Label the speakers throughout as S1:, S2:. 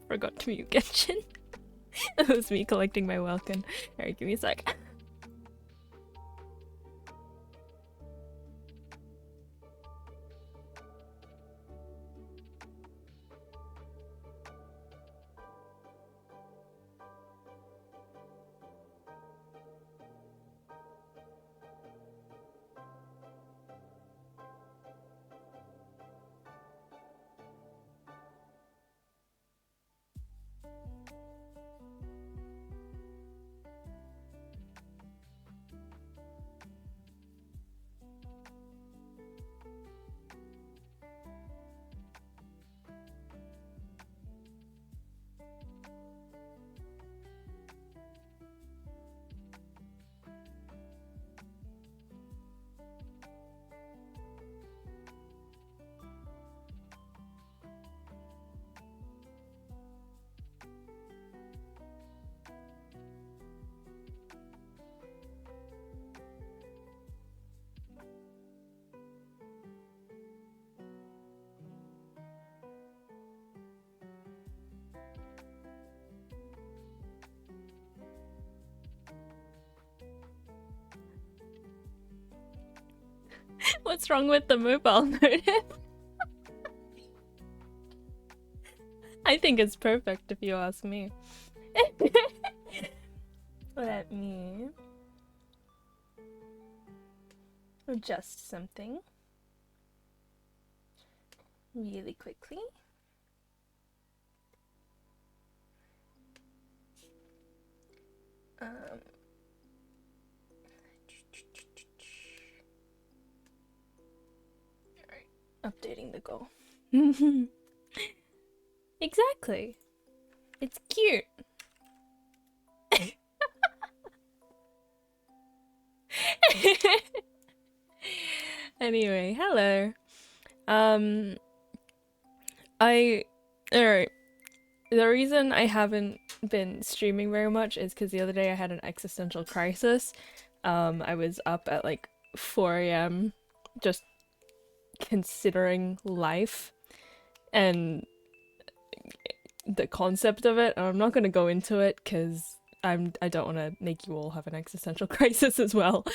S1: Forgot to mute Genshin. That was me collecting my Welkin. Alright, give me a sec. What's wrong with the mobile notice? I think it's perfect if you ask me. Let me adjust something really quickly. Alright, updating the goal. Exactly. It's cute. Anyway, hello. Alright. The reason I haven't been streaming very much is because the other day I had an existential crisis. I was up at like 4 a.m. just considering life and the concept of it. And I'm not going to go into it because I don't want to make you all have an existential crisis as well.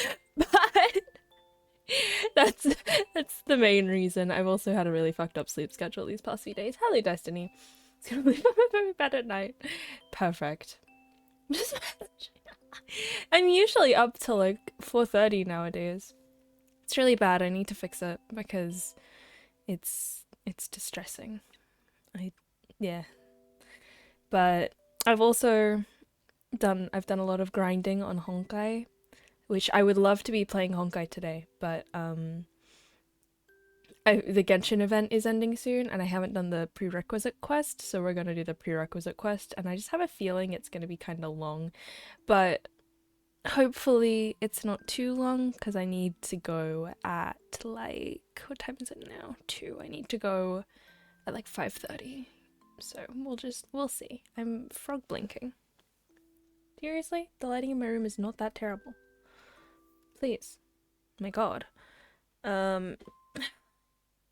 S1: But that's the main reason. I've also had a really fucked up sleep schedule these past few days. Hello, Destiny. It's gonna leave my bed at night. Perfect. I'm usually up till like 4:30 nowadays. It's really bad. I need to fix it because it's distressing. Yeah. But I've also done a lot of grinding on Honkai, which I would love to be playing Honkai today, but the Genshin event is ending soon and I haven't done the prerequisite quest, so we're gonna do the prerequisite quest and I just have a feeling it's gonna be kind of long, but hopefully it's not too long because I need to go at like, what time is it now? 2. I need to go at like 5:30, so we'll see. I'm frog blinking. Seriously? The lighting in my room is not that terrible. Please. My god.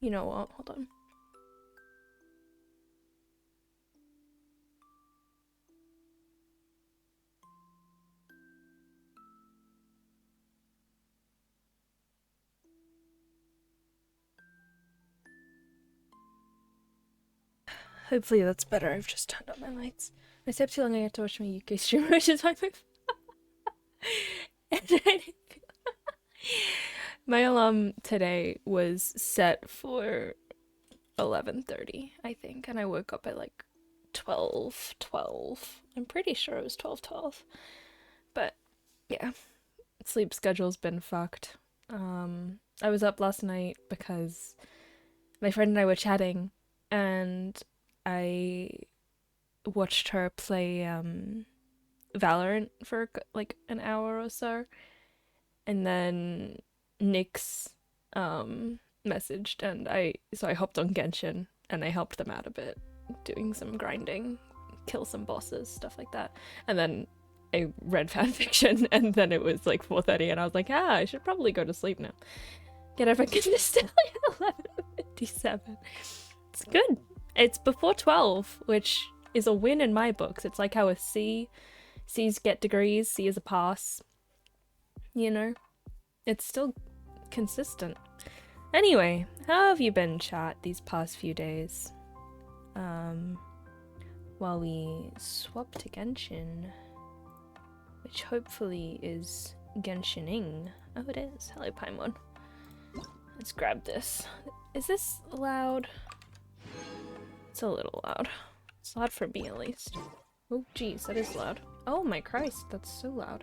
S1: You know what? Hold on. Hopefully that's better. I've just turned up my lights. I stay up too long, I get to watch my UK stream, which is why my alarm today was set for 11:30, I think, and I woke up at like 12:12. I'm pretty sure it was 12:12. But yeah, sleep schedule's been fucked. I was up last night because my friend and I were chatting and I watched her play Valorant for like an hour or so, and then Nyx messaged and I hopped on Genshin and I helped them out a bit, doing some grinding, kill some bosses, stuff like that, and then I read fanfiction and then it was like 4:30 and I was like, I should probably go to sleep now. Get everything to still at 11:57. It's good. It's before 12, which is a win in my books. It's like how a C, C's get degrees, C is a pass. You know? It's still consistent. Anyway, how have you been, chat, these past few days? While we swap to Genshin, which hopefully is Genshining. Oh, it is. Hello, Paimon. Let's grab this. Is this loud? It's a little loud. It's loud for me, at least. Oh, geez, that is loud. Oh my Christ, that's so loud.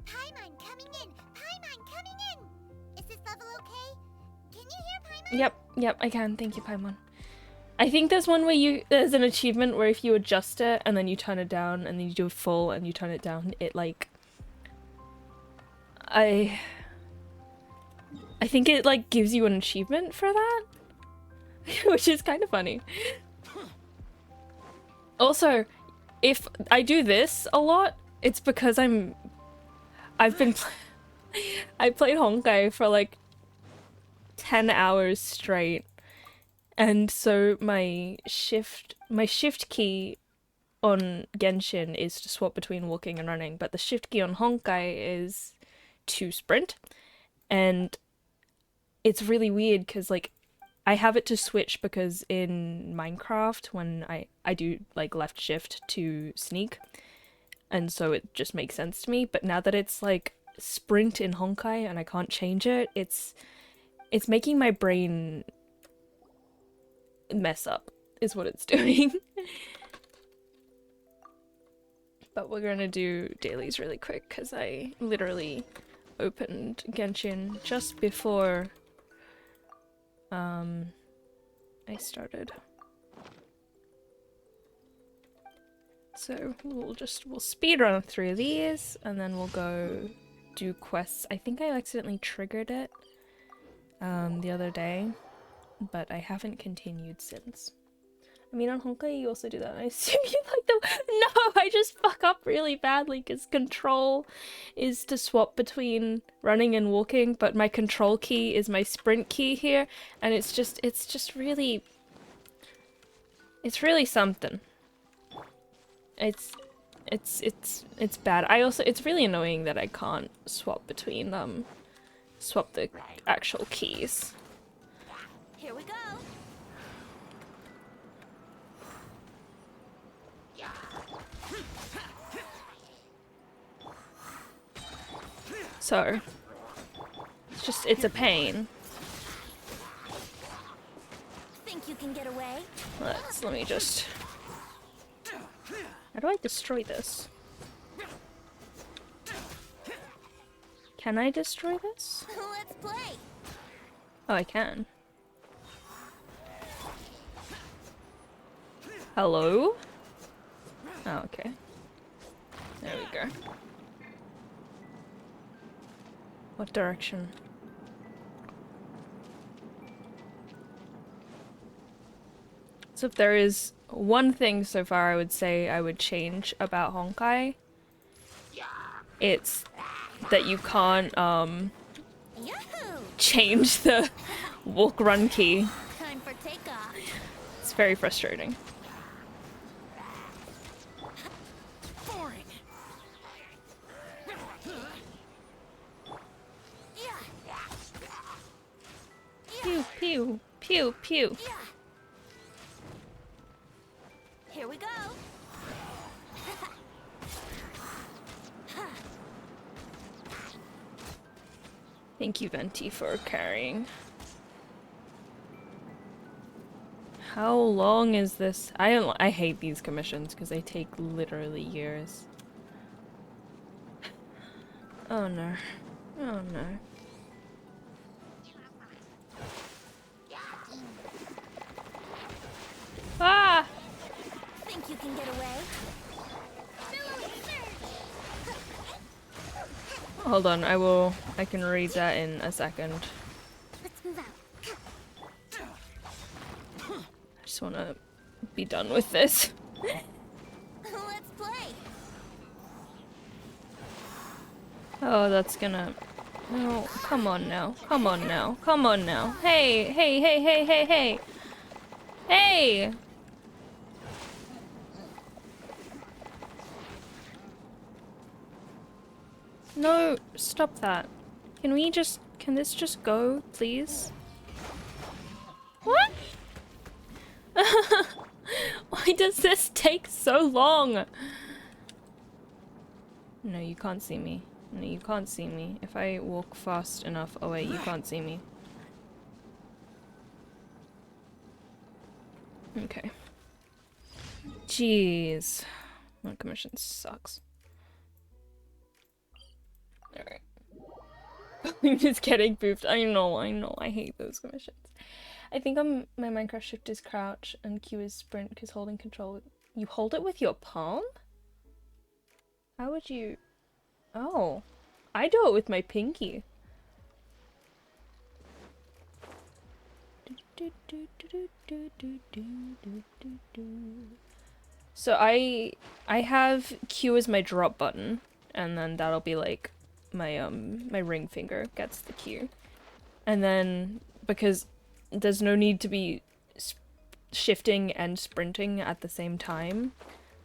S2: Paimon coming in! Paimon coming in! Is this level okay? Can you hear Paimon?
S1: Yep, I can. Thank you, Paimon. I think there's one where there's an achievement where if you adjust it and then you turn it down and then you do it full and you turn it down, it like... I think it like gives you an achievement for that, which is kind of funny. Also, if I do this a lot, it's because I played Honkai for like 10 hours straight. And so my shift key on Genshin is to swap between walking and running, but the shift key on Honkai is to sprint. And it's really weird because like I have it to switch because in Minecraft when I do like left shift to sneak, and so it just makes sense to me. But now that it's like sprint in Honkai and I can't change it, it's making my brain mess up is what it's doing. But we're gonna do dailies really quick because I literally opened Genshin just before I started. So we'll speed run through these and then we'll go do quests. I think I accidentally triggered it the other day, but I haven't continued since. I mean, on Honkai you also do that. I assume you like them. No, I just fuck up really badly because control is to swap between running and walking, but my control key is my sprint key here, and it's really something. It's bad. It's really annoying that I can't swap between swap the actual keys.
S2: Here we go.
S1: So it's a pain.
S2: Think you can get away?
S1: Let me just... How do I destroy this? Can I destroy this?
S2: Let's play.
S1: Oh, I can. Hello? Oh, okay. There we go. What direction? So if there is one thing so far I would say I would change about Honkai, it's that you can't change the walk run key.
S2: Time for takeoff.
S1: It's very frustrating.
S2: Boring.
S1: Pew pew pew pew.
S2: Here we go.
S1: Thank you, Venti, for carrying. How long is this? I hate these commissions because they take literally years. Oh no. Oh no. Ah!
S2: Think you can get away?
S1: Hold on, I can read that in a second.
S2: Let's move out.
S1: I just want to be done with this.
S2: Let's play.
S1: Oh, that's gonna No, come on now. Come on now. Come on now. Hey, hey, hey, hey, hey, hey. Hey! No, stop that. Can this just go, please? What? Why does this take so long? No, you can't see me. No, you can't see me. If I walk fast enough away, you can't see me. Okay. Jeez. My commission sucks. Alright. I'm just getting boofed. I know, I hate those commissions. I think my Minecraft shift is crouch and Q is sprint because holding control. You hold it with your palm? How would you... Oh. I do it with my pinky. So I have Q as my drop button, and then that'll be like my my ring finger gets the Q. And then because there's no need to be shifting and sprinting at the same time,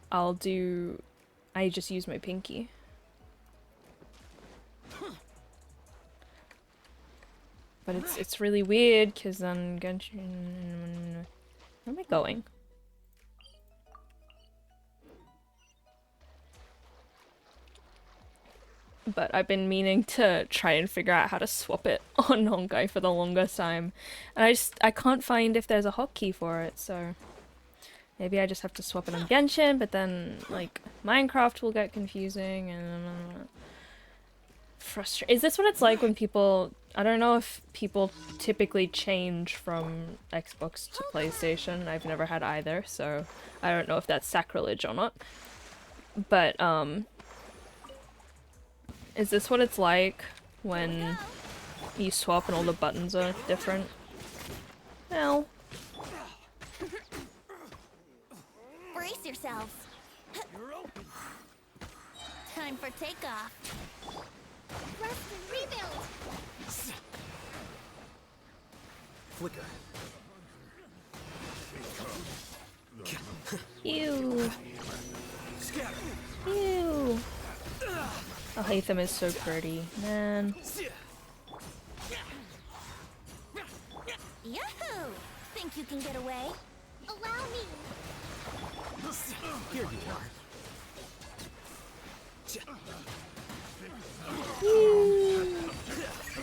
S1: I just use my pinky. But it's really weird because then Genshin... Where am I going? But I've been meaning to try and figure out how to swap it on Honkai for the longest time. And I can't find if there's a hotkey for it, so... Maybe I just have to swap it on Genshin, but then, like, Minecraft will get confusing and... Frustrating. Is this what it's like when people... I don't know if people typically change from Xbox to PlayStation. I've never had either, so I don't know if that's sacrilege or not. But, is this what it's like when you swap and all the buttons are different? No.
S2: Brace yourselves. Time for takeoff. Rest and rebuild.
S3: Flicker.
S1: Ew. Ew. Oh, Hatham is so pretty, man.
S2: Yahoo! Think you can get away? Allow me.
S3: Here you are.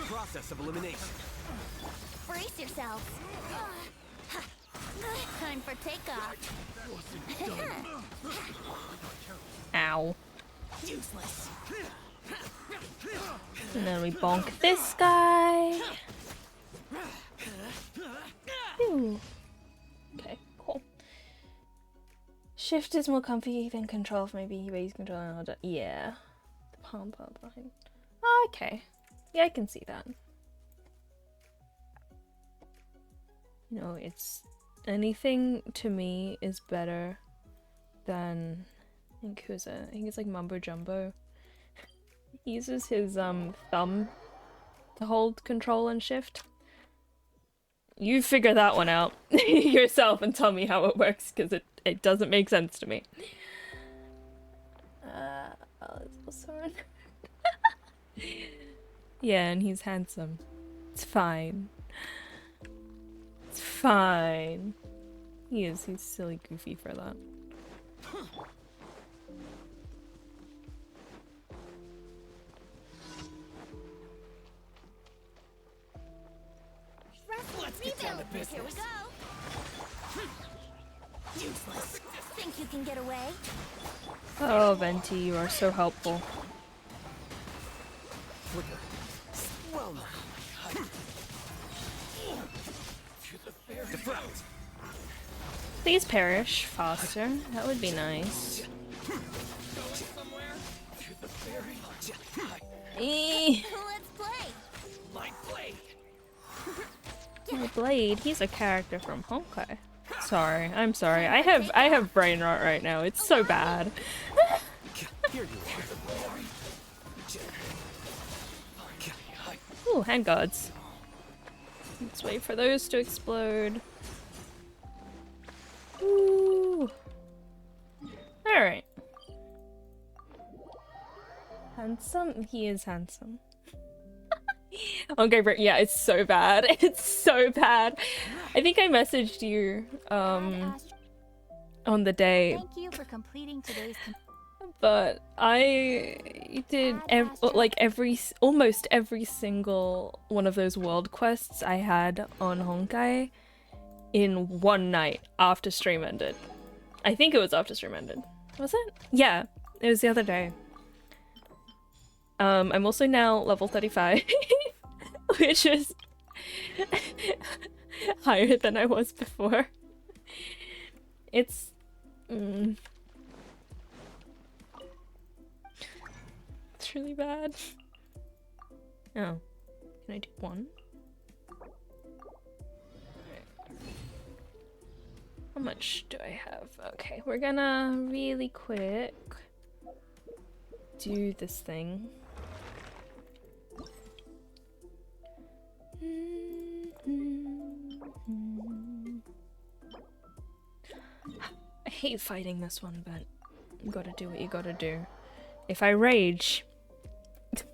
S3: Process of elimination.
S2: Brace yourselves. Time for takeoff.
S1: Ow.
S2: Useless.
S1: And then we bonk this guy. Ooh. Okay, cool. Shift is more comfy than control for maybe raise control and order. Yeah. The palm part behind. Oh, okay. Yeah, I can see that. You know, it's anything to me is better than I think it's like Mumbo Jumbo. He uses his thumb to hold control and shift. You figure that one out yourself and tell me how it works, because it doesn't make sense to me. Yeah, and he's handsome. It's fine. It's fine. He's silly goofy for that.
S2: Let's get down to business. Here we go. Useless. Think you can get away?
S1: Oh, Venti, you are so helpful.
S3: Flicker. Well now. Deflect.
S1: Please perish faster. That would be nice. Eee.
S2: Let's play.
S3: My blade.
S1: My blade. He's a character from Honkai. Sorry, I'm sorry. I have brain rot right now. It's so bad.
S3: Here you are.
S1: Ooh, handguards. Let's wait for those to explode. Ooh. Alright. Handsome? He is handsome. Okay, but yeah, it's so bad. It's so bad. I think I messaged you on the day,
S2: Thank you for completing today's.
S1: but I did almost every single one of those world quests I had on Honkai in one night after stream ended. I think it was after stream ended. Was it? Yeah, it was the other day. I'm also now level 35, which is higher than I was before. It's... It's really bad. Oh. Can I do one? How much do I have? Okay, we're gonna really quick do this thing. I hate fighting this one, but you gotta do what you gotta do. If I rage...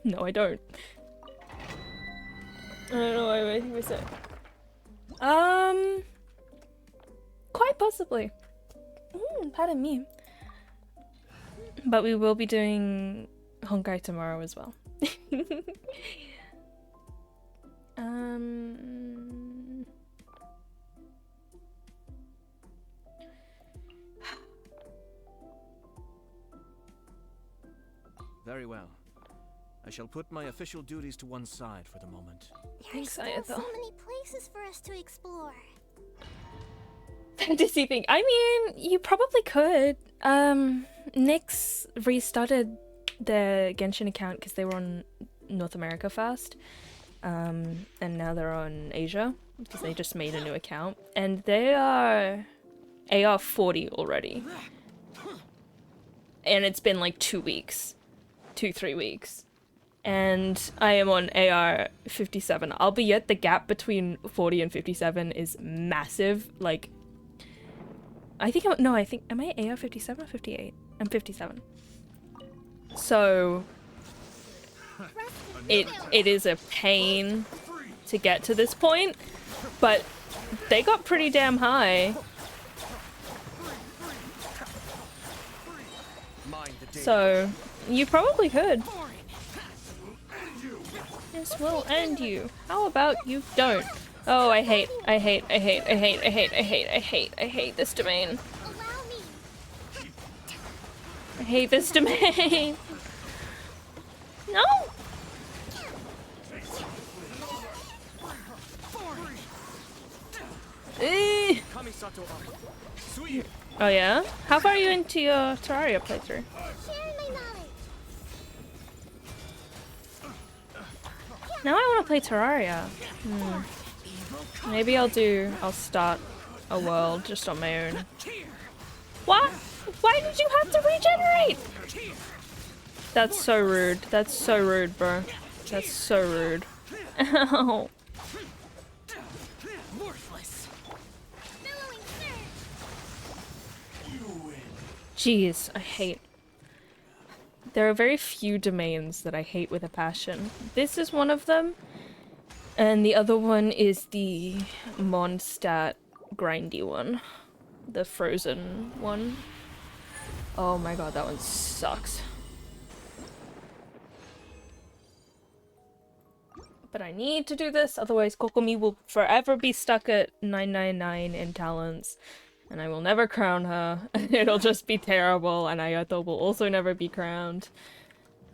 S1: No, I don't. I don't know why I think we said. Quite possibly. Pardon me. But we will be doing Honkai tomorrow as well.
S3: Very well. I shall put my official duties to one side for the moment.
S1: Thanks,
S2: There's
S1: Ayato.
S2: still so many places for us to explore.
S1: Fantasy thing. I mean, you probably could. Nyx restarted their Genshin account because they were on North America first. And now they're on Asia because they just made a new account. And they are AR 40 already. And it's been like 2 weeks. 2-3 weeks. And I am on AR 57. Albeit the gap between 40 and 57 is massive. Like, I think am I AR 57 or 58? I'm 57. So it is a pain to get to this point, but they got pretty damn high. So you probably could. This will end you. How about you don't? Oh, I hate this domain.
S2: Allow me.
S1: I hate this domain. No! Oh yeah? How far are you into your Terraria playthrough?
S2: Sharing my knowledge.
S1: Now I want to play Terraria. Maybe I'll start a world just on my own. What? Why did you have to regenerate? That's so rude. That's so rude, bro. That's so rude. Ow.
S2: Billowing surge.
S1: Jeez, I hate. There are very few domains that I hate with a passion. This is one of them. And the other one is the Mondstadt grindy one. The frozen one. Oh my god, that one sucks. But I need to do this, otherwise Kokomi will forever be stuck at 999 in talents. And I will never crown her. It'll just be terrible, and Ayato will also never be crowned.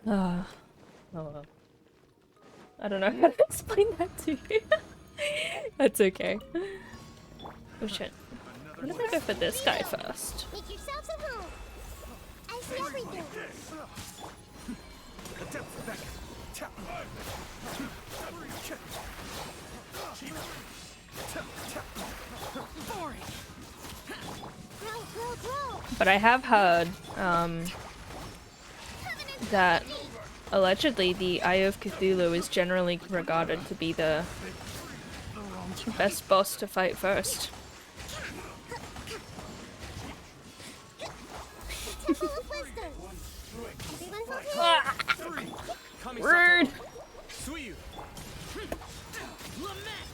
S1: Oh well. I don't know how to explain that to you. That's okay. Oh shit. I'm gonna go for this guy first.
S2: Make yourselves at home. I see everything. Grow.
S1: But I have heard that allegedly the Eye of Cthulhu is generally regarded to be the best boss to fight first.
S2: Temple of Wisdom. Everyone's okay?
S1: Ah,
S3: Kami
S1: rude!
S3: Suyu. Lament.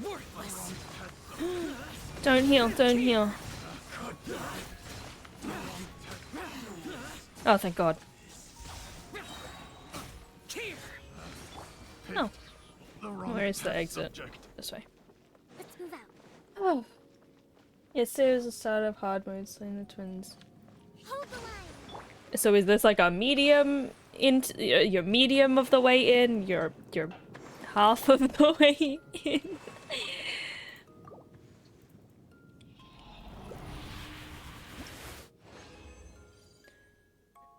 S3: Worthless.
S1: Don't heal, don't heal. Oh, thank God. No. Where is the exit? This way.
S2: Let's move out.
S1: Oh. Yesterday was the start of hard mode, slaying the twins.
S2: Hold the line.
S1: So is this like a medium you're medium of the way in, you're half of the way in?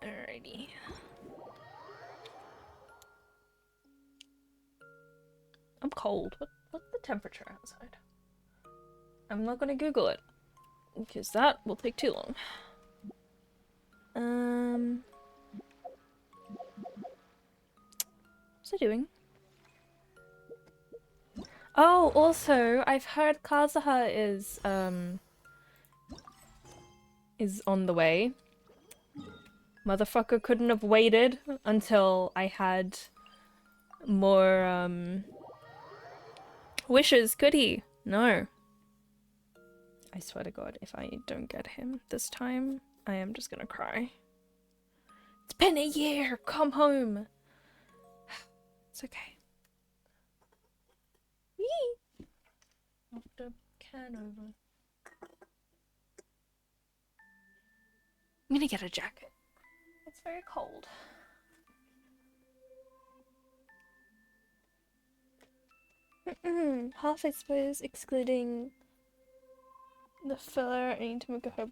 S1: Alrighty. I'm cold. What's the temperature outside? I'm not gonna Google it because that will take too long. What's it doing? Oh, also, I've heard Kazuha is on the way. Motherfucker couldn't have waited until I had more, wishes, could he? No. I swear to God, if I don't get him this time, I am just gonna cry. It's been a year! Come home! It's okay. Whee! Knocked a can over. I'm gonna get a jacket. It's very cold. Half, I suppose, excluding the filler. I need to make a hope.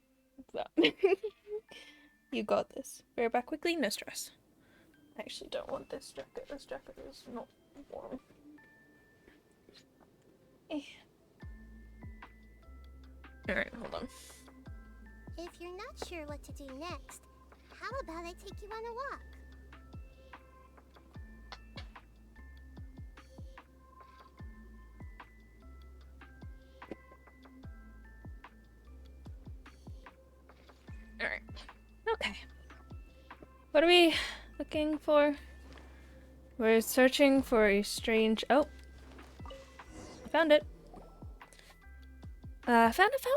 S1: You got this. Wear it back quickly, no stress. I actually don't want this jacket. This jacket is not warm. Alright, hold on.
S2: If you're not sure what to do next, how about I take you on a walk?
S1: Alright. Okay. What are we looking for? We're searching for a strange... Oh! I found it. Found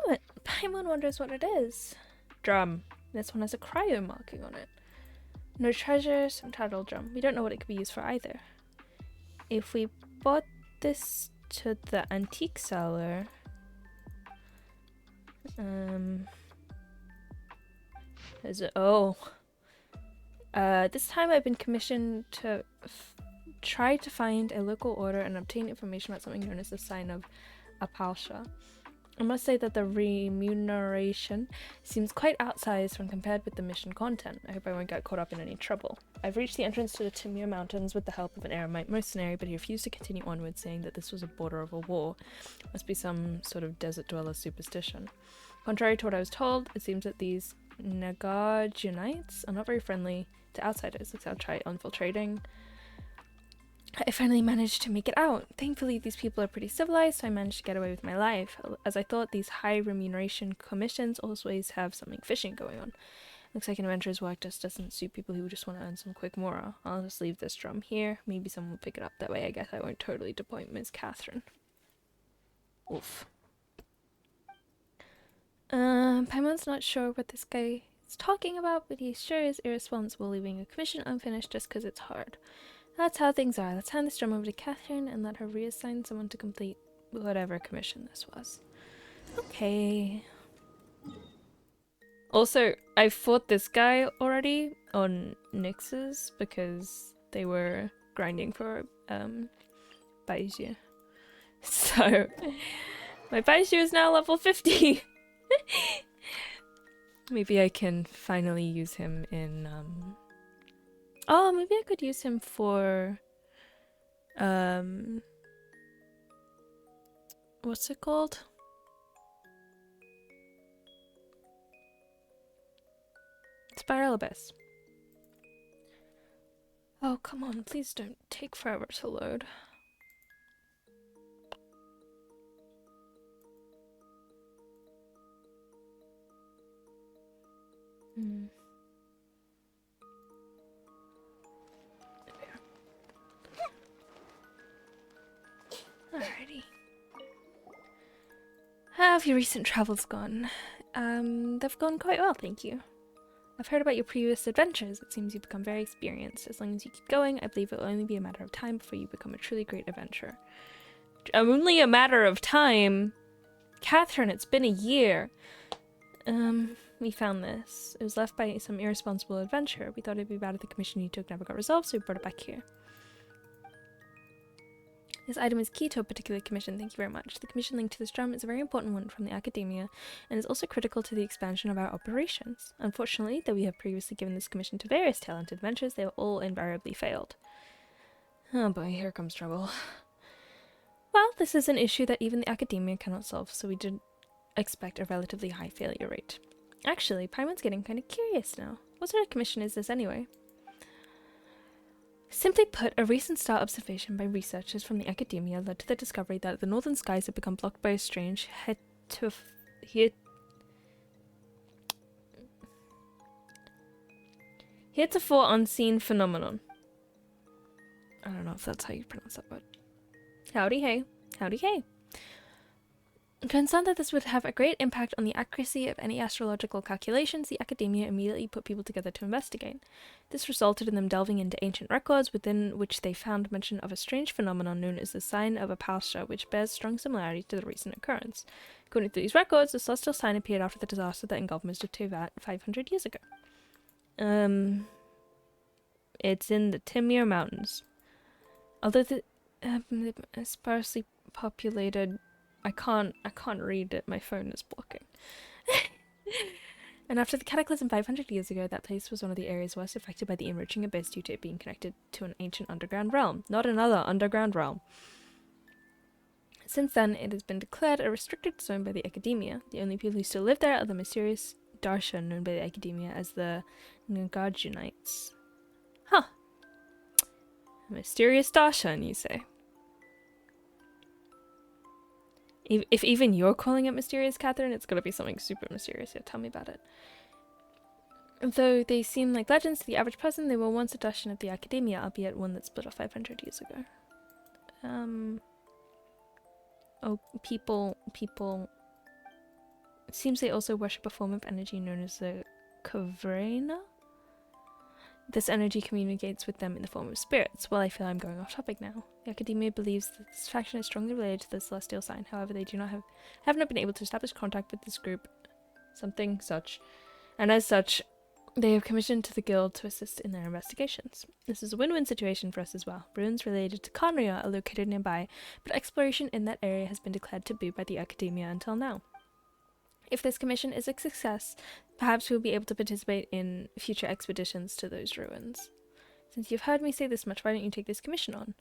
S1: it! Paimon wonders what it is. Drum. This one has a cryo marking on it. No treasure, some tattle drum. We don't know what it could be used for either. If we bought this to the antique seller... Is it? Oh. This time I've been commissioned to try to find a local order and obtain information about something known as the Sign of Apalsha. I must say that the remuneration seems quite outsized when compared with the mission content. I hope I won't get caught up in any trouble. I've reached the entrance to the Timur Mountains with the help of an Eremite mercenary, but he refused to continue onward, saying that this was a border of a war. Must be some sort of desert dweller superstition. Contrary to what I was told, it seems that these Nagarjunites are not very friendly to outsiders. Looks like I'll try infiltrating. I finally managed to make it out. Thankfully, these people are pretty civilized, so I managed to get away with my life. As I thought, these high remuneration commissions always have something fishy going on. Looks like an adventurer's work just doesn't suit people who just want to earn some quick morale. I'll just leave this drum here. Maybe someone will pick it up that way. I guess I won't totally disappoint Miss Catherine. Oof. Paimon's not sure what this guy is talking about, but he sure is irresponsible leaving a commission unfinished just because it's hard. That's how things are. Let's hand this drum over to Catherine and let her reassign someone to complete whatever commission this was. Okay. Also, I fought this guy already on Nyx's because they were grinding for Baiju. So, my Baiju is now level 50! Maybe I can finally use him in, oh, maybe I could use him for, what's it called? Spiral Abyss. Oh, come on, please don't take forever to load. Hmm. Alrighty. How have your recent travels gone? They've gone quite well, thank you. I've heard about your previous adventures. It seems you've become very experienced. As long as you keep going, I believe it will only be a matter of time before you become a truly great adventurer. Only a matter of time? Catherine, it's been a year. We found this. It was left by some irresponsible adventurer. We thought it'd be bad if the commission you took never got resolved, so we brought it back here. This item is key to a particular commission, thank you very much. The commission linked to this drum is a very important one from the academia, and is also critical to the expansion of our operations. Unfortunately, though we have previously given this commission to various talented adventurers, they have all invariably failed. Oh boy, here comes trouble. Well, this is an issue that even the academia cannot solve, so we did expect a relatively high failure rate. Actually, Paimon's getting kind of curious now. What sort of commission is this anyway? Simply put, a recent star observation by researchers from the academia led to the discovery that the northern skies had become blocked by a strange heretofore unseen phenomenon. I don't know if that's how you pronounce that word. Howdy hey. Howdy hey. Concerned that this would have a great impact on the accuracy of any astrological calculations, the academia immediately put people together to investigate. This resulted in them delving into ancient records, within which they found mention of a strange phenomenon known as the sign of a pasture, which bears strong similarity to the recent occurrence. According to these records, the celestial sign appeared after the disaster that engulfed Mr. Tevat 500 years ago. It's in the Timir Mountains. Although it's sparsely populated, I can't read it. My phone is blocking. And after the cataclysm 500 years ago, that place was one of the areas worst affected by the enriching abyss due to it being connected to an ancient underground realm. Not another underground realm. Since then, it has been declared a restricted zone by the academia. The only people who still live there are the mysterious Darshan known by the academia as the Nagajunites. Huh. Mysterious Darshan, you say? If even you're calling it mysterious, Catherine, it's gotta be something super mysterious. Yeah, tell me about it. Though they seem like legends to the average person, they were once a Darshan of the academia, albeit one that split off 500 years ago. People. It seems they also worship a form of energy known as the Kovrena? This energy communicates with them in the form of spirits. Well, I feel I'm going off topic now. The academia believes that this faction is strongly related to the celestial sign. However, they have not been able to establish contact with this group. Something such. And as such, they have commissioned to the guild to assist in their investigations. This is a win-win situation for us as well. Ruins related to Conria are located nearby, but exploration in that area has been declared taboo by the academia until now. If this commission is a success, perhaps we'll be able to participate in future expeditions to those ruins. Since you've heard me say this much, why don't you take this commission on?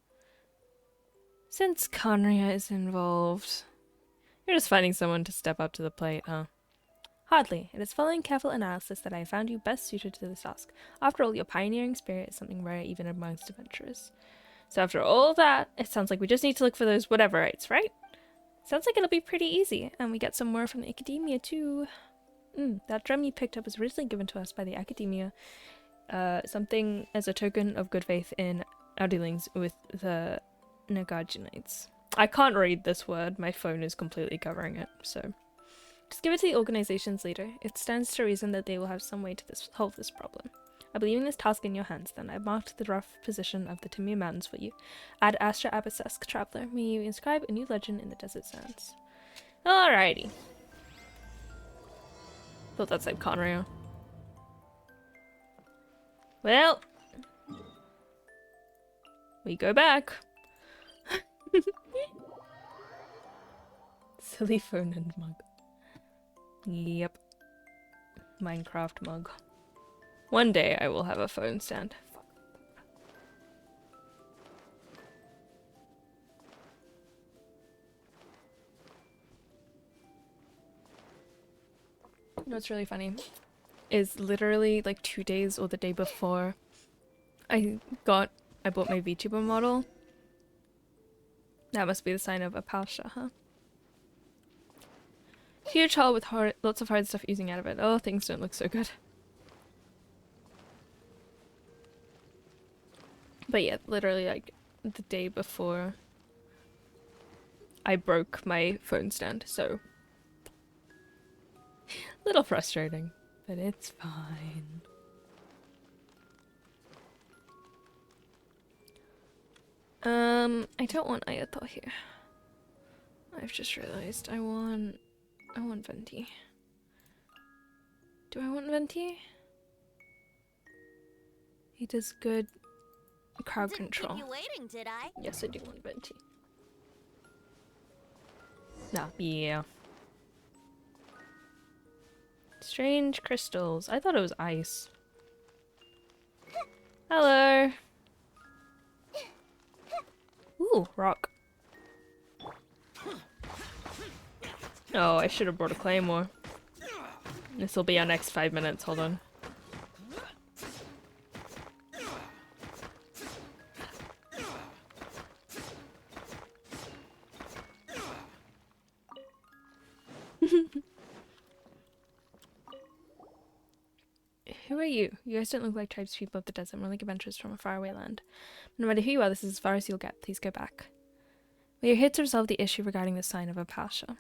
S1: Since Conria is involved... You're just finding someone to step up to the plate, huh? Hardly. It is following careful analysis that I have found you best suited to this task. After all, your pioneering spirit is something rare even amongst adventurers. So after all that, it sounds like we just need to look for those whateverites, right? Sounds like it'll be pretty easy, and we get some more from the academia too. That drum you picked up was originally given to us by the academia, something as a token of good faith in our dealings with the Nagajinites. I can't read this word, my phone is completely covering it, so... Just give it to the organization's leader. It stands to reason that they will have some way to solve this problem. I believe in this task in your hands, then. I've marked the rough position of the Timir Mountains for you. Ad Astra Abyssesque Traveler. May you inscribe a new legend in the desert sands. Alrighty. Thought that said Conrail. Well. We go back. Silly phone and mug. Yep. Minecraft mug. One day I will have a phone stand. You know what's really funny? Is literally like 2 days or the day before I bought my VTuber model. That must be the sign of a Pasha, huh? Huge hall with lots of hard stuff oozing out of it. Oh, things don't look so good. But yeah, literally like the day before I broke my phone stand, so little frustrating, but it's fine. I don't want Ayato here. I've just realized I want Venti. Do I want Venti? He does good crowd
S2: Didn't
S1: control.
S2: keep you waiting, did I?
S1: Yes, I do want Venti. Nah, yeah. Strange crystals. I thought it was ice. Hello. Ooh, rock. Oh, I should have brought a claymore. This will be our next 5 minutes. Hold on. Who are you? You guys don't look like tribespeople of the desert, more like adventurers from a faraway land. No matter who you are, this is as far as you'll get. Please go back. We are here to resolve the issue regarding the sign of a Pasha.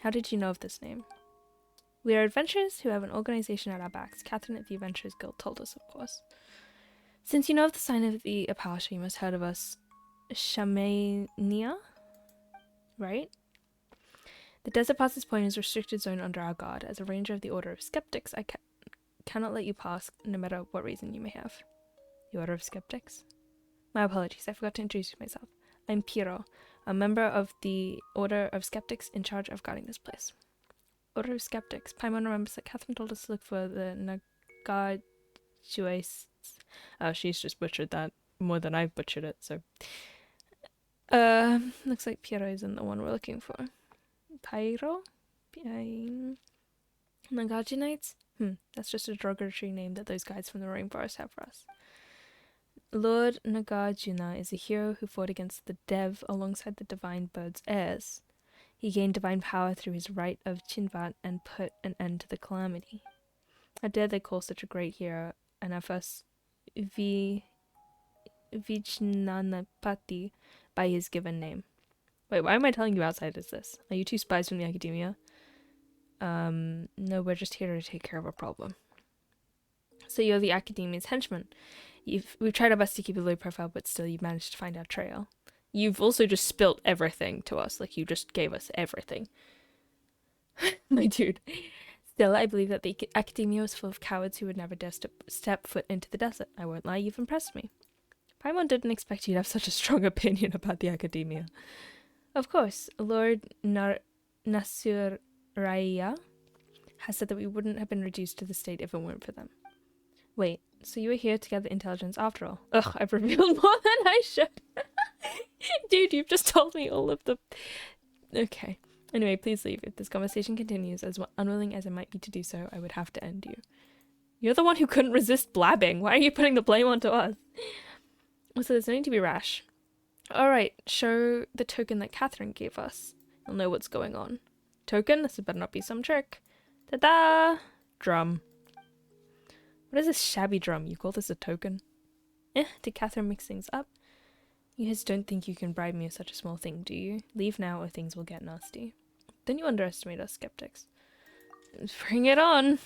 S1: How did you know of this name? We are adventurers who have an organization at our backs. Catherine at the Adventurers Guild told us, of course. Since you know of the sign of the Apasha, you must have heard of us Shamania, right? The Desert Pass's point is restricted zone under our guard. As a ranger of the Order of Skeptics, I cannot let you pass, no matter what reason you may have. The Order of Skeptics? My apologies, I forgot to introduce myself. I'm Piro, a member of the Order of Skeptics in charge of guarding this place. Order of Skeptics. Paimon remembers that Catherine told us to look for the Nagajuists. Oh, she's just butchered that more than I've butchered it, so. Looks like Piro isn't the one we're looking for. Pyro? Nagajinites? That's just a derogatory name that those guys from the rainforest have for us. Lord Nagarjuna is a hero who fought against the Dev alongside the divine bird's heirs. He gained divine power through his rite of Chinvat and put an end to the calamity. How dare they call such a great hero and our first Vijnanapati by his given name? Wait, why am I telling you outsiders this? Are you two spies from the academia? No, we're just here to take care of a problem. So you're the academia's henchman. We've tried our best to keep a low profile, but still you've managed to find our trail. You've also just spilt everything to us, like you just gave us everything. My dude. Still, I believe that the academia is full of cowards who would never dare step foot into the desert. I won't lie, you've impressed me. Paimon didn't expect you to have such a strong opinion about the academia. Of course, Lord Nasuraya has said that we wouldn't have been reduced to the state if it weren't for them. Wait, so you were here to gather intelligence after all? Ugh, I've revealed more than I should. Dude, you've just told me all of the... Okay. Anyway, please leave. If this conversation continues, as unwilling as I might be to do so, I would have to end you. You're the one who couldn't resist blabbing. Why are you putting the blame onto us? Also, there's no need to be rash. Alright, show the token that Catherine gave us. You'll know what's going on. Token? This better not be some trick. Ta-da! Drum. What is this shabby drum? You call this a token? Did Catherine mix things up? You guys don't think you can bribe me with such a small thing, do you? Leave now or things will get nasty. Don't you underestimate us skeptics. Bring it on!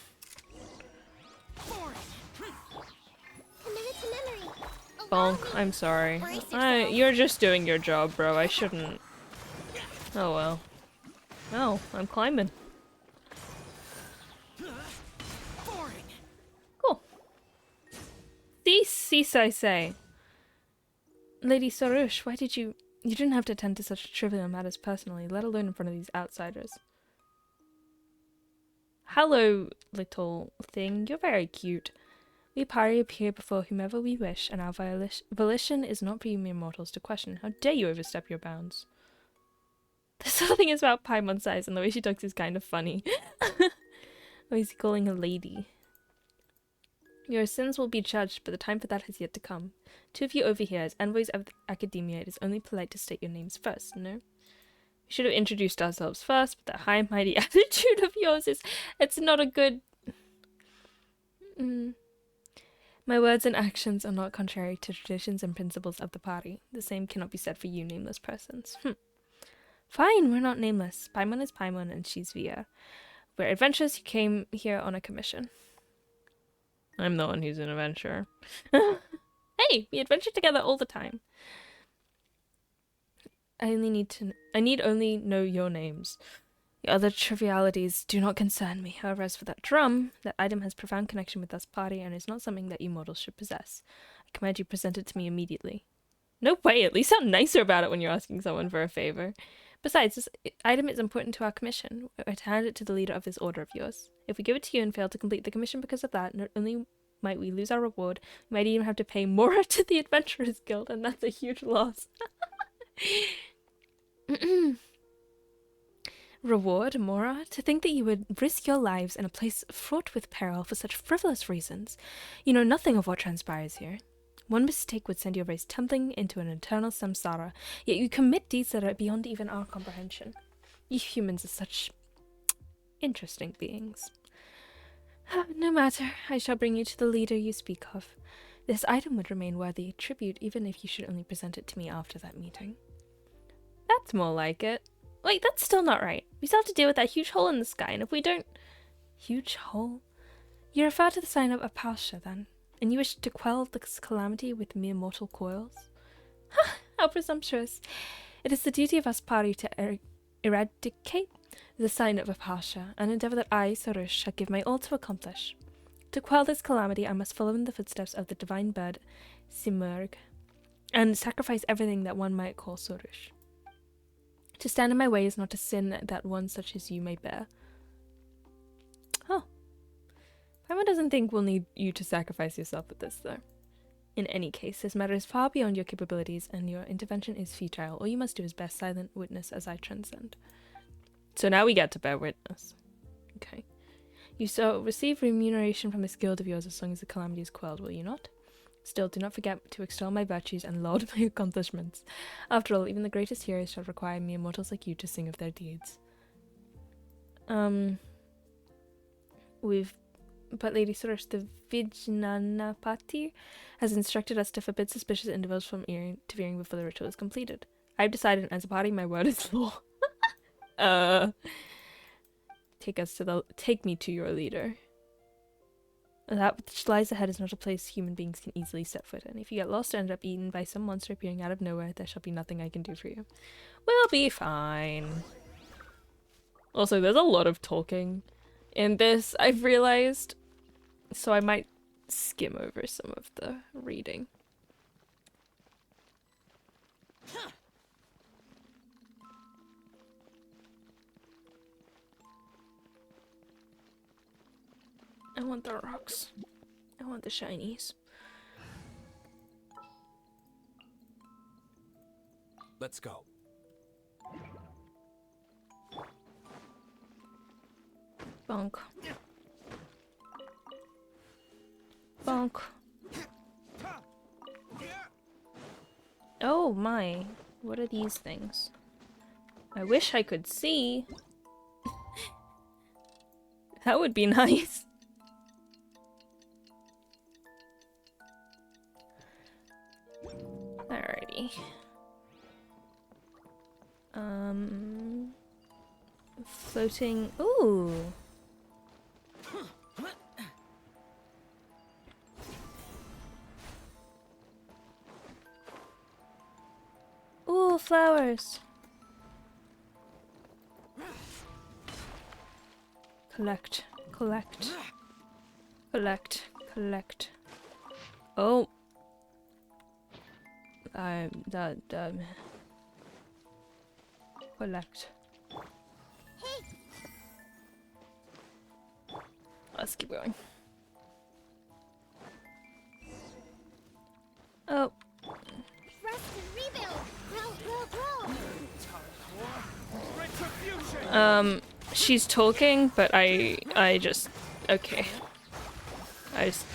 S1: Bonk, I'm sorry. You're just doing your job, bro. I shouldn't. Oh well. Oh, I'm climbing. Cool. Cease, I say. Lady Sarush, why did you... You didn't have to attend to such trivial matters personally, let alone in front of these outsiders. Hello, little thing. You're very cute. We party appear before whomever we wish, and our volition is not for you mere mortals to question. How dare you overstep your bounds? There's something about Paimon's size, and the way she talks is kind of funny. Oh, he's calling her lady. Your sins will be judged, but the time for that has yet to come. Two of you over here, as envoys of the academia, it is only polite to state your names first, no? We should have introduced ourselves first, but that high and mighty attitude of yours it's not a good... My words and actions are not contrary to traditions and principles of the party. The same cannot be said for you nameless persons. Fine, we're not nameless. Paimon is Paimon and she's Via. We're adventurers who came here on a commission. I'm the one who's an adventurer. Hey, we adventure together all the time. I need only know your names. The other trivialities do not concern me. However, as for that drum, that item has profound connection with us party and is not something that you mortals should possess. I command you present it to me immediately. No way, at least sound nicer about it when you're asking someone for a favor. Besides, this item is important to our commission. We're to hand it to the leader of this order of yours. If we give it to you and fail to complete the commission because of that, not only might we lose our reward, we might even have to pay more to the Adventurers Guild, and that's a huge loss. Reward, Mora? To think that you would risk your lives in a place fraught with peril for such frivolous reasons. You know nothing of what transpires here. One mistake would send your race tumbling into an eternal samsara, yet you commit deeds that are beyond even our comprehension. You humans are such interesting beings. No matter, I shall bring you to the leader you speak of. This item would remain worthy tribute even if you should only present it to me after that meeting. That's more like it. Wait, that's still not right. We still have to deal with that huge hole in the sky, and if we don't... Huge hole? You refer to the sign of Apalsha, then? And you wish to quell this calamity with mere mortal coils? How presumptuous. It is the duty of us party to eradicate the sign of Apalsha, an endeavor that I, Sorush, shall give my all to accomplish. To quell this calamity, I must follow in the footsteps of the divine bird, Simurg, and sacrifice everything that one might call Sorush. To stand in my way is not a sin that one such as you may bear. Paimon doesn't think we'll need you to sacrifice yourself with this, though. In any case, this matter is far beyond your capabilities, and your intervention is futile. All you must do is bear silent witness as I transcend. So now we get to bear witness. Okay. You shall receive remuneration from this guild of yours as long as the calamity is quelled, will you not? Still, do not forget to extol my virtues and laud my accomplishments. After all, even the greatest heroes shall require mere mortals like you to sing of their deeds. But Lady Sorush, the Vijnanapati, has instructed us to forbid suspicious individuals from interfering before the ritual is completed. I've decided, as a party, my word is law. Take me to your leader. That which lies ahead is not a place human beings can easily set foot in. If you get lost or end up eaten by some monster appearing out of nowhere, there shall be nothing I can do for you. We'll be fine. Also, there's a lot of talking in this, I've realized, so I might skim over some of the reading. I want the rocks. I want the shinies.
S3: Let's go.
S1: Bonk. Bonk. Oh my. What are these things? I wish I could see. That would be nice. Alrighty. Floating. Ooh. Ooh, flowers. Collect, collect, collect, collect. Oh. Collect. Let's keep going. Oh.
S2: Rest and rebuild. Grow.
S1: She's talking, but I just... Okay.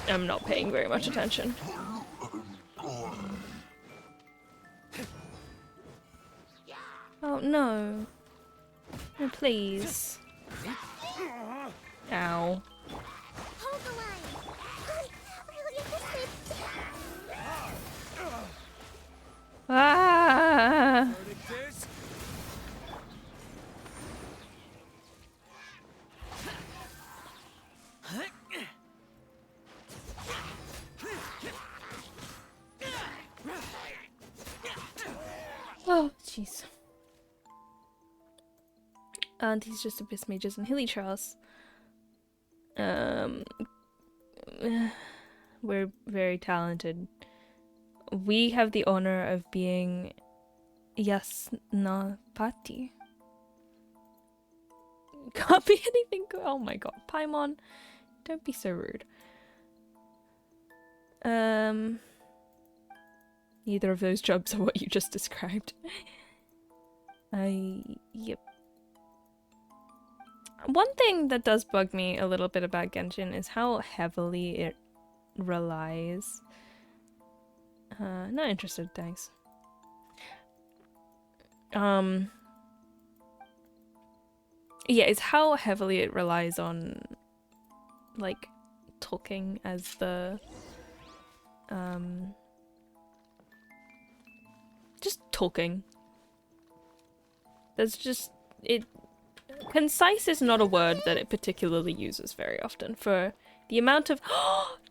S1: I'm not paying very much attention. Oh no. Oh, please. Ow.
S2: Hold the line. Really interested.
S1: Ah! Oh, jeez. These just abyss mages and hilly trials. We're very talented. We have the honor of being Yasnapati. Can't be anything good. Oh my god, Paimon, don't be so rude. Neither of those jobs are what you just described. Yep. One thing that does bug me a little bit about Genshin is how heavily it relies. Not interested, thanks. Yeah, it's how heavily it relies on, like, talking as the, just talking. There's just, concise is not a word that it particularly uses very often for the amount of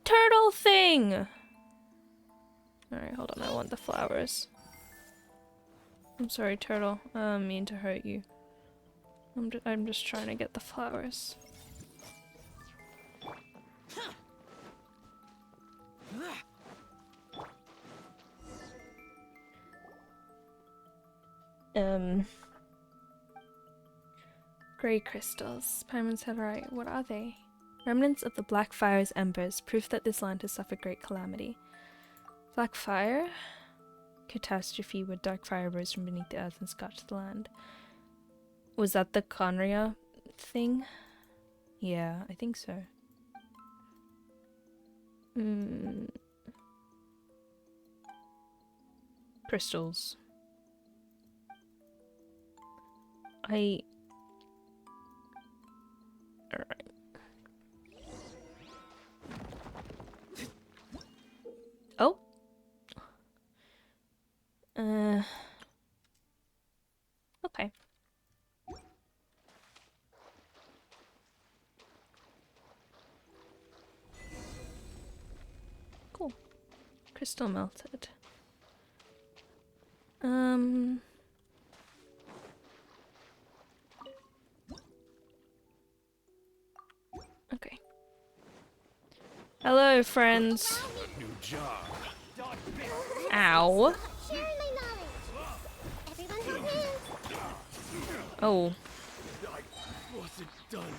S1: turtle thing! Alright, hold on, I want the flowers. I'm sorry, turtle. I don't mean to hurt you. I'm just trying to get the flowers. Grey crystals. Paimon said right. What are they? Remnants of the Black Fire's embers, proof that this land has suffered great calamity. Black Fire? Catastrophe where dark fire rose from beneath the earth and scorched the land. Was that the Conria thing? Yeah, I think so. Crystals. Alright. Oh. Okay. Cool. Crystal melted. Okay. Hello, friends.
S3: New job.
S1: Ow.
S2: Sharing my knowledge. Everyone have hands.
S1: Oh.
S3: I wasn't done.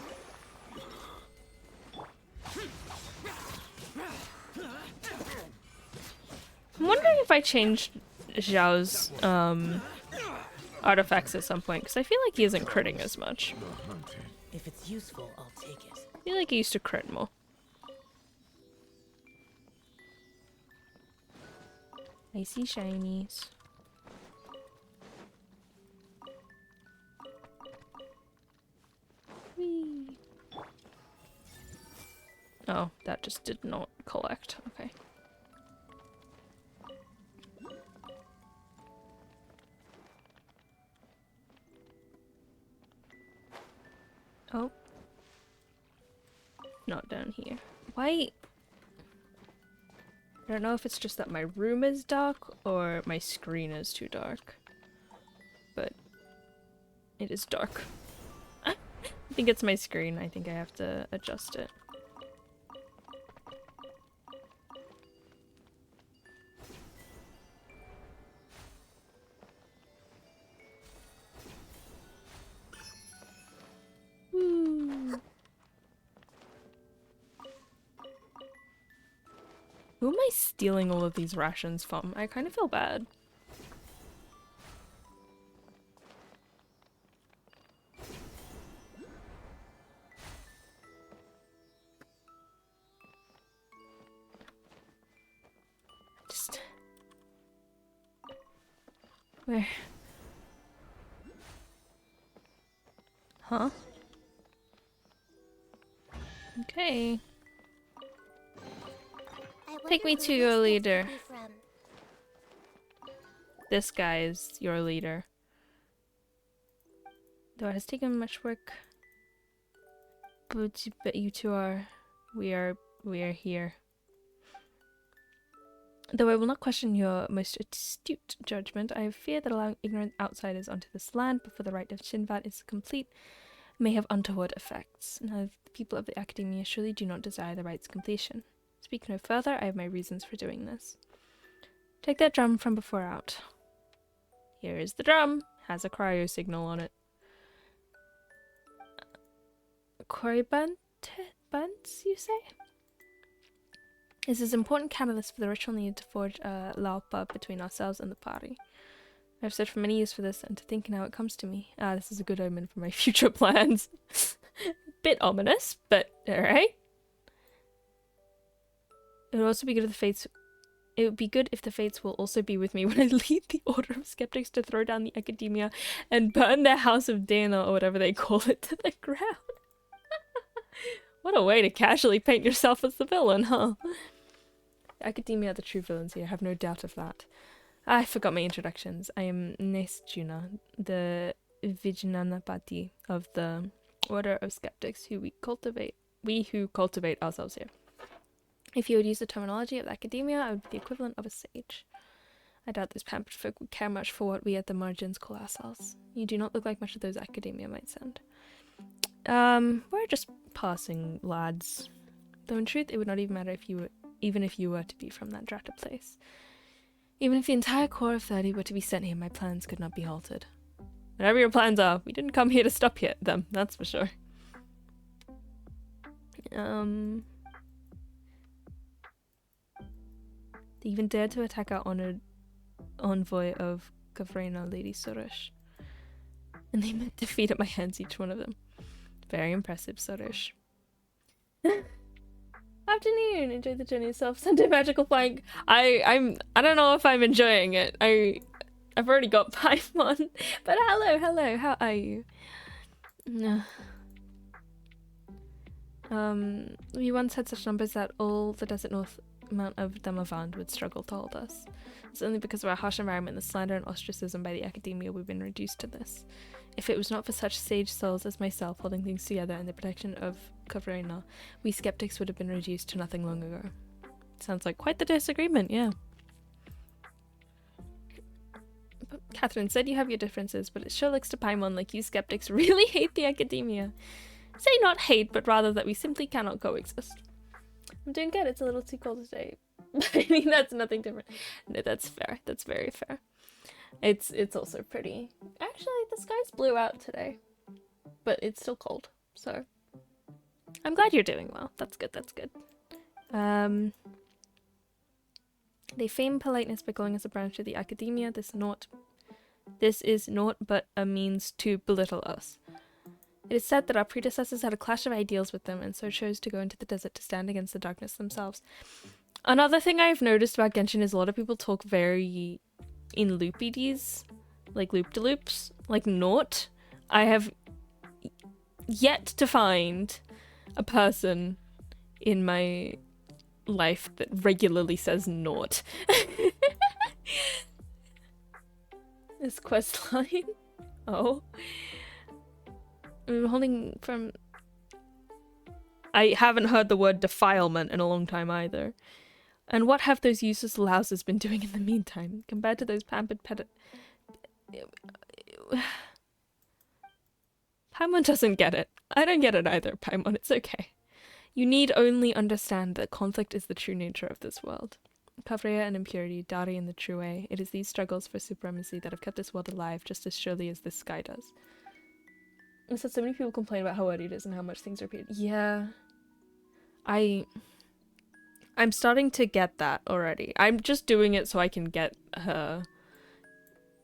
S1: I'm wondering if I changed Zhao's artifacts at some point, because I feel like he isn't critting as much.
S4: If it's useful, I'll take it.
S1: I feel like he used to crit more. I see shinies. Whee. Oh, that just did not collect. Okay. Oh. Not down here. Why? I don't know if it's just that my room is dark or my screen is too dark. But it is dark. I think it's my screen. I think I have to adjust it. Woo. Who am I stealing all of these rations from? I kind of feel bad. Where? Huh? Okay.
S2: I
S1: Take
S2: wonder
S1: me
S2: who
S1: to your
S2: this gift
S1: leader.
S2: could be from.
S1: This guy is your leader. Though it has taken much work. But you two are... We are here. Though I will not question your most astute judgment, I fear that allowing ignorant outsiders onto this land before the rite of Shinvat is complete may have untoward effects. Now, the people of the Academia surely do not desire the rite's completion. Speak no further, I have my reasons for doing this. Take that drum from before out. Here is the drum. Has a cryo signal on it. Koribant? Buns, you say? This is an important catalyst for the ritual needed to forge a laupa between ourselves and the party. I've searched for many years for this, and to think now it comes to me. This is a good omen for my future plans. Bit ominous, but alright. It would also be good if the fates... It would be good if the fates will also be with me when I lead the Order of Skeptics to throw down the Academia and burn their House of Dana, or whatever they call it, to the ground. What a way to casually paint yourself as the villain, huh? The Academia are the true villains here, I have no doubt of that. I forgot my introductions. I am Nesjuna, the Vijnanapati of the Order of Skeptics, who who cultivate ourselves here. If you would use the terminology of the Academia, I would be the equivalent of a sage. I doubt those pampered folk would care much for what we at the margins call ourselves. You do not look like much of those Academia might send. We're just passing lads. Though in truth, it would not even matter even if you were to be from that dratted place. Even if the entire core of 30 were to be sent here, my plans could not be halted. Whatever your plans are, we didn't come here to stop them, that's for sure. They even dared to attack our honored envoy of Gavrena, Lady Suresh. And they met defeat at my hands, each one of them. Very impressive, Suresh. Afternoon! Enjoy the journey yourself. Sunday magical flying. I don't know if I'm enjoying it. I've already got Paimon. But hello, how are you? We once had such numbers that all the desert north amount of Damavand would struggle to hold us. It's only because of our harsh environment, the slander and ostracism by the Academia, we've been reduced to this. If it was not for such sage souls as myself holding things together and the protection of Kavrena, we skeptics would have been reduced to nothing long ago. Sounds like quite the disagreement, yeah. But Catherine said you have your differences, but it sure looks to Paimon like you skeptics really hate the Academia. Say not hate, but rather that we simply cannot coexist. I'm doing good, it's a little too cold today. I mean, that's nothing different. No, that's fair. That's very fair. It's also pretty. Actually, the skies blew out today. But it's still cold, so... I'm glad you're doing well. That's good, that's good. They feign politeness by calling us a branch of the Academia. This is naught but a means to belittle us. It is said that our predecessors had a clash of ideals with them and so chose to go into the desert to stand against the darkness themselves. Another thing I've noticed about Genshin is a lot of people talk very in loopy-dees, like loop-de-loops, like naught. I have yet to find a person in my life that regularly says naught. This quest line. Oh. I'm holding from... I haven't heard the word defilement in a long time either. And what have those useless louses been doing in the meantime, compared to those pampered Paimon doesn't get it. I don't get it either, Paimon. It's okay. You need only understand that conflict is the true nature of this world. Kavreya and impurity, Dari and the true way. It is these struggles for supremacy that have kept this world alive just as surely as this sky does. And so many people complain about how wordy it is and how much things are repeated. Yeah. I'm starting to get that already. I'm just doing it so I can get her,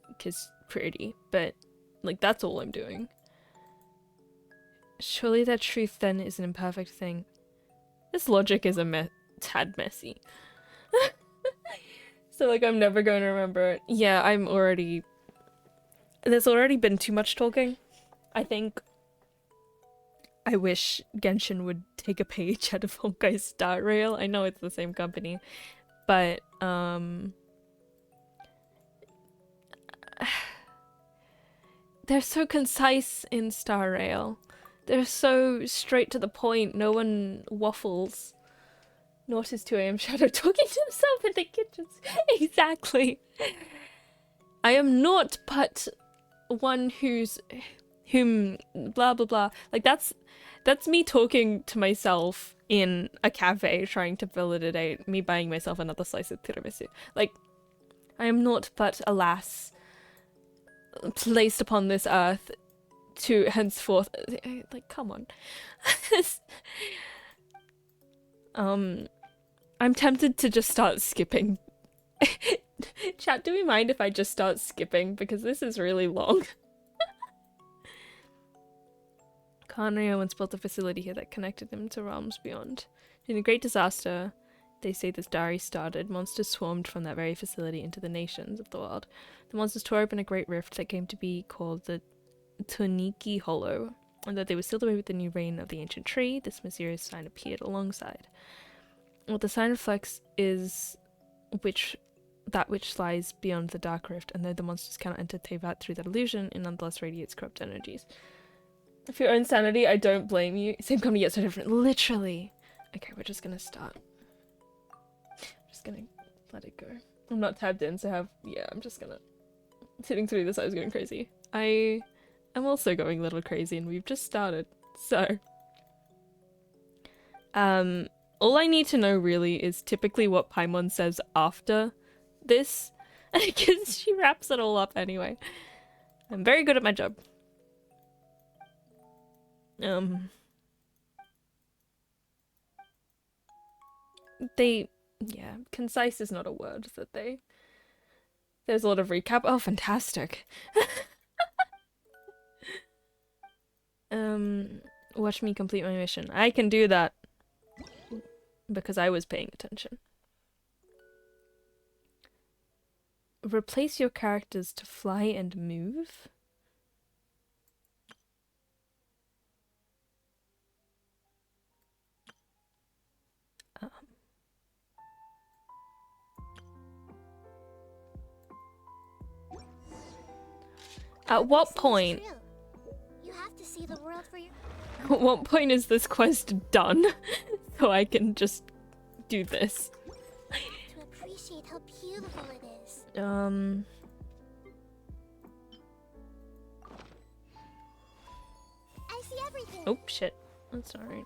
S1: because pretty, but like that's all I'm doing. Surely that truth then is an imperfect thing. This logic is a tad messy. So like I'm never going to remember it. Yeah, I'm already there's already been too much talking. I think I wish Genshin would take a page out of Honkai's Star Rail. I know it's the same company, but they're so concise in Star Rail. They're so straight to the point. No one waffles. Not his 2 a.m. shadow talking to himself in the kitchen. Exactly. I am not but one whom blah blah blah. Like that's me talking to myself in a cafe trying to validate me buying myself another slice of tiramisu. Like, I am not but, alas, placed upon this earth to henceforth, like, come on. I'm tempted to just start skipping. Chat, do we mind if I just start skipping? Because this is really long. Kanryo once built a facility here that connected them to realms beyond. In the Great Disaster, they say this diary started, monsters swarmed from that very facility into the nations of the world. The monsters tore open a great rift that came to be called the Toniki Hollow, and that they were sealed away with the new reign of the ancient tree. This mysterious sign appeared alongside. What the sign reflects is that which lies beyond the dark rift, and though the monsters cannot enter Tevat through that illusion, it nonetheless radiates corrupt energies. For your own sanity, I don't blame you. Same company yet so different. Literally. Okay, we're just gonna start. Just gonna let it go. I'm not tabbed in, so I'm just gonna... Sitting through this, I was going crazy. I am also going a little crazy, and we've just started. So... all I need to know, really, is typically what Paimon says after this. Because she wraps it all up anyway. I'm very good at my job. Concise is not a word that there's a lot of recap. Oh, fantastic. Watch me complete my mission. I can do that because I was paying attention. Replace your characters to fly and move? At what point?
S2: You have to see the world for your...
S1: At what point is this quest done? So I can just do this.
S2: To appreciate how beautiful it is. I see everything.
S1: Oh shit. That's alright.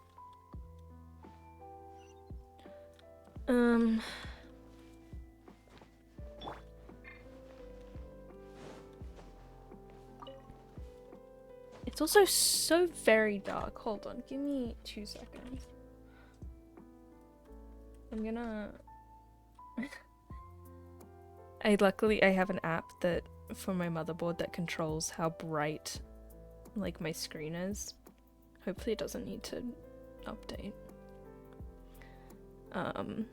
S1: It's also so very dark. Hold on, give me 2 seconds. I'm gonna... Luckily I have an app that for my motherboard that controls how bright like my screen is. Hopefully it doesn't need to update. I'm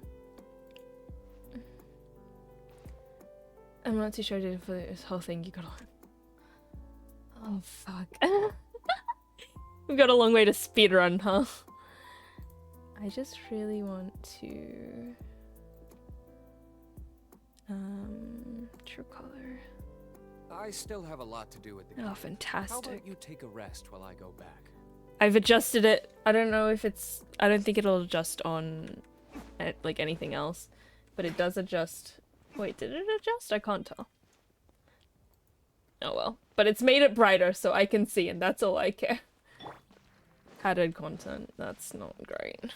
S1: not too sure for this whole thing. You gotta... Oh fuck. We've got a long way to speedrun, huh? I just really want to... True color.
S5: I still have a lot to do with the
S1: Oh,
S5: game.
S1: fantastic.
S5: How about you take a rest while I go back?
S1: I've adjusted it. I don't know if it's... I don't think it'll adjust on like anything else. But it does adjust... Wait, did it adjust? I can't tell. Oh well. But it's made it brighter so I can see, and that's all I care. Added content. That's not great.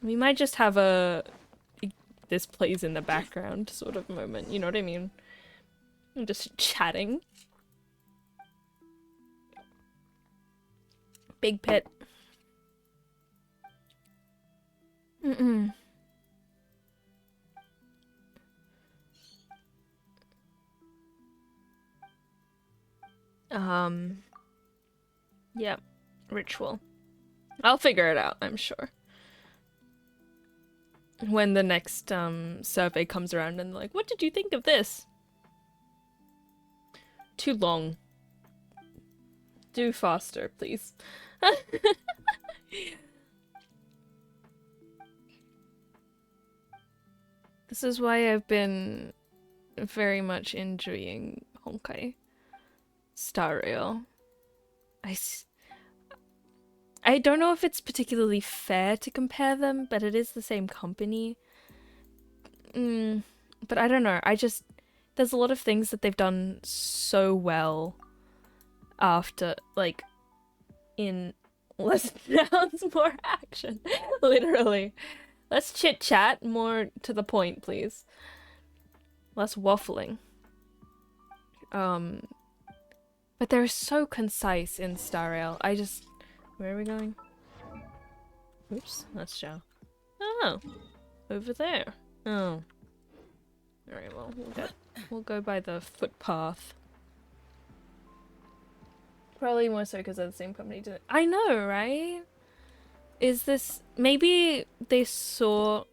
S1: We might just have a this plays in the background sort of moment, you know what I mean? I'm just chatting. Big pit. Yeah, ritual. I'll figure it out, I'm sure. when the next survey comes around and like, what did you think of this? Too long. Do faster, please. This is why I've been very much enjoying Honkai Star Rail. I don't know if it's particularly fair to compare them, but it is the same company. But I don't know. There's a lot of things that they've done so well after, like, in less sounds, more action. Literally. Less chit chat, more to the point, please. Less waffling. But they're so concise in Star Rail. Where are we going? Oops, let's show. Oh, over there. Oh. Alright, well, we'll go by the footpath. Probably more so because they're the same company. I know, right? Is this... Maybe they saw...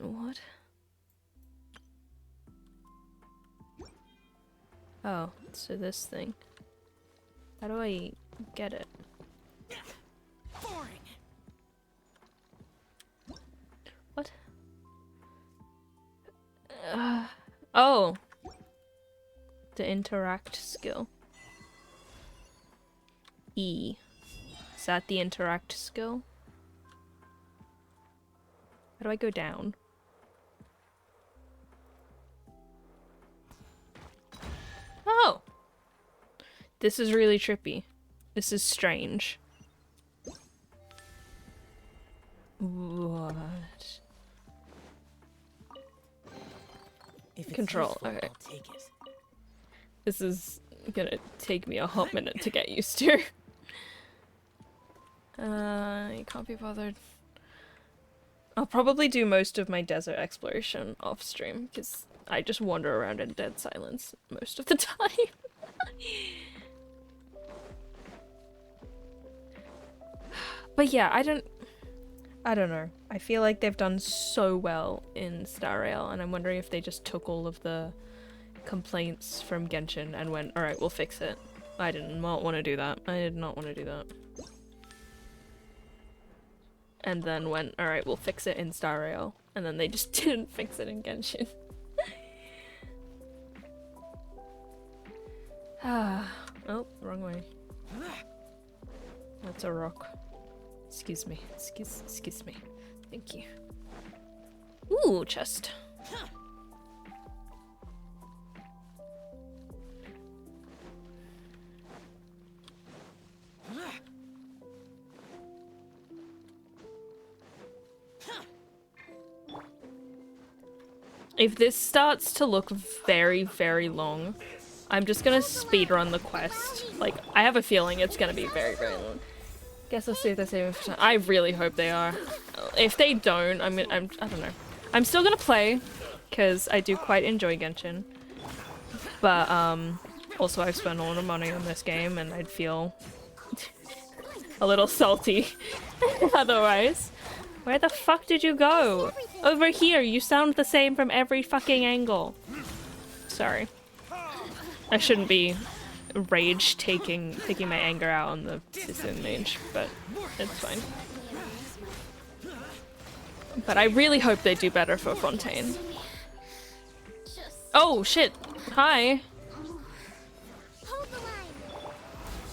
S1: What? Oh, so this thing. How do I get it?
S4: Boring.
S1: What? Oh! The interact skill. E. Is that the interact skill? How do I go down? Oh! This is really trippy. This is strange. What?
S4: If it's
S1: Control,
S4: useful,
S1: okay.
S4: I'll take it.
S1: This is gonna take me a hot minute to get used to. I can't be bothered. I'll probably do most of my desert exploration off stream because I just wander around in dead silence most of the time. But yeah, I don't know. I feel like they've done so well in Star Rail, and I'm wondering if they just took all of the complaints from Genshin and went, alright, we'll fix it. I did not want to do that. I did not want to do that. And then went, alright, we'll fix it in Star Rail. And then they just didn't fix it in Genshin. Oh, wrong way. That's a rock. Excuse me. Excuse me. Thank you. Ooh, chest. If this starts to look very, very long, I'm just gonna speedrun the quest. Like, I have a feeling it's gonna be very, very long. Guess I'll see if they're saving for time. I really hope they are. If they don't, I don't know. I'm still gonna play, because I do quite enjoy Genshin. But, also I've spent a lot of money on this game, and I'd feel a little salty otherwise. Where the fuck did you go? Over here, you sound the same from every fucking angle. Sorry. I shouldn't be taking my anger out on the Sisson mage, but it's fine. But I really hope they do better for Fontaine. Oh shit! Hi!
S2: Hold the line.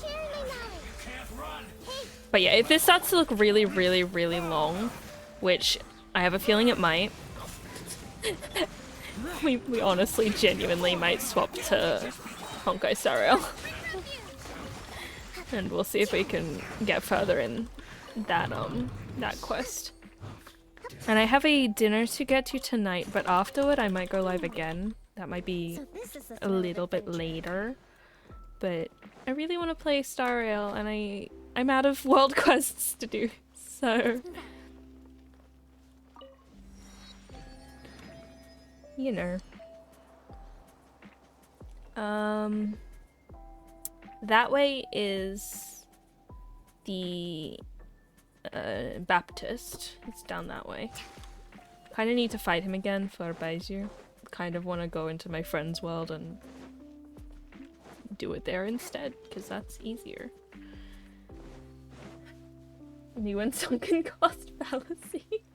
S2: Share my knowledge.
S1: But yeah, if this starts to look really, really, really long, which I have a feeling it might, we honestly, genuinely might swap to Honkai Star Rail. And we'll see if we can get further in that quest. And I have a dinner to get to tonight, but afterward I might go live again. That might be
S2: So this is the
S1: a little bit later. But I really want to play Star Rail, and I'm out of world quests to do, so... You know. That way is the Baptist. It's down that way. Kind of need to fight him again for Baizu. Kind of want to go into my friend's world and do it there instead, because that's easier. New and sunken cost fallacy.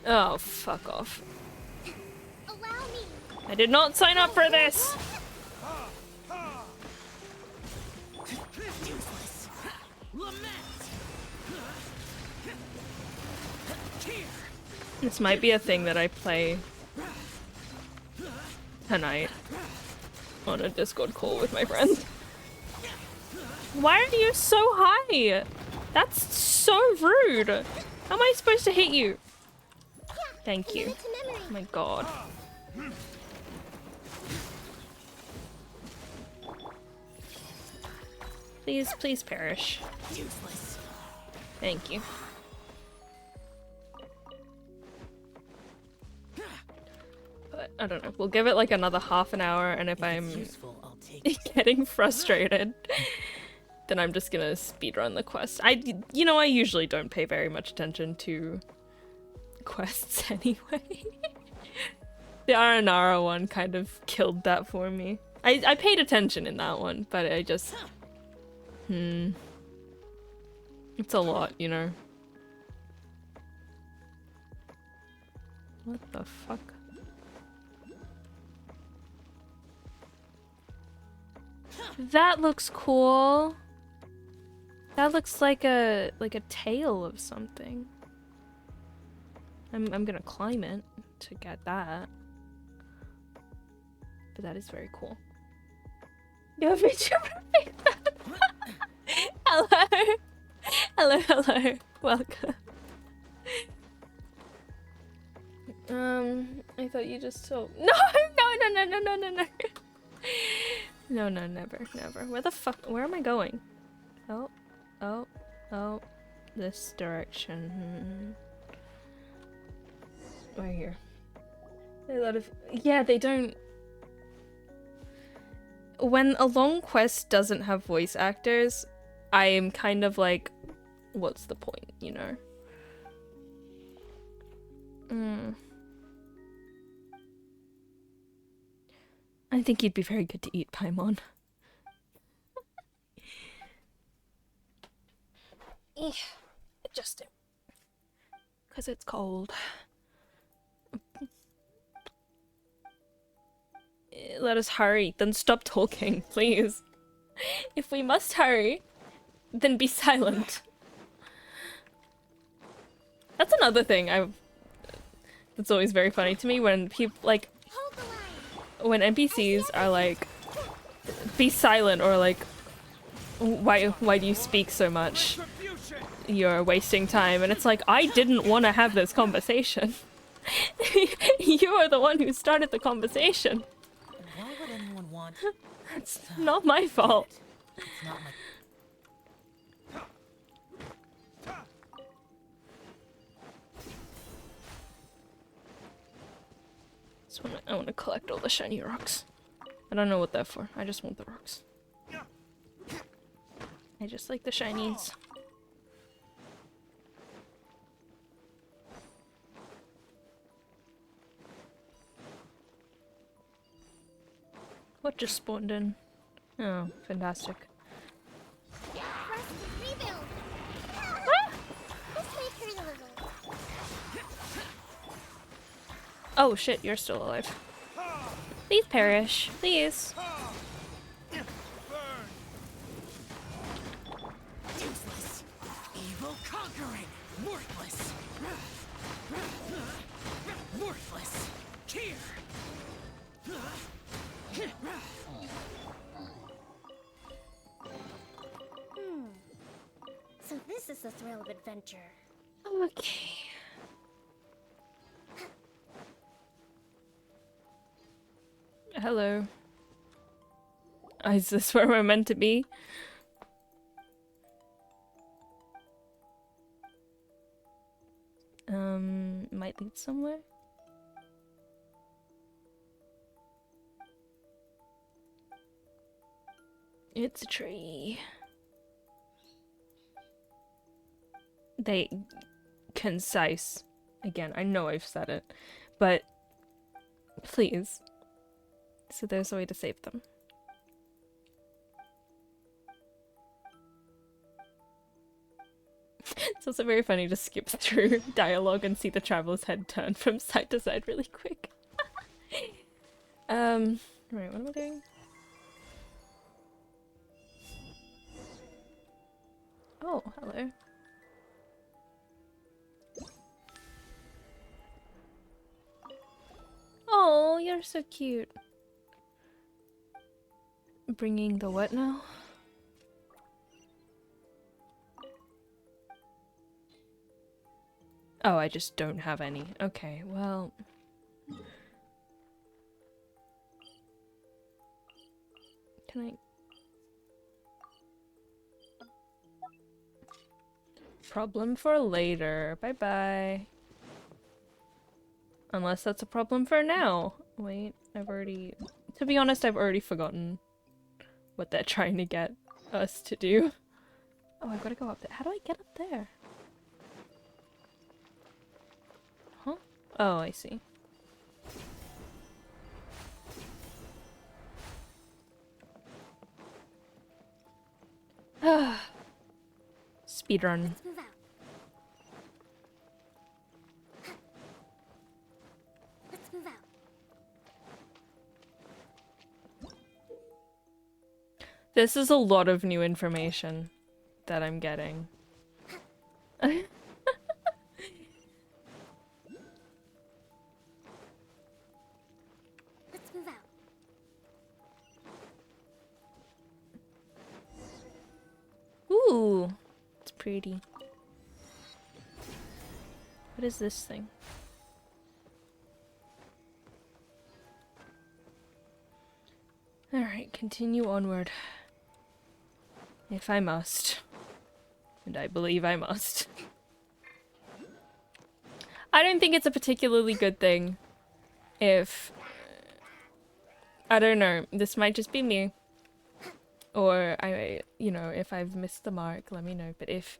S1: Oh, fuck off.
S2: Allow me.
S1: I did not sign up for this!
S4: Useless. Lament. Here.
S1: This might be a thing that I play tonight on a Discord call with my friend. Why are you so high? That's so rude. How am I supposed to hit you? Thank you.
S2: Commit to memory.
S1: Oh my god. Please, please perish.
S4: Useless.
S1: Thank you. But I don't know. We'll give it like another half an hour, and if I'm
S4: Useful, I'll take it.
S1: getting frustrated, then I'm just gonna speedrun the quest. You know, I usually don't pay very much attention to quests anyway. The Aranara one kind of killed that for me. I paid attention in that one, but I just... It's a lot, you know. What the fuck? That looks cool. That looks like a tail of something. I'm gonna climb it to get that. But that is very cool. Yo, VTuber. Hello. Hello, hello. Welcome. I thought you just told. No, no, no, no, no, no, no, no. No, no, never, never. Where the fuck? Where am I going? Oh, oh, oh. This direction. Right here. A lot of. Yeah, they don't. When a long quest doesn't have voice actors, I am kind of like, what's the point, you know? I think you'd be very good to eat, Paimon. Adjust it. Because it's cold. Let us hurry, then stop talking, please. If we must hurry, then be silent. That's another thing that's always very funny to me when people, like,
S2: Hold the line.
S1: when NPCs are like, be silent, or like, why do you speak so much? You're wasting time. And it's like, I didn't want to have this conversation. You are the one who started the conversation.
S4: Why would anyone want?
S1: It's not my fault.
S4: It's not my.
S1: I want to collect all the shiny rocks. I don't know what they're for. I just want the rocks. I just like the shinies. What just spawned in? Oh, fantastic.
S2: Rest and rebuild. This may hurt a little.
S1: Oh shit, you're still alive. Please perish. Please.
S4: Useless. Evil conquering. Worthless. Worthless. Here.
S2: So this is the thrill of adventure.
S1: Okay. Hello. Is this where we're meant to be? Might lead somewhere? It's a tree. Concise. Again, I know I've said it, but please. So there's a way to save them. It's also very funny to skip through dialogue and see the traveler's head turn from side to side really quick. Right, what am I doing? Oh, hello. Oh, you're so cute. Bringing the what now? Oh, I just don't have any. Okay, well... Can I... Problem for later. Bye-bye. Unless that's a problem for now. Wait, I've already... To be honest, I've already forgotten what they're trying to get us to do. Oh, I've got to go up there. How do I get up there? Huh? Oh, I see. Speedrun.
S2: Let's move out. Let's move out.
S1: This is a lot of new information that I'm getting.
S2: Let's move out.
S1: Ooh, it's pretty. What is this thing? Alright, continue onward. If I must. And I believe I must. I don't think it's a particularly good thing if... I don't know, this might just be me. Or, you know, if I've missed the mark, let me know. But if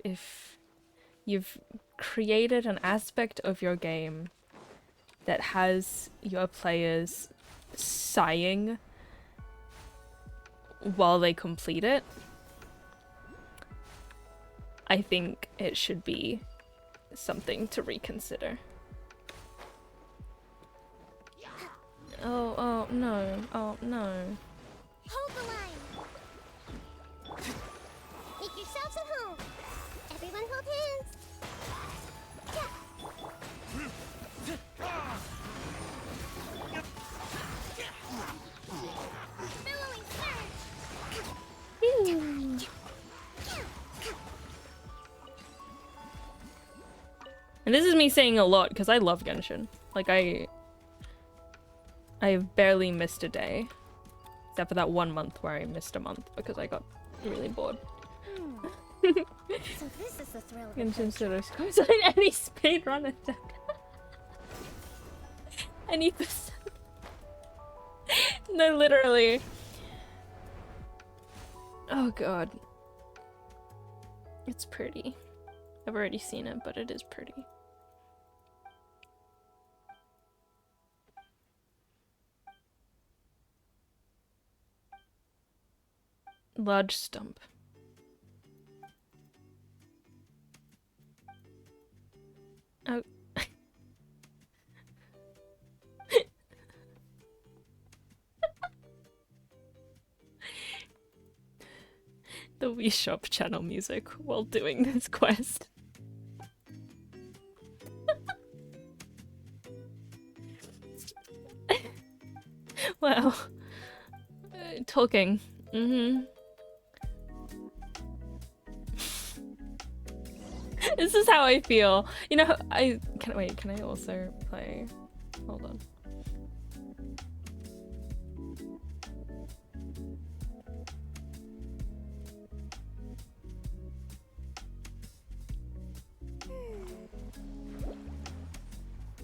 S1: you've created an aspect of your game that has your players sighing while they complete it, I think it should be something to reconsider. Oh no, oh no.
S2: Hold the line. Make yourselves at home. Everyone hold hands. Billowing surge.
S1: And this is me saying a lot because I love Genshin. Like I've barely missed a day. Except for that 1 month where I missed a month because I got really bored.
S2: So this is the thrill of
S1: Genshin
S2: adventure.
S1: Zero scores on any speedrun attempt. Any percent. No, literally. Oh god. It's pretty. I've already seen it, but it is pretty. Large stump. Oh. The Wii Shop channel music while doing this quest. Well, talking. This is how I feel. You know, can I also play? Hold on.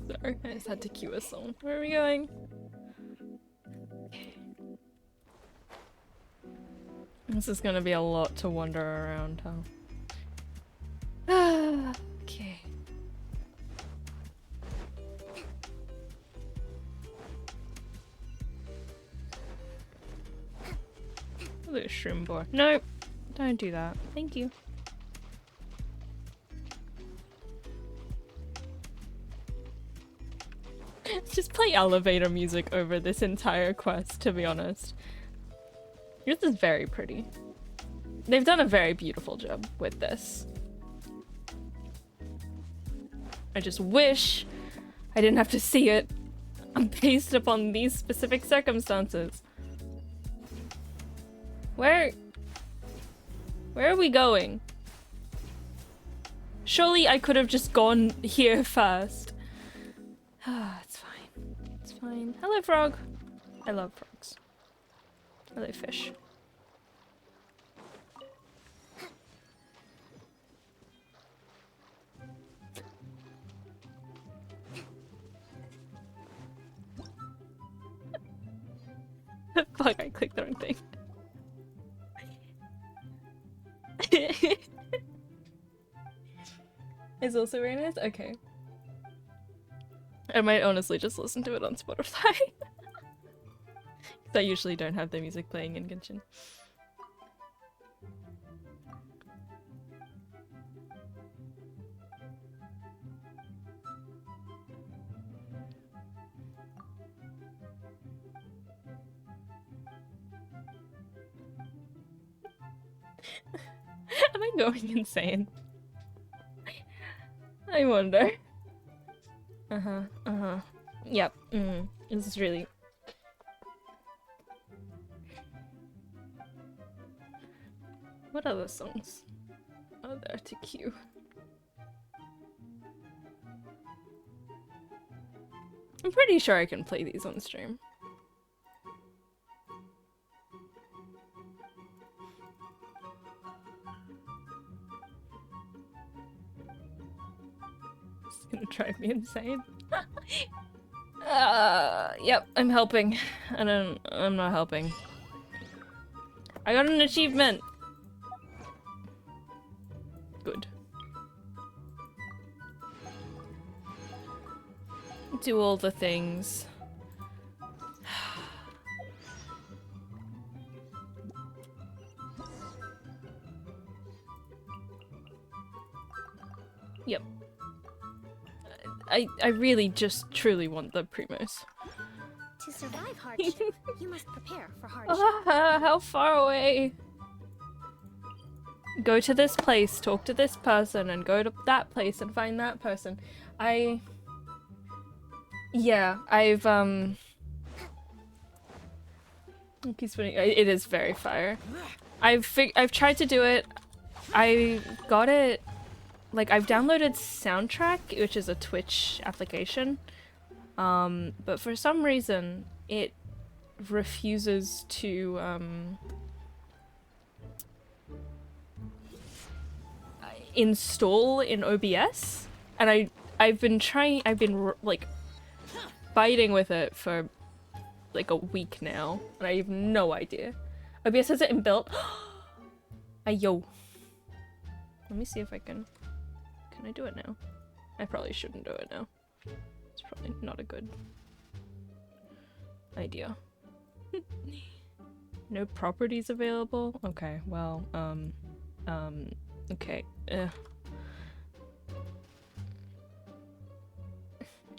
S1: Sorry, I just had to cue a song. Where are we going? This is gonna be a lot to wander around, huh? Okay. Little shroom boar. Nope. Don't do that. Thank you. Just play elevator music over this entire quest, to be honest. This is very pretty. They've done a very beautiful job with this. I just wish I didn't have to see it based upon these specific circumstances. Where are we going? Surely I could have just gone here first. It's fine. It's fine. Hello, frog. I love frogs. Hello, fish. Fuck, I clicked the wrong thing. It's also very nice? Okay. I might honestly just listen to it on Spotify. I usually don't have the music playing in Genshin. Am I going insane? I wonder. Yep. This is really... What other songs are there to queue? I'm pretty sure I can play these on stream. It's gonna drive me insane. Yep, I'm helping. I'm not helping. I got an achievement! Good. Do all the things. Yep. I really just truly want the Primos.
S2: To survive hardship, you must prepare for hardship.
S1: How far away? Go to this place, talk to this person, and go to that place and find that person. Yeah, I've He's funny. It is very fire. I've tried to do it. I got it. Like, I've downloaded Soundtrack, which is a Twitch application. But for some reason, it refuses to install in OBS, and I've been like fighting with it for like a week now, and I have no idea. OBS has it inbuilt. Ayo. Let me see if I can I do it now? I probably shouldn't do it now. It's probably not a good idea. No properties available? Okay, well, okay.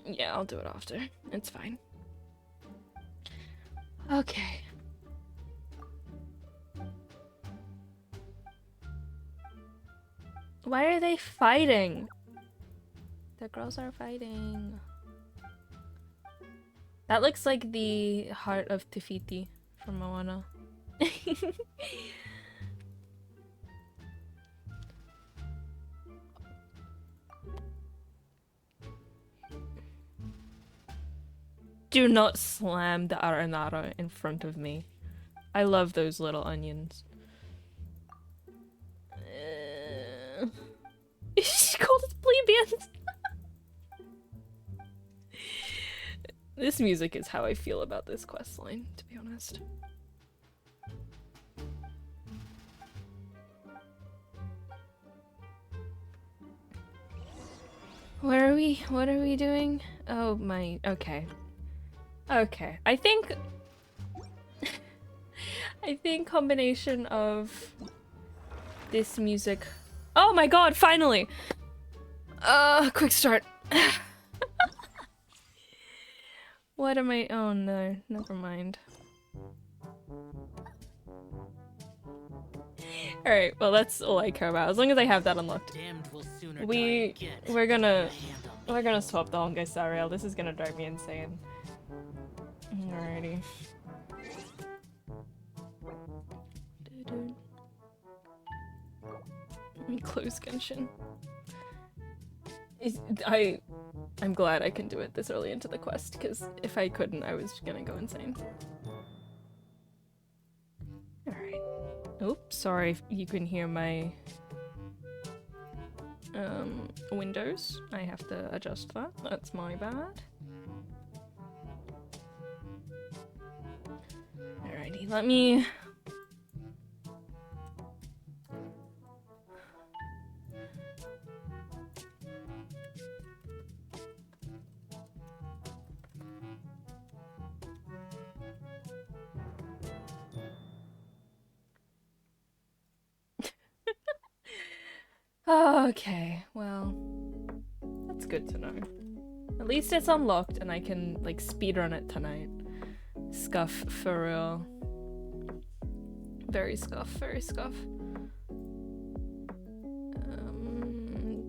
S1: Yeah, I'll do it after. It's fine. Okay. Why are they fighting? The girls are fighting. That looks like the heart of Tefiti from Moana. Do not slam the aranara in front of me. I love those little onions. She called us plebeians! This music is how I feel about this questline, to be honest. Where are we? What are we doing? Oh my... Okay. Okay. I think... I think combination of this music. Oh my god, finally! Quick start. What am I? Oh no, never mind. Alright, well that's all I care about. As long as I have that unlocked.
S4: Damned will sooner die
S1: We're
S4: again.
S1: gonna
S4: Lay a hand on me.
S1: we're gonna swap the Honkai Star Rail. This is gonna drive me insane. Alrighty. Let me close Genshin. I'm glad I can do it this early into the quest, because if I couldn't, I was gonna go insane. Alright. Oops, sorry if you can hear my windows. I have to adjust that. That's my bad. Alrighty, let me... Okay, well, that's good to know. At least it's unlocked and I can, like, speedrun it tonight. Scuff, for real. Very scuff, very scuff.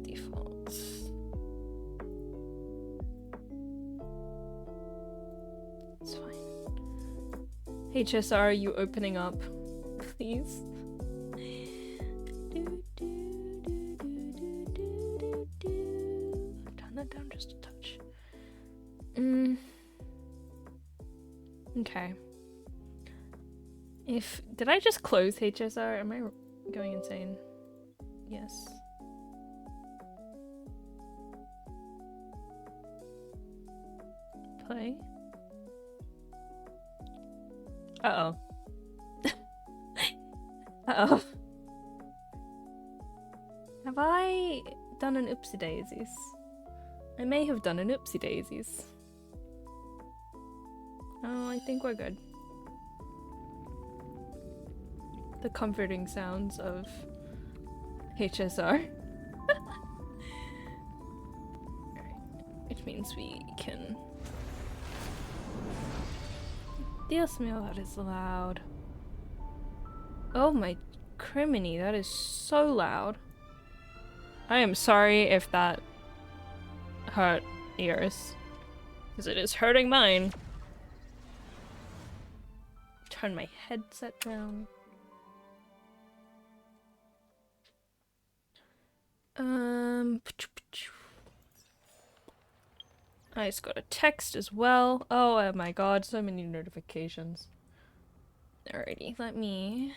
S1: Defaults. It's fine. HSR, are you opening up? Please? Turn that down just a touch. Okay. Did I just close HSR? Am I going insane? Yes. Play. Uh-oh. Uh-oh. Have I done an oopsie daisies? I may have done an oopsie daisies. Oh, I think we're good. The comforting sounds of HSR. Alright, which means we can... Dios mío, that is loud. Oh my criminy, that is so loud. I am sorry if that hurt ears, because it is hurting mine. Turn my headset down. I just got a text as well. Oh my god, so many notifications. Alrighty, let me...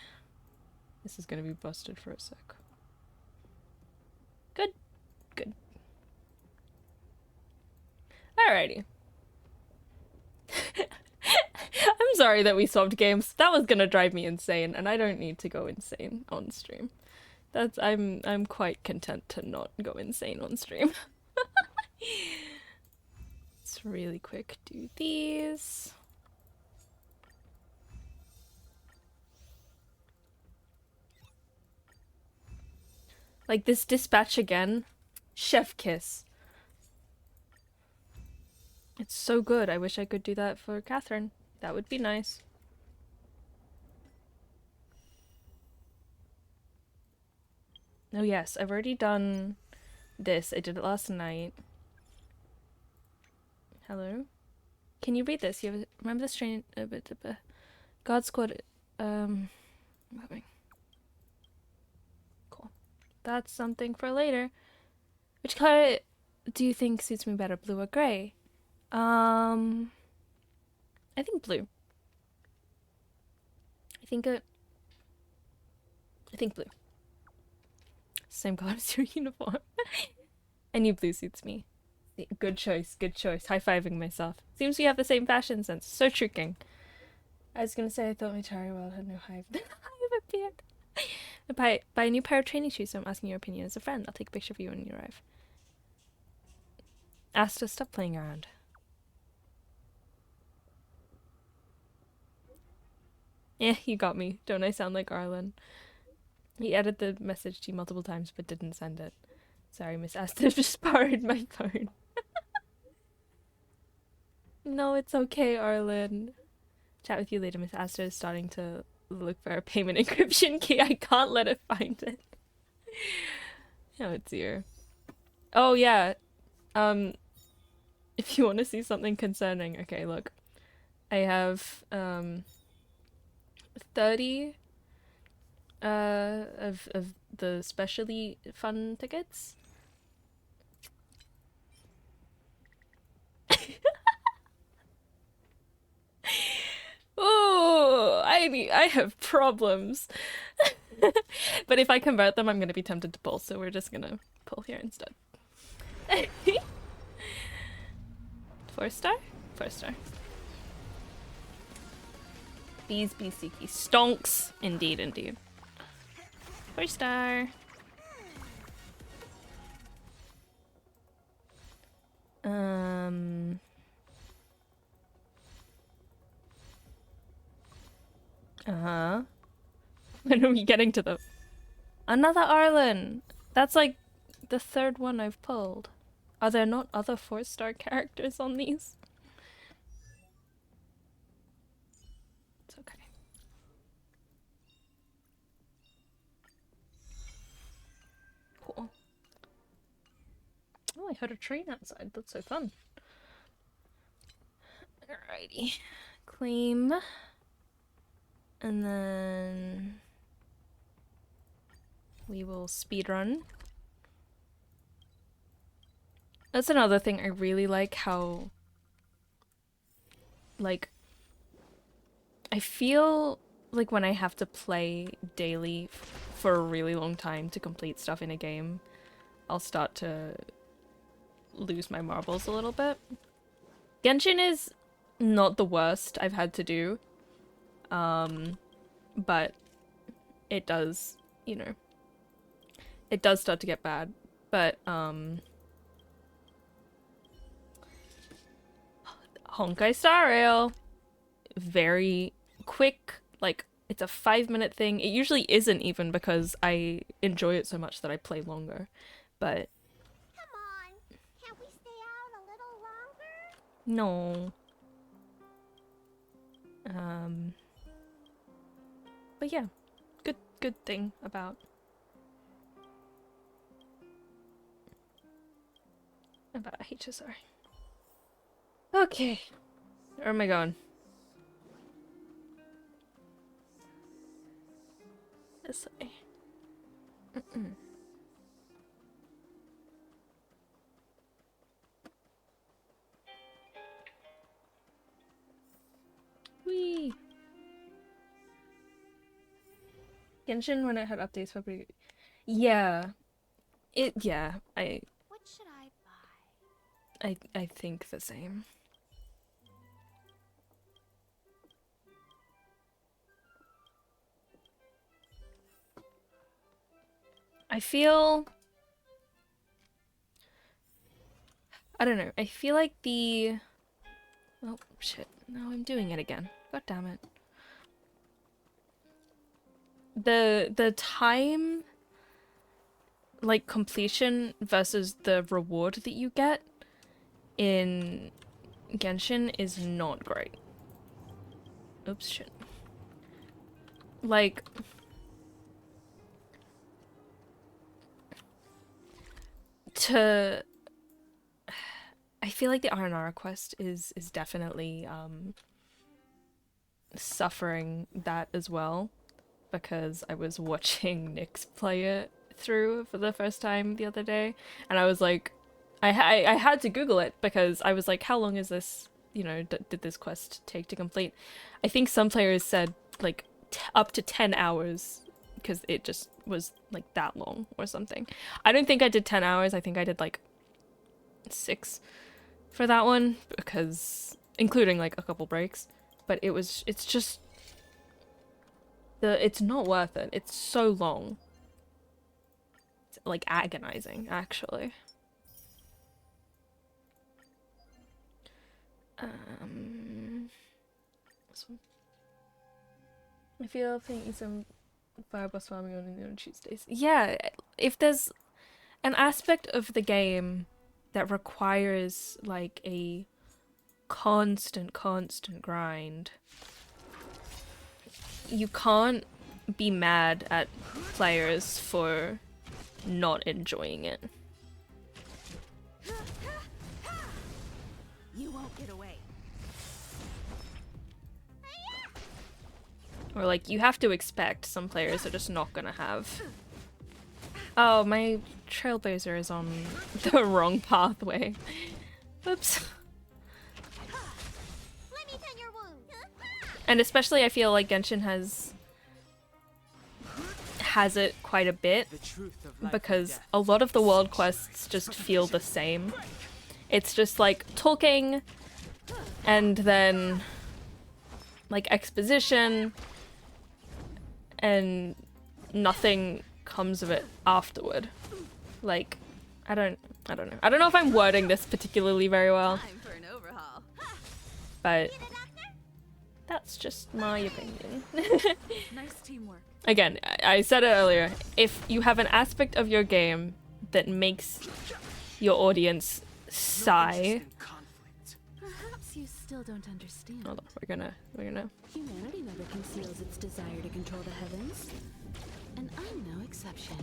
S1: This is gonna be busted for a sec. Good. Good. Alrighty. I'm sorry that we swapped games. That was gonna drive me insane, and I don't need to go insane on stream. I'm quite content to not go insane on stream. Let's really quick do these. Like this dispatch again. Chef kiss. It's so good. I wish I could do that for Catherine. That would be nice. Oh yes, I've already done this. I did it last night. Hello? Can you read this? You have remember the strain God Squad moving. Cool. That's something for later. Which color do you think suits me better, blue or grey? I think blue. I think blue. Same color as your uniform. I knew blue suits me. Good choice, good choice. High-fiving myself. Seems we have the same fashion sense. So true, King. I was gonna say I thought my Cherry World had no hive. Hive appeared. Buy a new pair of training shoes, so I'm asking your opinion as a friend. I'll take a picture of you when you arrive. Ask to stop playing around. Eh, you got me. Don't I sound like Arlen? He added the message to you multiple times but didn't send it. Sorry, Miss Asta just borrowed my phone. No, it's okay, Arlen. Chat with you later. Miss Asta is starting to look for a payment encryption key. I can't let it find it. Oh dear. Oh yeah. If you want to see something concerning, okay, look. I have 30 of the specially fun tickets. Oh, I have problems. But if I convert them, I'm gonna be tempted to pull, so we're just gonna pull here instead. 4-star? 4-star. Bees, seeky. Stonks! Indeed, indeed. 4-star. Uh-huh. When are we getting to the... Another Arlen! That's like the third one I've pulled. Are there not other 4-star characters on these? It's okay. Cool. Oh, I heard a train outside. That's so fun. Alrighty. Claim. And then... we will speedrun. That's another thing I really like, how... like... I feel like when I have to play daily for a really long time to complete stuff in a game, I'll start to lose my marbles a little bit. Genshin is not the worst I've had to do. But it does, you know, it does start to get bad. But, Honkai Star Rail, very quick, like, it's a 5-minute thing. It usually isn't even because I enjoy it so much that I play longer. But...
S2: Come on. Can't we stay out a little longer?
S1: no. But yeah, good thing about HSR. Okay, where am I going? This way. Whee! Genshin, when it had updates, probably... yeah. Yeah,
S2: What should I buy?
S1: I think the same. I feel... I don't know, I feel like the... oh, shit. No, I'm doing it again. God damn it. The time, like, completion versus the reward that you get in Genshin is not great. Oops, shit. Like... I feel like the R&R quest is definitely suffering that as well, because I was watching Nyx play it through for the first time the other day, and I was like, I had to Google it because I was like, how long is this, you know, did this quest take to complete? I think some players said like up to 10 hours because it just was like that long or something. I don't think I did 10 hours. I think I did like 6 for that one, because including like a couple breaks, but it's just it's not worth it. It's so long. It's like agonizing, actually. This one. I feel playing some Fireboss farming on Tuesdays. Yeah, if there's an aspect of the game that requires like a constant grind, you can't be mad at players for not enjoying it.
S2: You won't get away.
S1: Or like you have to expect some players are just not gonna have. Oh, my Trailblazer is on the wrong pathway. Oops.
S2: Let me tend your wound.
S1: And especially I feel like Genshin has it quite a bit
S5: The truth of life
S1: because
S5: and death.
S1: a lot of the world quests just feel the same. It's just like talking and then like exposition and nothing comes of it afterward. Like I don't know. I don't know if I'm wording this particularly very well,
S2: Time for an overhaul.
S1: but that's just my opinion.
S2: Nice teamwork.
S1: Again, I said it earlier, if you have an aspect of your game that makes your audience sigh.
S5: Interesting conflict.
S2: Perhaps you still don't understand.
S1: Hold on, we're gonna
S2: Humanity never conceals its desire to control the heavens. And I'm no exception.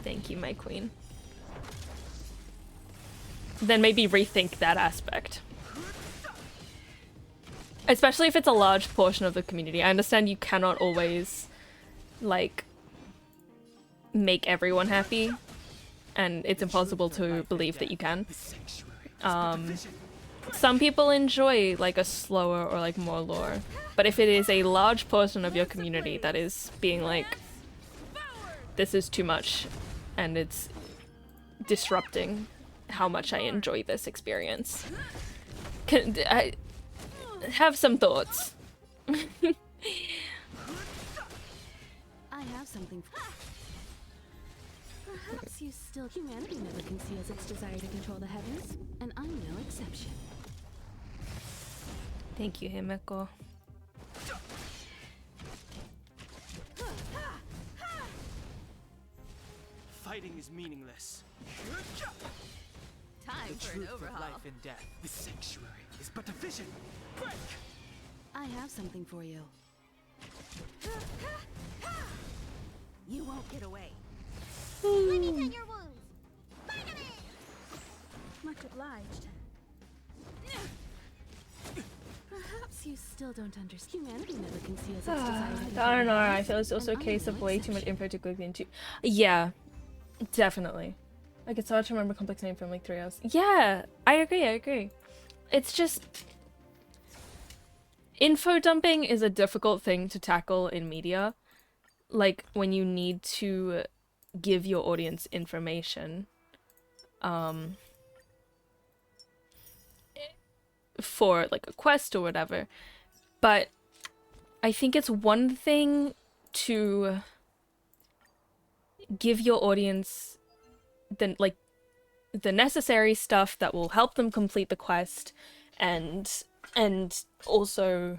S1: thank you, my queen. Then maybe rethink that aspect. Especially if it's a large portion of the community. I understand you cannot always, like, make everyone happy, and it's impossible to believe that you can.
S5: The sanctuary is but a vision.
S1: Some people enjoy, like, a slower or, like, more lore. But if it is a large portion of your community that is being like, this is too much, and it's disrupting how much I enjoy this experience. I have some thoughts.
S2: I have something. Perhaps you still. Humanity never conceals its desire to control the heavens, and I'm no exception.
S1: Thank you, Himeko.
S5: Fighting is meaningless.
S2: Time
S5: The truth of life and death. The sanctuary is but a vision. Break!
S2: I have something for you. You won't get away. Let me tend your wounds. Much obliged. Perhaps you still don't understand. Humanity never conceals its desire to
S1: I don't know, I
S2: control
S1: feel it's also a
S2: and I'm
S1: case
S2: no
S1: of way too much
S2: exception.
S1: info to click into. Yeah, definitely. Like, it's hard to remember complex name from like 3 hours. Yeah, I agree. It's just... Info dumping is a difficult thing to tackle in media. Like, when you need to give your audience information. For, like, a quest or whatever. But I think it's one thing to give your audience the necessary stuff that will help them complete the quest and also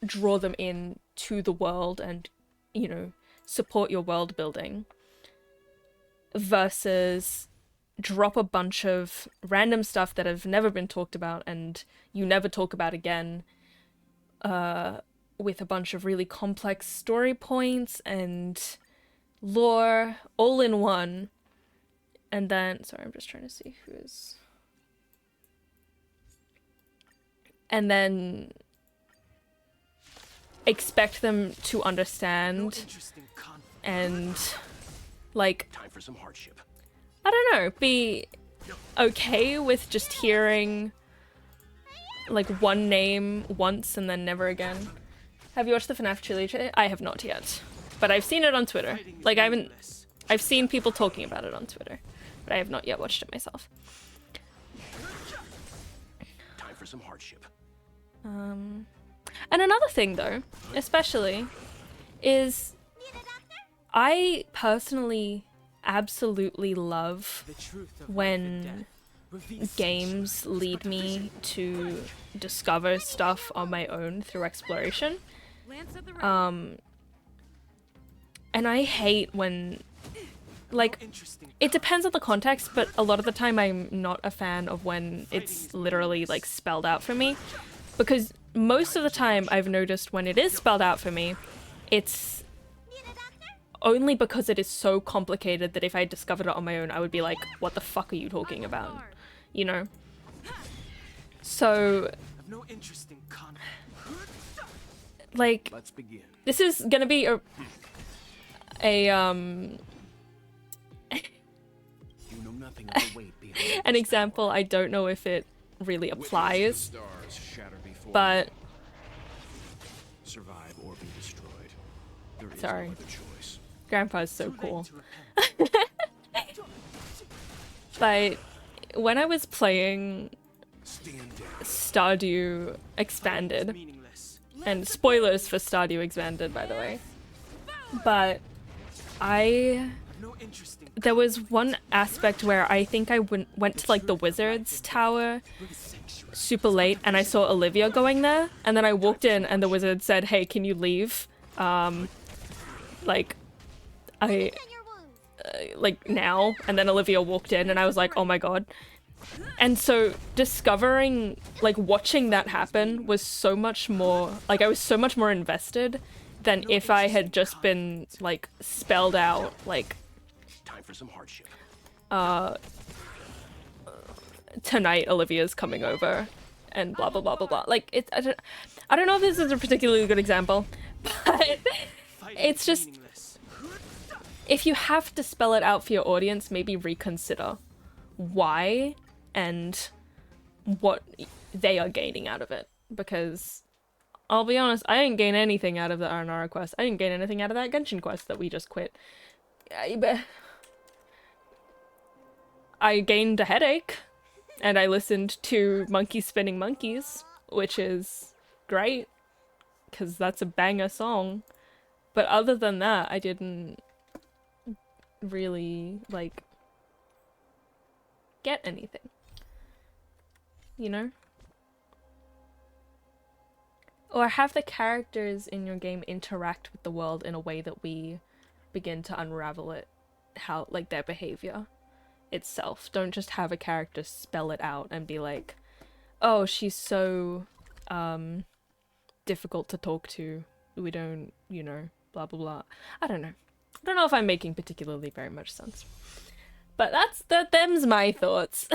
S1: draw them in to the world and, you know, support your world building, versus drop a bunch of random stuff that have never been talked about and you never talk about again, with a bunch of really complex story points and lore all in one. And then, sorry, I'm just trying to see who is... And then expect them to
S5: No
S1: understand
S5: interesting conflict.
S1: and, like,
S5: Time for some hardship.
S1: I don't know, be okay with just hearing, like, one name once and then never again. Have you watched the FNAF trilogy? I have not yet. But I've seen it on Twitter.
S5: Fighting is
S1: Like,
S5: meaningless.
S1: I've seen people talking about it on Twitter. But I have not yet watched it myself.
S5: Time for some hardship.
S1: And another thing, though, especially, is I personally absolutely love
S5: The truth of life and
S1: when
S5: death. Reveals
S1: games
S5: sanctuary is
S1: lead
S5: but a
S1: me
S5: vision.
S1: to discover stuff on my own through exploration. And I hate when, like,
S5: Interesting.
S1: it depends on the context, but a lot of the time I'm not a fan of when it's literally, like, spelled out for me. Because most of the time I've noticed when it is spelled out for me, it's only because it is so complicated that if I discovered it on my own, I would be like, what the fuck are you talking about? You know? So,
S5: I've no interest in conflict.
S1: like,
S3: Let's begin.
S1: this is gonna be
S3: You know nothing of the weight behind
S1: an
S3: this
S1: example. I don't know if it really
S3: power. Witness
S1: applies,
S3: the stars shatter before
S1: but
S3: you. Survive or be destroyed. There is
S1: Sorry.
S3: no other choice.
S1: Grandpa's so
S5: Too late
S1: cool.
S5: to repent.
S1: But when I was playing
S3: Stand down.
S1: Stardew Expanded,
S5: Meaningless.
S1: and spoilers for Stardew Expanded, by the way, but
S5: I've no interest in
S1: there was one aspect where I think I went to like the wizard's tower
S5: with a sanctuary.
S1: super late and I saw Olivia going there, and then I walked in and the wizard said, hey, can you leave? Like, I,
S2: On your wounds.
S1: like now, and then Olivia walked in and I was like, oh my god. And so discovering, like watching that happen was so much more, like I was so much more invested than if I had just been like spelled out like
S3: Time for some hardship.
S1: tonight Olivia's coming over and blah blah blah blah blah. Like it's I don't know if this is a particularly good example, but
S5: Fighting
S1: it's
S5: is
S1: just
S5: meaningless.
S1: if you have to spell it out for your audience, maybe reconsider why and what they are gaining out of it. Because I'll be honest, I didn't gain anything out of the Aranara quest. I didn't gain anything out of that Genshin quest that we just quit. I gained a headache, and I listened to Monkeys Spinning Monkeys, which is great, because that's a banger song. But other than that, I didn't really, like, get anything. You know? Or have the characters in your game interact with the world in a way that we begin to unravel it, how, like, their behavior itself. Don't just have a character spell it out and be like, oh, she's so, difficult to talk to. We don't, you know, blah, blah, blah. I don't know. I don't know if I'm making particularly very much sense. But them's my thoughts.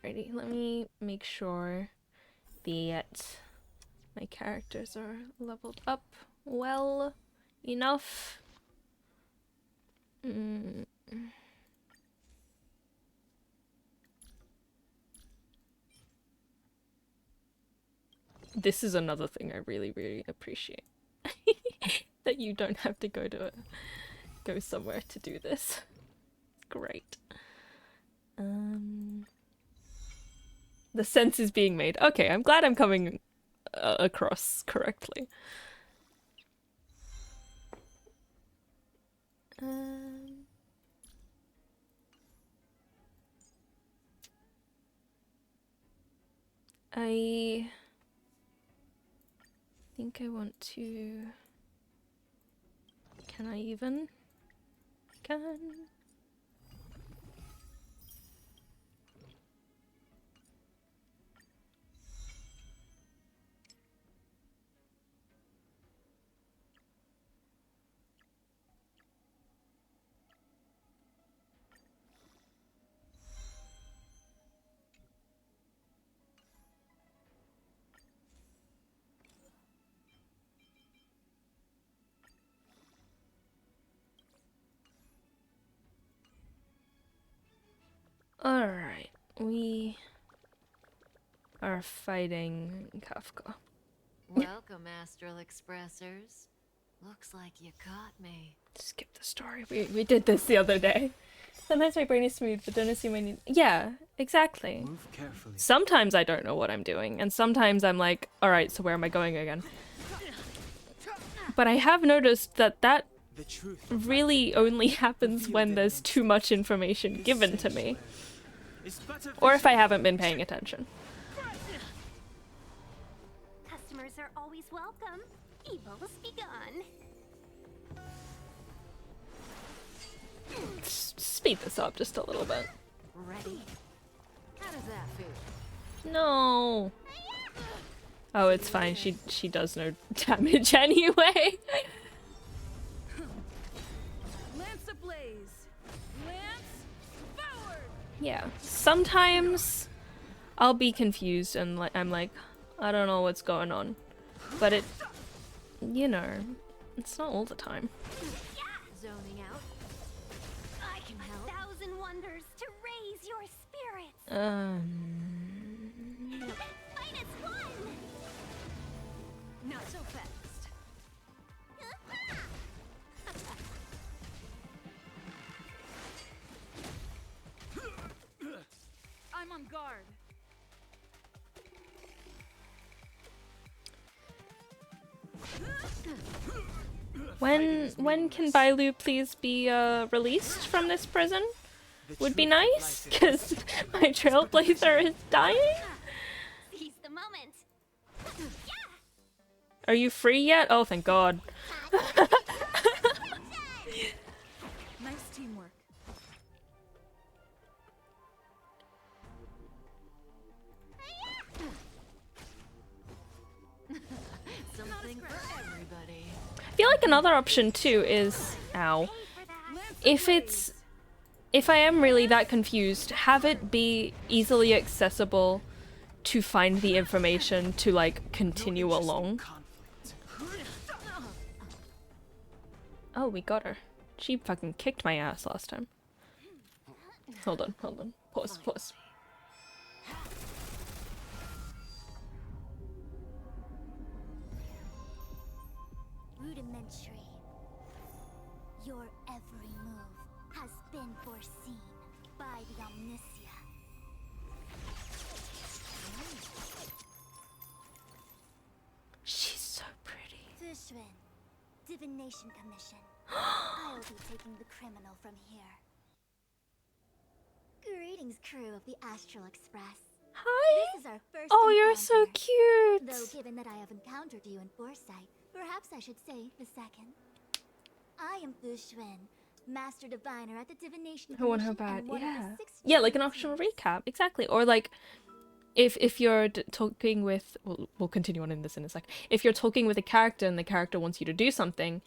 S1: Alrighty, let me make sure that my characters are leveled up well enough. This is another thing I really, really appreciate. That you don't have to go somewhere to do this. Great. The sense is being made. Okay, I'm glad I'm coming across correctly. I think I want to... Can I even? Can... Alright, we are fighting Kafka.
S6: Welcome, Astral Expressors. Looks like you caught me.
S1: Skip the story. We did this the other day. Sometimes my brain is smooth, but don't assume I need... Yeah, exactly.
S5: Move carefully.
S1: Sometimes I don't know what I'm doing, and sometimes I'm like, alright, so where am I going again? But I have noticed that that
S5: The truth.
S1: really only happens when there's too much information given to me.
S5: is but a
S1: Or if I
S5: vision.
S1: haven't been paying attention.
S2: Customers are always welcome. Evils be gone.
S1: Speed this up just a little bit.
S6: Ready? How does that feel?
S1: No. Oh, it's fine. She does no damage anyway.
S7: Lance ablaze! Lance forward!
S1: Yeah. Sometimes I'll be confused and I'm like, I don't know what's going on. But it, you know, it's not all the time.
S6: Zoning out. I can help.
S2: 1,000 wonders to raise your spirits. This fight is won.
S6: Not so fast.
S7: I'm on guard.
S1: When can Bailu please be released from this prison? Would be nice, because my trailblazer is dying.
S2: Seize the moment.
S1: Are you free yet? Oh, thank God.
S7: Nice teamwork.
S6: Something for everybody.
S1: I feel like another option too is, ow, if I am really that confused, have it be easily accessible to find the information to like continue along.
S5: Conflict.
S1: Oh, we got her. She fucking kicked my ass last time. Hold on. Pause.
S2: Rudimentary. Your every move has been foreseen by the Omniscia.
S1: She's so pretty.
S2: Fushun, Divination Commission. I'll be taking the criminal from here.
S8: Greetings, crew of the Astral Express.
S1: Hi.
S8: This is our first
S1: Oh, you're so
S8: encounter.
S1: cute.
S8: Though given that I have encountered you in Foresight, perhaps I should say the second. I am Fushun, Master Diviner at the Divination
S1: I want her
S8: Commission
S1: back.
S8: and one of the
S1: Yeah.
S8: 6
S1: Yeah, like an
S8: Divine
S1: optional
S8: Seers.
S1: recap. Exactly. Or like if you're talking with, we'll continue on in this in a sec. If you're talking with a character and the character wants you to do something,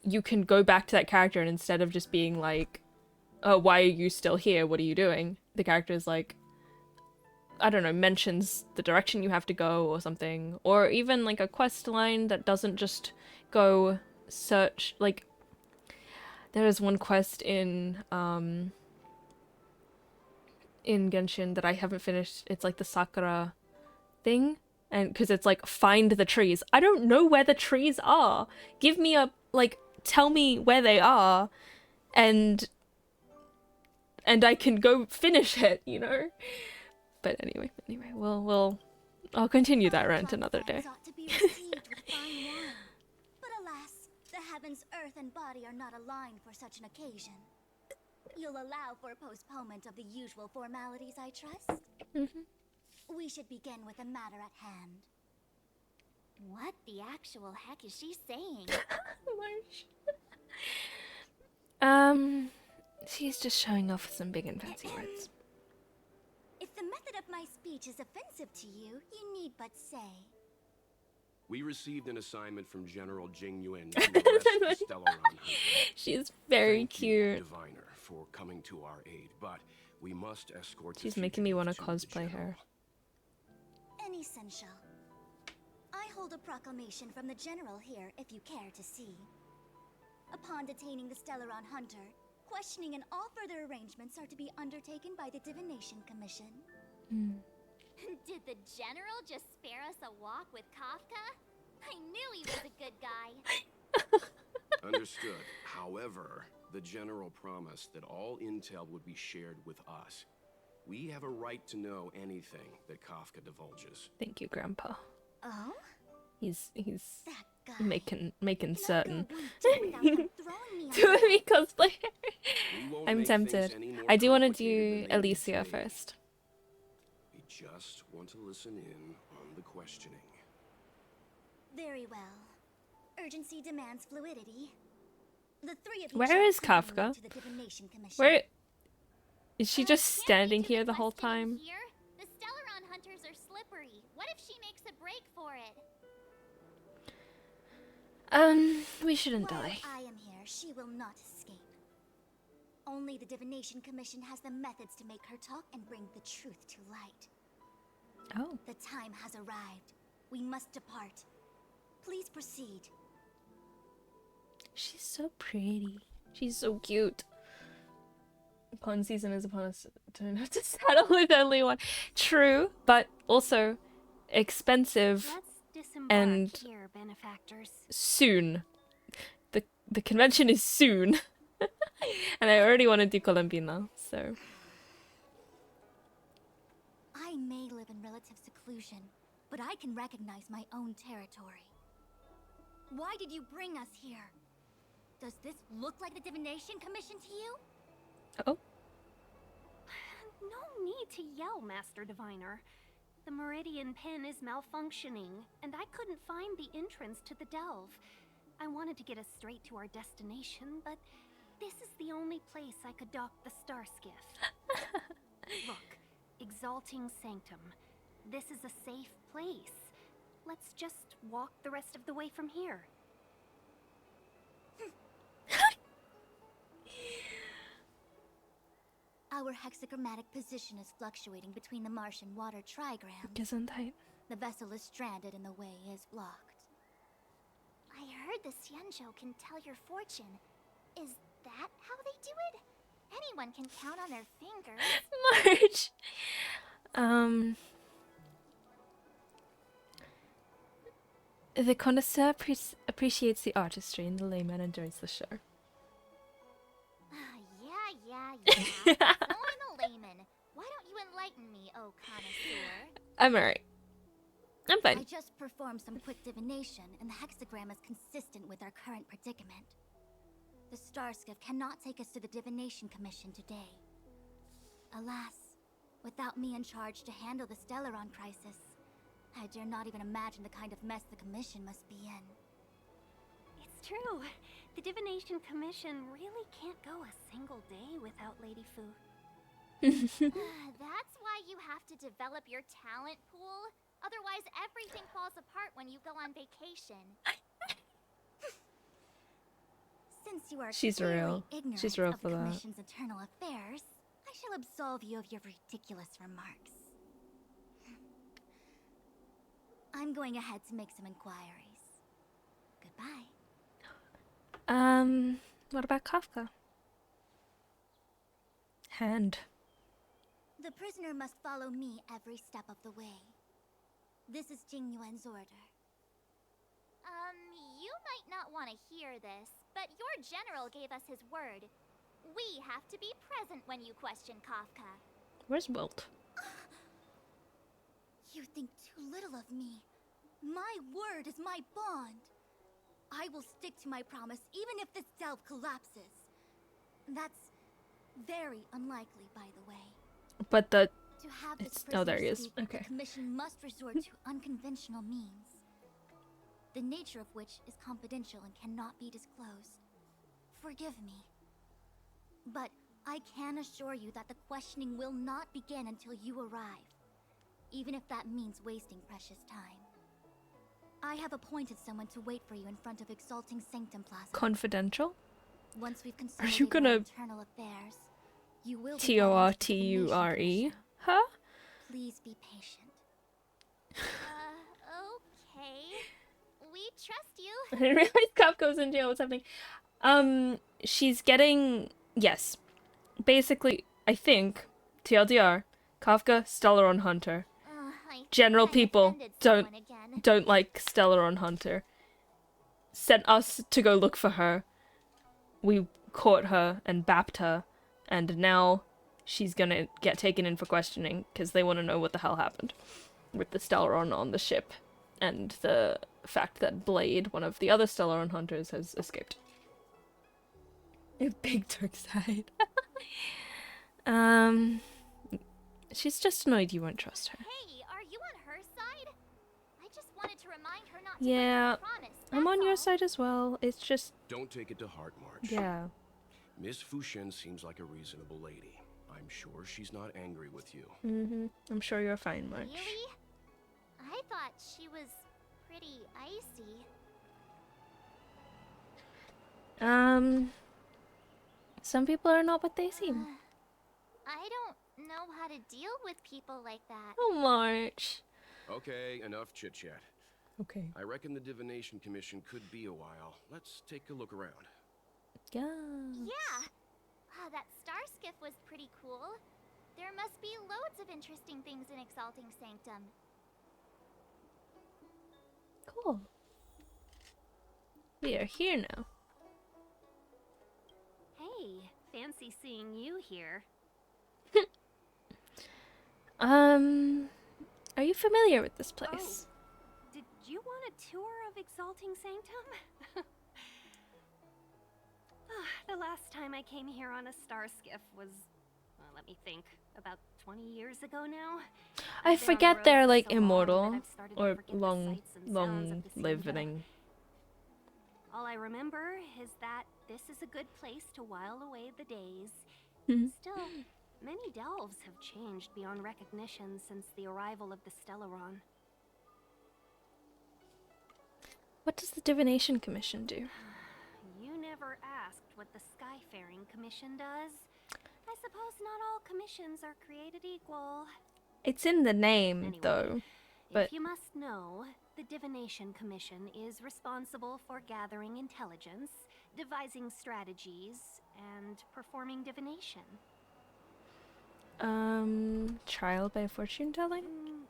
S1: you can go back to that character, and instead of just being like, "Oh, why are you still here? What are you doing?" The character is like, I don't know, mentions the direction you have to go or something, or even like a quest line that doesn't just go search. Like there is one quest in Genshin that I haven't finished. It's like the Sakura thing, and because it's like find the trees. I don't know where the trees are. Give me a tell me where they are, and I can go finish it, you know? But anyway, I'll continue that rant another day.
S8: Ought to be received with fine wine. But alas, the heavens, earth, and body are not aligned for such an occasion. You'll allow for a postponement of the usual formalities, I trust? We should begin with the matter at hand.
S2: What the actual heck is she saying?
S1: She's just showing off some big and fancy words.
S8: If the method of my speech is offensive to you, you need but say.
S9: We received an assignment from General Jing Yuan to arrest the Stellaron Hunter.
S1: She's very
S9: Thank
S1: cute.
S9: you, Diviner, for coming to our aid, but we must escort the
S1: She's making me
S9: fugitive
S1: want to
S9: the
S1: cosplay
S9: General.
S1: her.
S8: Essential. I hold a proclamation from the General here, if you care to see. Upon detaining the Stellaron Hunter, questioning and all further arrangements are to be undertaken by the Divination Commission.
S2: Did the General just spare us a walk with Kafka? I knew he was a good guy.
S9: Understood. However, the General promised that all intel would be shared with us. We have a right to know anything that Kafka divulges.
S1: Thank you, Grandpa.
S8: Oh?
S1: He's
S8: That guy.
S1: making certain
S8: Cannot go 1 day without them throwing me
S1: to
S8: out.
S1: me cosplay.
S9: We won't
S1: I'm
S9: make
S1: tempted.
S9: things any more
S1: I do want to
S9: complicated
S1: do
S9: the name
S1: Alicia
S9: may be.
S1: first.
S9: We just want to listen in on the questioning.
S8: Very well. Urgency demands fluidity. The three of you
S1: Where
S8: shall
S1: is
S8: accompany me
S1: Kafka?
S8: to the Divination Commission.
S1: Where is she?
S2: I
S1: Just
S2: can't
S1: standing
S2: do the
S1: here the whole
S2: questioning
S1: time?
S2: Here. The Stellaron hunters are slippery. What if she makes a break for it?
S1: We shouldn't
S8: While
S1: delay.
S8: I am here, she will not escape. Only the Divination Commission has the methods to make her talk and bring the truth to light.
S1: Oh,
S8: The time has arrived. We must depart. Please proceed.
S1: she's so pretty. She's so cute. Pawn season is upon us. Don't have to saddle with only one. True, but also expensive
S2: Let's disembark
S1: and
S2: here, benefactors.
S1: soon. The convention is soon. And I already want to do Colombina, so.
S8: I may live in relative seclusion, but I can recognize my own territory. Why did you bring us here? Does this look like the Divination Commission to you?
S1: Oh,
S2: No need to yell, Master Diviner. The Meridian pin is malfunctioning, and I couldn't find the entrance to the delve. I wanted to get us straight to our destination, but this is the only place I could dock the star skiff. Look, Exalting Sanctum. This is a safe place. Let's just walk the rest of the way from here.
S8: Our hexagrammatic position is fluctuating between the Martian water trigrams.
S1: Gesundheit.
S8: The vessel is stranded and the way is blocked.
S2: I heard the Xianzhou can tell your fortune. Is that how they do it? Anyone can count on their fingers.
S1: March. The connoisseur appreciates the artistry and the layman enjoys the show.
S2: Yeah. So I'm a layman. Why don't you enlighten me, oh connoisseur?
S1: I'm alright. I'm
S8: I
S1: fine.
S8: just performed some quick divination, and the hexagram is consistent with our current predicament. The star skiff cannot take us to the Divination Commission today. Alas, without me in charge to handle the Stellaron crisis, I dare not even imagine the kind of mess the Commission must be in.
S2: It's true. The Divination Commission really can't go a single day without Lady Fu. That's why you have to develop your talent pool. Otherwise, everything falls apart when you go on vacation.
S8: Since you are
S1: She's
S8: clearly
S1: real.
S8: ignorant
S1: She's real
S8: of
S1: for
S8: the
S1: that.
S8: Commission's internal affairs, I shall absolve you of your ridiculous remarks. I'm going ahead to make some inquiries. Goodbye.
S1: What about Kafka? Hand.
S8: The prisoner must follow me every step of the way. This is Jing Yuan's order.
S2: You might not want to hear this, but your general gave us his word. We have to be present when you question Kafka.
S1: Where's Wilt?
S8: You think too little of me. My word is my bond. I will stick to my promise even if this delve collapses. That's very unlikely, by the way.
S1: But the
S8: To have this
S1: oh, there he
S8: prisoner
S1: is.
S8: speak,
S1: Okay.
S8: the Commission must resort to unconventional means, the nature of which is confidential and cannot be disclosed. Forgive me, but I can assure you that the questioning will not begin until you arrive, even if that means wasting precious time. I have appointed someone to wait for you in front of Exalting Sanctum Plaza.
S1: confidential?
S8: Once we've
S1: Are
S8: consolidated
S1: you gonna
S8: our internal affairs, you will be
S1: Torture?
S8: guided to the Divination Commission.
S1: Huh?
S8: Please be patient.
S2: Okay. We trust you.
S1: I didn't realize Kafka was in jail. What's happening? She's getting yes. Basically, I think TLDR, Kafka, Stellaron Hunter.
S2: I
S1: General
S2: think I
S1: people
S2: offended
S1: don't
S2: someone again.
S1: don't like Stellaron Hunter. Sent us to go look for her. We caught her and bapped her, and now she's gonna get taken in for questioning because they want to know what the hell happened with the Stellaron on the ship and the fact that Blade, one of the other Stellaron hunters, has escaped. A big dark side. Um, she's just annoyed you won't trust her.
S8: Hey, are you on her side? I just wanted to remind her not to
S1: Yeah,
S8: break her promise.
S1: I'm on
S8: that's
S1: your
S8: all.
S1: side as well. It's just,
S9: Don't take it to heart, March.
S1: yeah.
S9: Miss Fushen seems like a reasonable lady. I'm sure she's not angry with you.
S1: I'm sure you're fine, March.
S8: Really? I thought she was pretty icy.
S1: Some people are not what they seem.
S8: I don't know how to deal with people like that.
S1: Oh, March.
S9: Okay, enough chit-chat.
S1: Okay.
S9: I reckon the Divination Commission could be a while. Let's take a look around.
S1: Yeah.
S8: Yeah. Wow, that star skiff was pretty cool. There must be loads of interesting things in Exalting Sanctum.
S1: Cool. We are here now.
S2: Hey, fancy seeing you here.
S1: Are you familiar with this place?
S2: Did you want a tour of Exalting Sanctum? The last time I came here on a star skiff was, well, let me think, about 20 years ago now.
S1: I
S2: I've been on the
S1: forget
S2: road
S1: they're
S2: for
S1: like
S2: so long that
S1: immortal
S2: I've started to
S1: or
S2: forget the
S1: long
S2: sights and sounds of the Cienjo.
S1: living.
S2: All I remember is that this is a good place to while away the days. Still, many delves have changed beyond recognition since the arrival of the Stellaron.
S1: What does the Divination Commission do?
S2: You never asked what the Skyfaring Commission does. I suppose not all commissions are created equal.
S1: It's in the name,
S2: Anyway,
S1: though. But
S2: if you must know, the Divination Commission is responsible for gathering intelligence, devising strategies, and performing divination.
S1: Trial by fortune telling?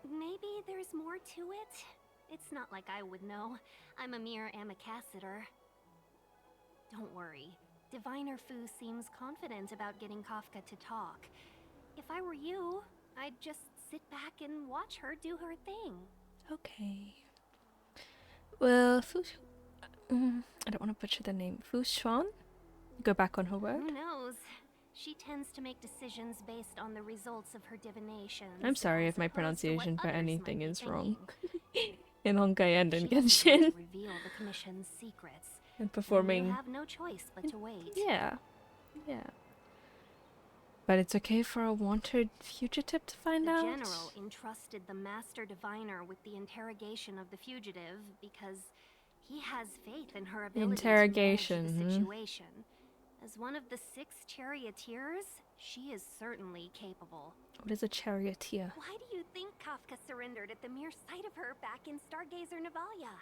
S2: Maybe there's more to it? It's not like I would know. I'm a mere amicassator. Don't worry. Diviner Fu seems confident about getting Kafka to talk. If I were you, I'd just sit back and watch her do her thing.
S1: Okay. Well, I don't want to butcher the name. Fu Xuan? Go back on her word?
S2: Who knows? She tends to make decisions based on the results of her divination.
S1: I'm sorry if my
S2: as opposed to what
S1: pronunciation for
S2: others might
S1: anything
S2: be
S1: is wrong.
S2: thinking.
S1: In Honkai and in
S2: She doesn't want
S1: Genshin.
S2: to reveal the commission's secrets.
S1: And
S2: You
S1: performing.
S2: have no choice but to wait.
S1: Yeah. Yeah. But it's okay for a wanted fugitive to find
S2: The
S1: out?
S2: general entrusted the master diviner with the interrogation of the fugitive because he has faith in her ability
S1: Interrogation,
S2: to manage the situation. As one of the 6 charioteers, she is certainly capable.
S1: What is a charioteer?
S2: Why do you think Kafka surrendered at the mere sight of her back in Stargazer Navalia?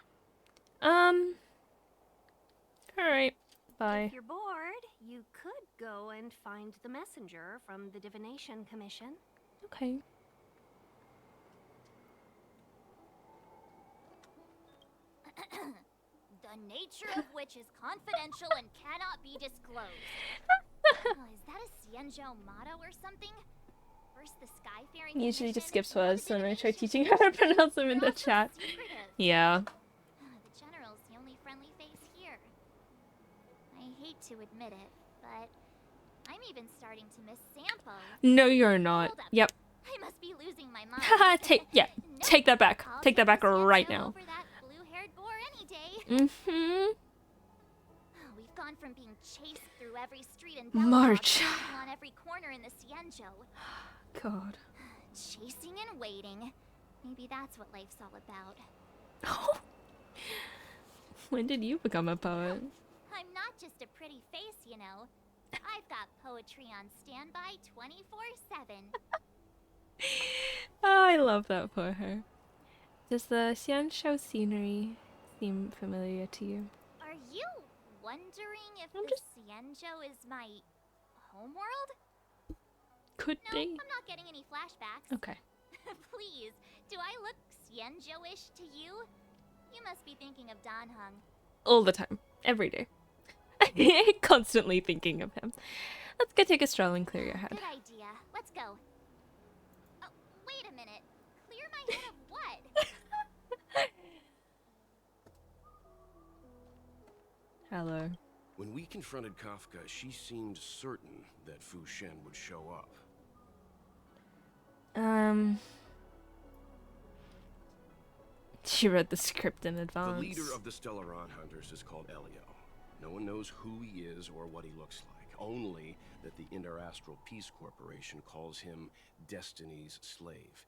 S1: Alright. Bye.
S2: If you're bored, you could go and find the messenger from the Divination Commission.
S1: Okay.
S8: The nature of which is confidential and cannot be disclosed. Is that a Cienjo motto or something? First the Skyfaring
S1: Usually just
S8: Commission,
S1: skips
S8: now the
S1: words, so I'm gonna try
S8: Divination
S1: teaching how to pronounce them in
S8: They're
S1: the
S8: also
S1: chat.
S8: secretive.
S1: Yeah.
S8: The General's the only friendly face here. I hate to admit it, but I'm even starting to miss Sampo.
S1: No, you're not.
S8: Hold up.
S1: Yep.
S8: I must be losing my mind.
S1: Haha,
S8: Nope.
S1: take that back.
S8: I'll
S1: Take that back
S8: the Cienjo
S1: right now.
S8: Over that blue-haired boar any day.
S1: Mm-hmm.
S8: We've gone from being chased through every street in
S1: March.
S8: Belfast to being on every corner in the Cienjo.
S1: God.
S8: Chasing and waiting. Maybe that's what life's all about.
S1: Oh. When did you become a poet?
S8: I'm not just a pretty face, you know. I've got poetry on standby 24/7.
S1: Oh, I love that for her. Does the Xianshou scenery seem familiar to you?
S8: Are you wondering if
S1: I'm
S8: the
S1: just-
S8: Cienjo is my homeworld?
S1: Could
S8: No,
S1: be.
S8: I'm not getting any flashbacks.
S1: Okay.
S8: Please, do I look Cienjo-ish to you? You must be thinking of Danheng.
S1: All the time. Every day. Constantly thinking of him. Let's go take a stroll and clear your head.
S8: Good idea. Let's go. Oh, wait a minute. Clear my head of what?
S1: Hello.
S9: When we confronted Kafka, she seemed certain that Fu Shen would show up.
S1: Um, she read the script in
S9: The
S1: advance.
S9: leader of the Stellaron Hunters is called Elio. No one knows who he is or what he looks like, only that the Interastral Peace Corporation calls him Destiny's slave.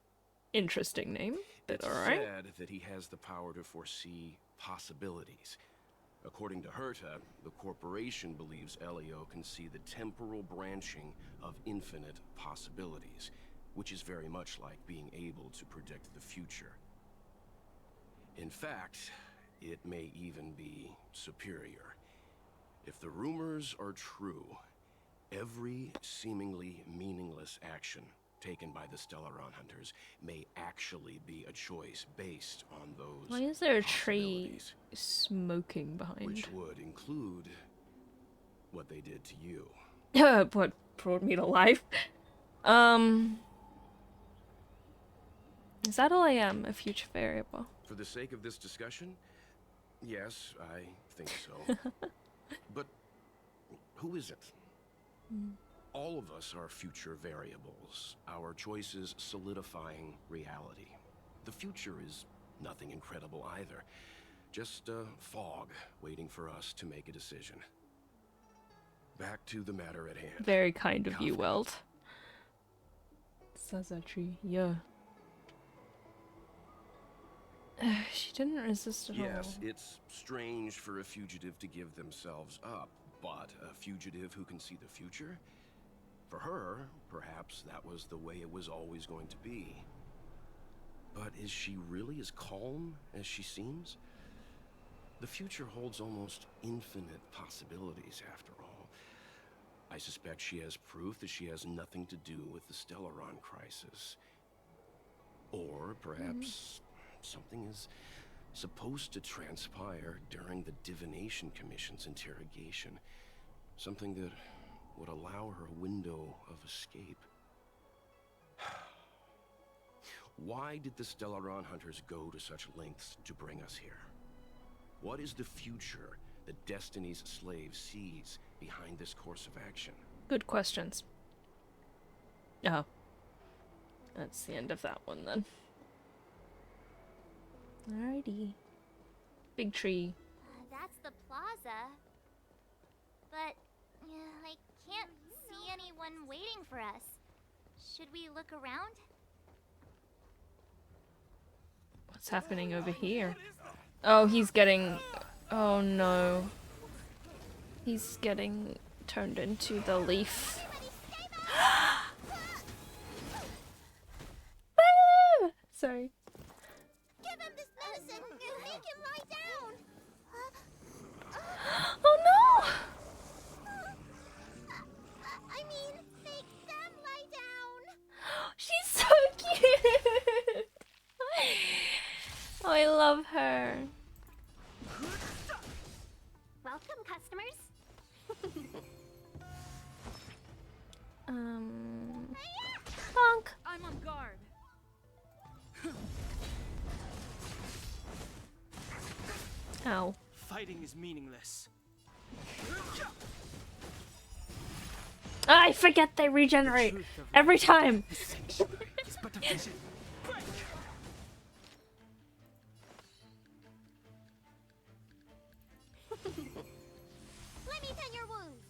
S1: Interesting name, but
S9: It's
S1: alright.
S9: said that he has the power to foresee possibilities. According to Herta, the corporation believes Elio can see the temporal branching of infinite possibilities, which is very much like being able to predict the future. In fact, it may even be superior. If the rumors are true, every seemingly meaningless action taken by the Stellaron Hunters may actually be a choice based on those
S1: Why is there a tree
S9: possibilities,
S1: smoking behind?
S9: which would include what they did to you.
S1: What brought me to life? Is that all I am? A future variable?
S9: For the sake of this discussion, yes, I think so. But who is it? All of us are future variables, our choices solidifying reality. The future is nothing incredible either, just a fog waiting for us to make a decision. Back to the matter at hand.
S1: Very kind of you,
S9: Confident.
S1: Welt. Saza tree, yeah. She didn't resist at
S9: Yes,
S1: all.
S9: it's strange for a fugitive to give themselves up, but a fugitive who can see the future? For her, perhaps that was the way it was always going to be. But is she really as calm as she seems? The future holds almost infinite possibilities, after all. I suspect she has proof that she has nothing to do with the Stellaron crisis. Or perhaps something is supposed to transpire during the Divination Commission's interrogation. Something that would allow her a window of escape. Why did the Stellaron Hunters go to such lengths to bring us here? What is the future that Destiny's slave sees behind this course of action?
S1: Good questions. Oh. That's the end of that one then. Alrighty. Big tree.
S8: That's the plaza. But I can't see anyone waiting for us. Should we look around?
S1: What's happening over here? Oh, he's getting... Oh no. He's getting turned into the leaf. Ah! Sorry.
S8: Give him this medicine! Make him lie down!
S1: Oh no!
S8: I mean, make them lie down!
S1: She's so cute! Oh, I love her.
S2: Welcome, customers.
S1: Bonk.
S7: I'm on guard.
S1: Ow.
S5: Fighting is meaningless.
S1: I forget they regenerate every time.
S5: The sanctuary is but a vision. Break!
S8: Let me tend your wounds!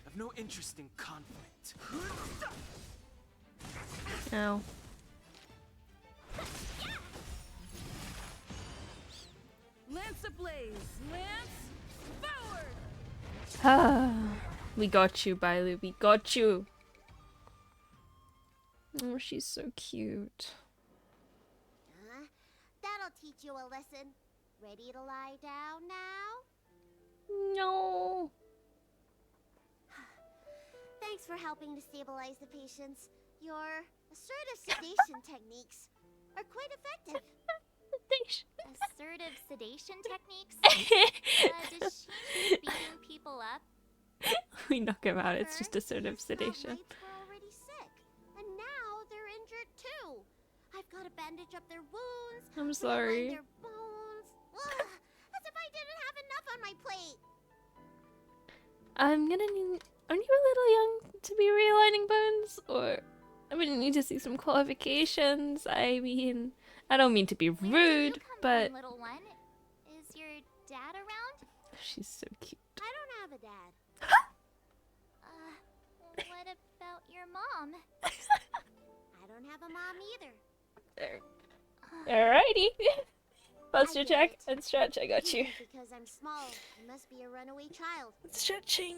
S5: I've no interest in conflict.
S1: Ow.
S7: Lance ablaze. Lance forward.
S1: Ah, we got you, Bailu. We got you. Oh, she's so cute.
S8: That'll teach you a lesson. Ready to lie down now?
S1: No.
S8: Thanks for helping to stabilize the patients. Your assertive sedation techniques are quite effective. Assertive sedation techniques? Does she keep beating people up?
S1: We knock him out. It's just
S8: First,
S1: assertive
S8: the
S1: sedation.
S8: Snow Whites were already sick, and now they're injured too. I've got to bandage up their wounds.
S1: I'm
S8: realign
S1: sorry.
S8: Their bones. Ugh, as if I didn't have enough on my plate.
S1: I'm gonna need. Aren't you a little young to be realigning bones, or I would need to see some qualifications. I mean, I don't mean to be
S8: Where
S1: rude,
S8: did you come
S1: but
S8: from, little one? Is your dad around?
S1: she's so cute.
S8: I don't have a dad. What about your mom? I don't have a mom either.
S1: There. Alrighty. Posture
S8: I get
S1: check
S8: it.
S1: and stretch. I got you.
S8: Because I'm small, I must be a runaway child.
S1: Stretching.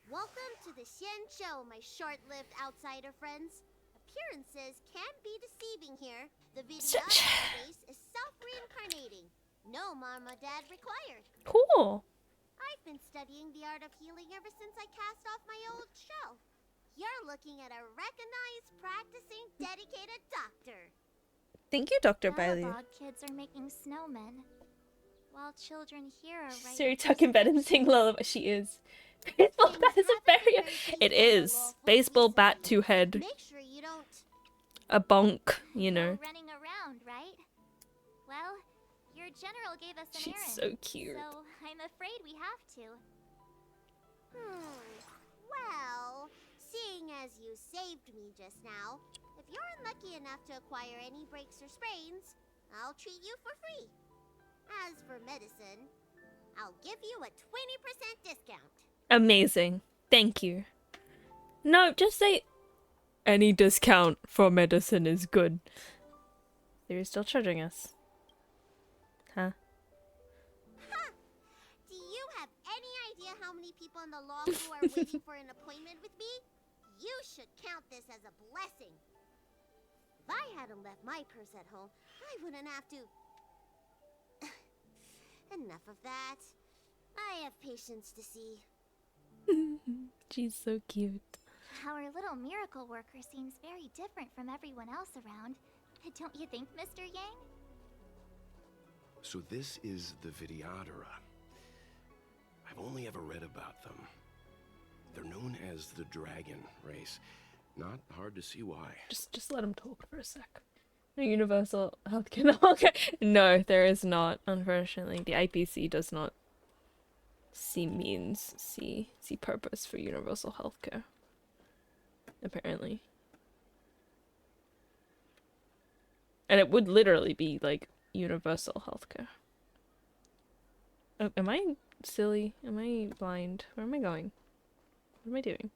S8: Welcome to the Xian Show, my short-lived outsider friends. Appearances can be deceiving here. The video space is self-reincarnating. No mom or dad required.
S1: Cool.
S8: I've been studying the art of healing ever since I cast off my old shell. You're looking at a recognized, practicing, dedicated doctor.
S1: Thank you, Dr. Bailey.
S8: Balabog kids are making snowmen, while children here are writing.
S1: Siri tucking bed and sing lullaby. She is. Baseball bat is a very. It is. Baseball bat to head.
S8: Make sure you don't.
S1: A bonk, you know.
S8: Running around, right? Well, your general gave us an
S1: She's
S8: errand.
S1: so cute.
S8: So I'm afraid we have to. Well, seeing as you saved me just now, if you're unlucky enough to acquire any breaks or sprains, I'll treat you for free. As for medicine, I'll give you a 20% discount.
S1: Amazing. Thank you. No, just say any discount for medicine is good. They're still charging us. Huh?
S8: Do you have any idea how many people in the law who are waiting for an appointment with me? You should count this as a blessing. If I hadn't left my purse at home, I wouldn't have to... Enough of that. I have patients to see.
S1: She's so cute.
S8: Our little miracle worker seems very different from everyone else around. Don't you think, Mr. Yang?
S9: So this is the Vidyadhara. I've only ever read about them. They're known as the Dragon Race. Not hard to see why.
S1: Just let him talk for a sec. No universal healthcare. Okay. No, there is not. Unfortunately, the IPC does not see purpose for universal healthcare. Apparently. And it would literally be like universal healthcare. Oh, am I silly? Am I blind? Where am I going? What am I doing?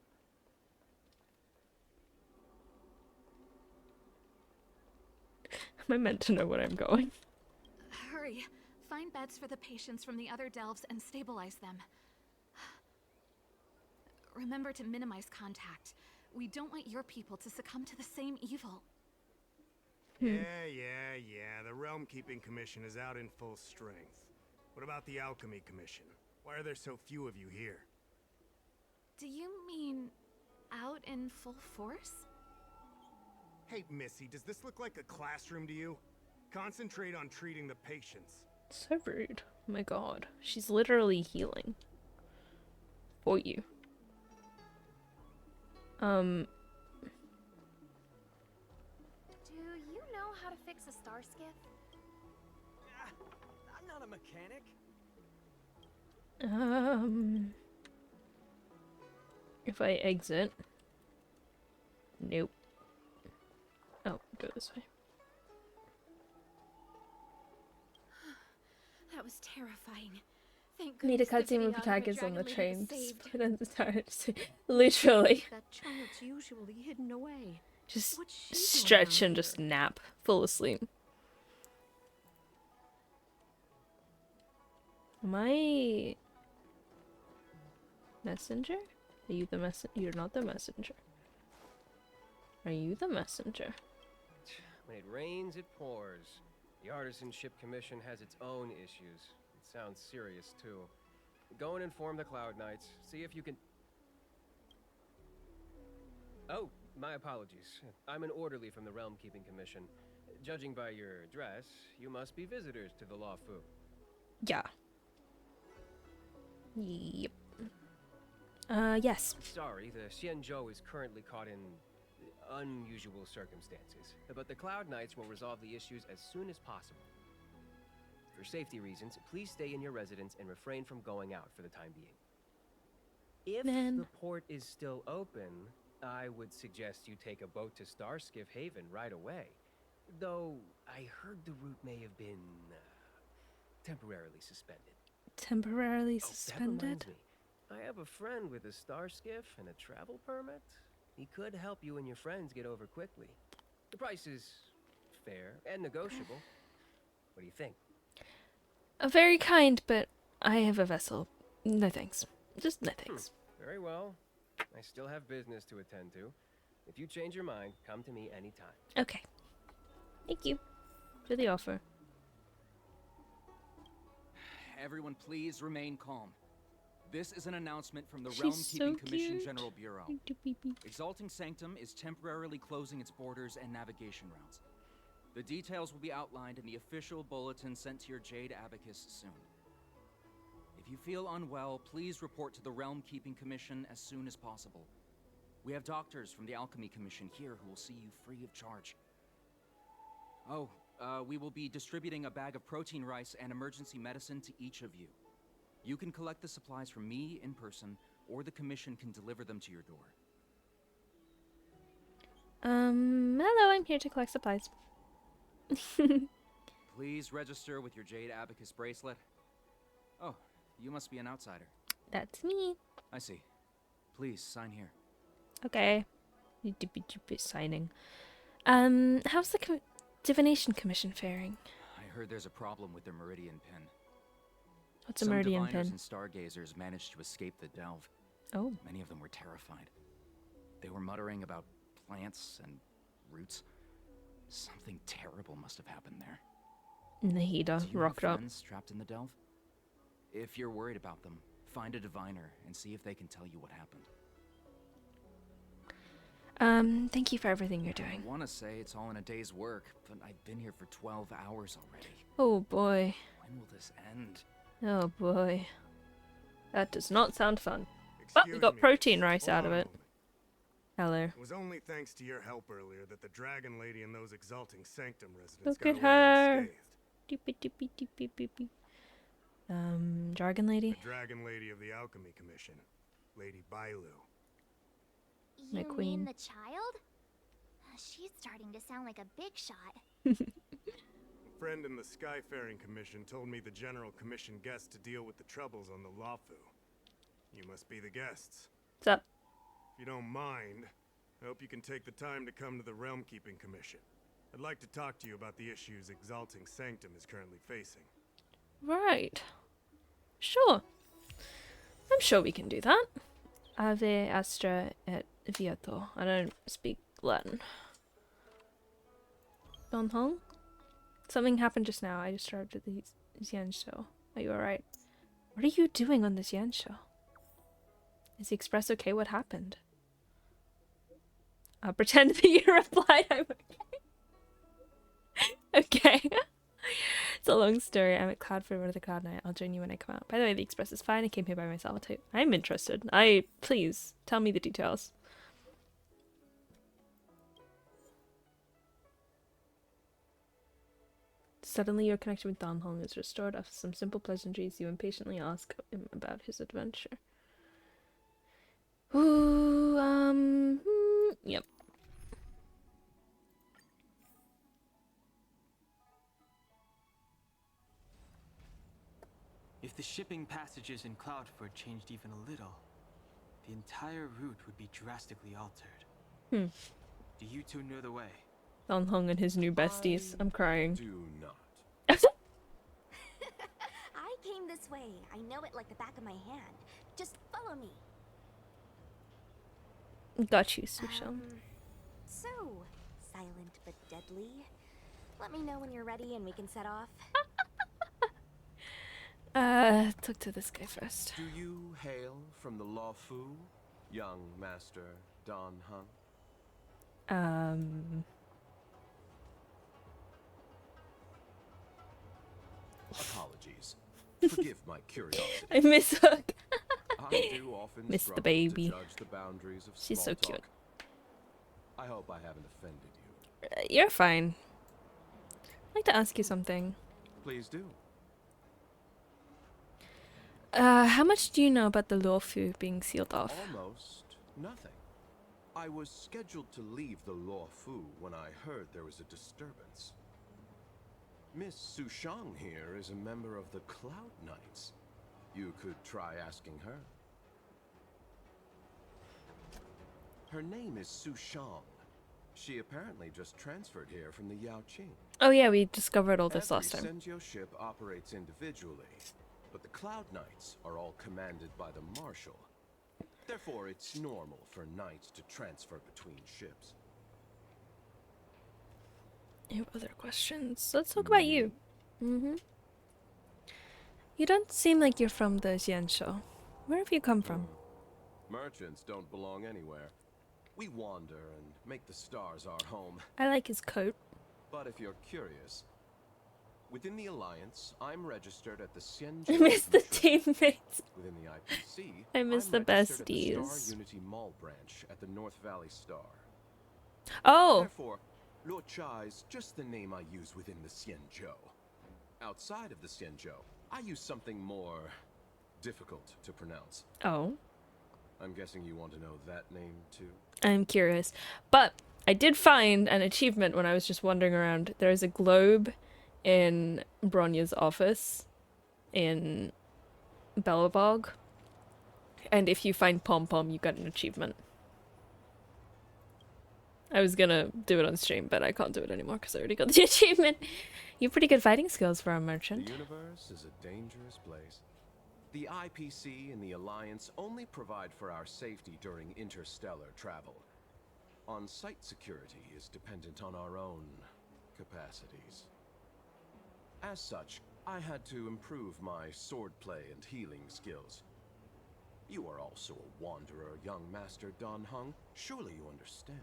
S1: Am I meant to know where I'm going?
S7: Hurry. Find beds for the patients from the other delves and stabilize them. Remember to minimize contact. We don't want your people to succumb to the same evil.
S10: Yeah. The Realm Keeping Commission is out in full strength. What about the Alchemy Commission? Why are there so few of you here?
S7: Do you mean out in full force?
S10: Hey, Missy, does this look like a classroom to you? Concentrate on treating the patients.
S1: So rude. Oh my god. She's literally healing. For you.
S2: Do you know how to fix a star skiff?
S5: I'm not a mechanic.
S1: If I exit. Nope. Oh, go this way.
S7: That was terrifying. Thank
S1: Need a
S7: goodness the
S1: cutscene with
S7: Vidyadhara
S1: protagonist on the
S7: dragon
S1: train.
S7: lady was saved.
S1: Split on the stars. Literally.
S11: That child's usually hidden away.
S1: Just
S11: What's she doing
S1: stretch
S11: out
S1: and just
S11: here?
S1: nap. Full asleep. Am I... messenger? Are you the You're not the messenger. Are you the messenger?
S12: When it rains, it pours. The Artisanship Commission has its own issues. It sounds serious, too. Go and inform the Cloud Knights. See if you can... Oh, my apologies. I'm an orderly from the Realm Keeping Commission. Judging by your dress, you must be visitors to the Law Fu.
S1: Yeah. Yep. Yes.
S12: Sorry, the Xianzhou is currently caught in unusual circumstances, but the Cloud Knights will resolve the issues as soon as possible. For safety reasons, please stay in your residence and refrain from going out for the time being. If
S1: Man.
S12: the port is still open, I would suggest you take a boat to Starskiff Haven right away. Though I heard the route may have been temporarily suspended.
S1: Temporarily
S12: Oh, that
S1: suspended?
S12: reminds me. I have a friend with a Starskiff and a travel permit. He could help you and your friends get over quickly. The price is fair and negotiable. What do you think?
S1: Very kind, but I have a vessel. No thanks. Just no thanks.
S12: Very well. I still have business to attend to. If you change your mind, come to me anytime.
S1: Okay. Thank you for the offer.
S13: Everyone please remain calm. This is an announcement from the
S1: She's
S13: Realm Keeping
S1: so
S13: Commission
S1: cute.
S13: General Bureau. Exalting Sanctum is temporarily closing its borders and navigation routes. The details will be outlined in the official bulletin sent to your Jade Abacus soon. If you feel unwell, please report to the Realm Keeping Commission as soon as possible. We have doctors from the Alchemy Commission here who will see you free of charge. Oh, we will be distributing a bag of protein rice and emergency medicine to each of you. You can collect the supplies from me in person, or the Commission can deliver them to your door.
S1: Hello, I'm here to collect supplies.
S13: Please register with your Jade Abacus bracelet. Oh, you must be an outsider.
S1: That's me.
S13: I see. Please, sign here.
S1: Okay. You dippy signing. How's the Divination Commission faring?
S13: I heard there's a problem with their Meridian Pin.
S1: What's a
S13: Some
S1: Meridian
S13: diviners
S1: Pin?
S13: and stargazers managed to escape the delve.
S1: Oh.
S13: Many of them were terrified. They were muttering about plants and roots. Something terrible must have happened there.
S1: Nahida
S13: Do you
S1: rocked
S13: have
S1: up.
S13: friends trapped in the delve? If you're worried about them, find a diviner and see if they can tell you what happened.
S1: Thank you for everything you're doing.
S13: I want to say it's all in a day's work, but I've been here for 12 hours already.
S1: Oh boy.
S13: When will this end?
S1: Oh boy. That does not sound fun. But we got protein rice out of it. Hello.
S10: It was only thanks to your help earlier that the Dragon Lady and those Exalting Sanctum residents
S1: Look
S10: got
S1: at
S10: away
S1: her.
S10: unscathed.
S1: Doopy doopy doopy doopy. Dragon Lady?
S10: The Dragon Lady of the Alchemy Commission, Lady Bailu.
S1: My
S8: You
S1: queen.
S8: mean the child? She's starting to sound like a big shot.
S10: A friend in the Skyfaring Commission told me the General commissioned guests to deal with the troubles on the Lafu. You must be the guests.
S1: What's up?
S10: If you don't mind, I hope you can take the time to come to the Realm Keeping Commission. I'd like to talk to you about the issues Exalting Sanctum is currently facing.
S1: Right. Sure. I'm sure we can do that. Ave Astra et Viator. I don't speak Latin. Don Hong? Something happened just now. I just arrived at the Xian show. Are you alright? What are you doing on the Xian show? Is the Express okay? What happened? I'll pretend that you replied I'm okay. Okay. It's a long story. I'm at Cloudford, one of the Cloud Night. I'll join you when I come out. By the way, the Express is fine. I came here by myself too. I'm interested. Please, tell me the details. Suddenly your connection with Don Hong is restored. After some simple pleasantries, you impatiently ask him about his adventure. Ooh, yep.
S5: If the shipping passages in Cloudford changed even a little, the entire route would be drastically altered. Do you two know the way?
S1: Don Hong and his new besties. I'm crying.
S9: Do not.
S8: I came this way. I know it like the back of my hand. Just follow me.
S1: Got you, Sushil.
S8: So, silent but deadly. Let me know when you're ready and we can set off.
S1: Talk to this guy first.
S9: Do you hail from the Lafu, young Master Don Hung? Apologies. Forgive my curiosity.
S1: I miss Hook.
S9: I do often
S1: Miss the
S9: struggle
S1: baby.
S9: to judge the boundaries of
S1: She's
S9: small
S1: so cute.
S9: talk. I hope I haven't offended you.
S1: You're fine. I'd like to ask you something.
S9: Please do.
S1: How much do you know about the Luofu being sealed off?
S9: Almost nothing. I was scheduled to leave the Luofu when I heard there was a disturbance. Miss Sushang here is a member of the Cloud Knights. You could try asking her. Her name is Sushang. She apparently just transferred here from the Yaoqing.
S1: Oh yeah, we discovered all this last time.
S9: Every Senjo ship operates individually, but the Cloud Knights are all commanded by the Marshal. Therefore, it's normal for knights to transfer between ships.
S1: You have other questions? Let's talk about you. You don't seem like you're from the Xiansho. Where have you come from?
S9: Merchants don't belong anywhere. We wander and make the stars our home.
S1: I like his coat.
S9: But if you're curious, within the Alliance, I'm registered at the Xianzhou.
S1: I miss the teammates.
S9: Within the IPC,
S1: I miss
S9: I'm
S1: the
S9: registered at the
S1: besties.
S9: Star Unity Mall branch at the North Valley Star.
S1: Oh.
S9: Therefore, Luo Cha is just the name I use within the Xianzhou. Outside of the Xianzhou, I use something more difficult to pronounce.
S1: Oh.
S9: I'm guessing you want to know that name too?
S1: I'm curious. But I did find an achievement when I was just wandering around. There's a globe in Bronya's office in Belobog. And if you find Pom Pom, you get an achievement. I was gonna do it on stream, but I can't do it anymore because I already got the achievement. You have pretty good fighting skills for a merchant.
S9: The universe is a dangerous place. The IPC and the Alliance only provide for our safety during interstellar travel. On-site security is dependent on our own capacities. As such, I had to improve my swordplay and healing skills. You are also a wanderer, young Master Dan Heng. Surely you understand.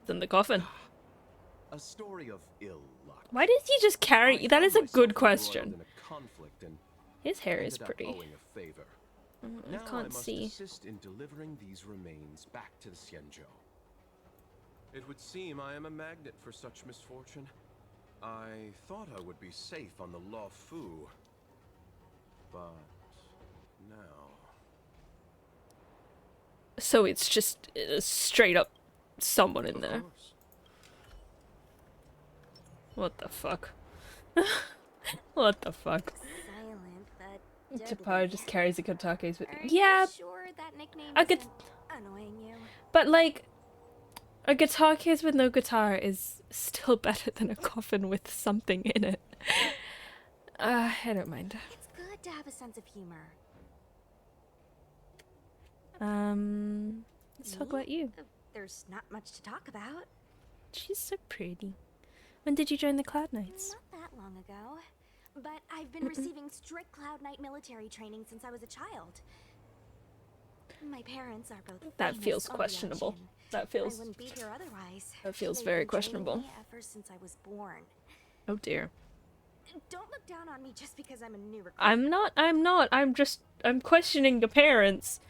S1: It's in the coffin.
S9: A story of ill luck.
S1: Why did he just carry? That is a good question.
S9: In a conflict and
S1: His hair is
S9: ended up
S1: pretty.
S9: owing a favor.
S1: I
S9: Now
S1: can't
S9: must
S1: see.
S9: assist in delivering these remains back to the Xianzhou. It would seem I am a magnet for such misfortune. I thought I would be safe on the Luofu, but now.
S1: So it's just straight up someone in
S9: Of
S1: there.
S9: course.
S1: What the fuck? What the fuck?
S2: Silent, but
S1: Tapara just carries the Kotakes with.
S2: Are
S1: Yeah,
S2: you sure that nickname
S1: I could.
S2: isn't annoying you?
S1: But like, a guitar case with no guitar is still better than a coffin with something in it. I don't mind.
S2: It's good to have a sense of humor.
S1: Let's talk
S2: Me?
S1: about you.
S2: There's not much to talk about.
S1: She's so pretty. When did you join the Cloud Knights?
S2: Not that long ago. But I've been receiving strict Cloud Knight military training since I was a child. My parents are both
S1: That
S2: famous
S1: feels
S2: on the
S1: questionable.
S2: Yaoqing.
S1: That
S2: I
S1: feels.
S2: wouldn't be here otherwise.
S1: That feels
S2: They've
S1: very
S2: been training
S1: questionable.
S2: me ever since I was born.
S1: Oh dear.
S2: Don't look down on me just because I'm a new recruit.
S1: I'm not. I'm questioning the parents.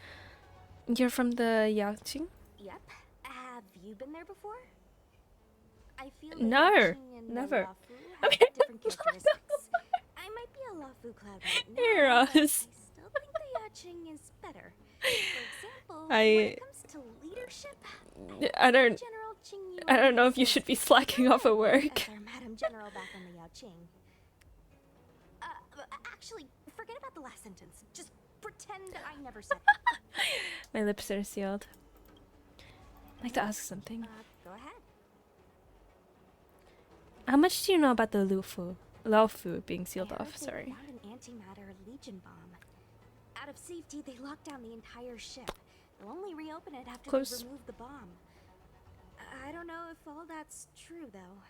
S1: You're from the Yaoqing?
S2: Yep. Have you been there before? I feel like
S1: No,
S2: Yaoqing and the
S1: never.
S2: Luofu have different characteristics. I might be a Luofu Cloud right now,
S1: Eros.
S2: but I still think the Yaoqing is better. For example, when it comes to leadership,
S1: I don't.
S2: General Qing
S1: I don't know
S2: Yuan
S1: if you should be slacking off at work.
S2: as our Madam General back on the Yaoqing. Actually, forget about the last sentence. Just pretend I never said it.
S1: My lips are sealed. I'd like to ask something.
S2: Go ahead.
S1: How much do you know about the Luofu being sealed
S2: I heard
S1: off?
S2: they
S1: Sorry.
S2: found an antimatter Legion bomb. Out of safety, they locked down the entire ship. They'll only reopen it after
S1: Close.
S2: they remove the bomb. I don't know if all that's true, though.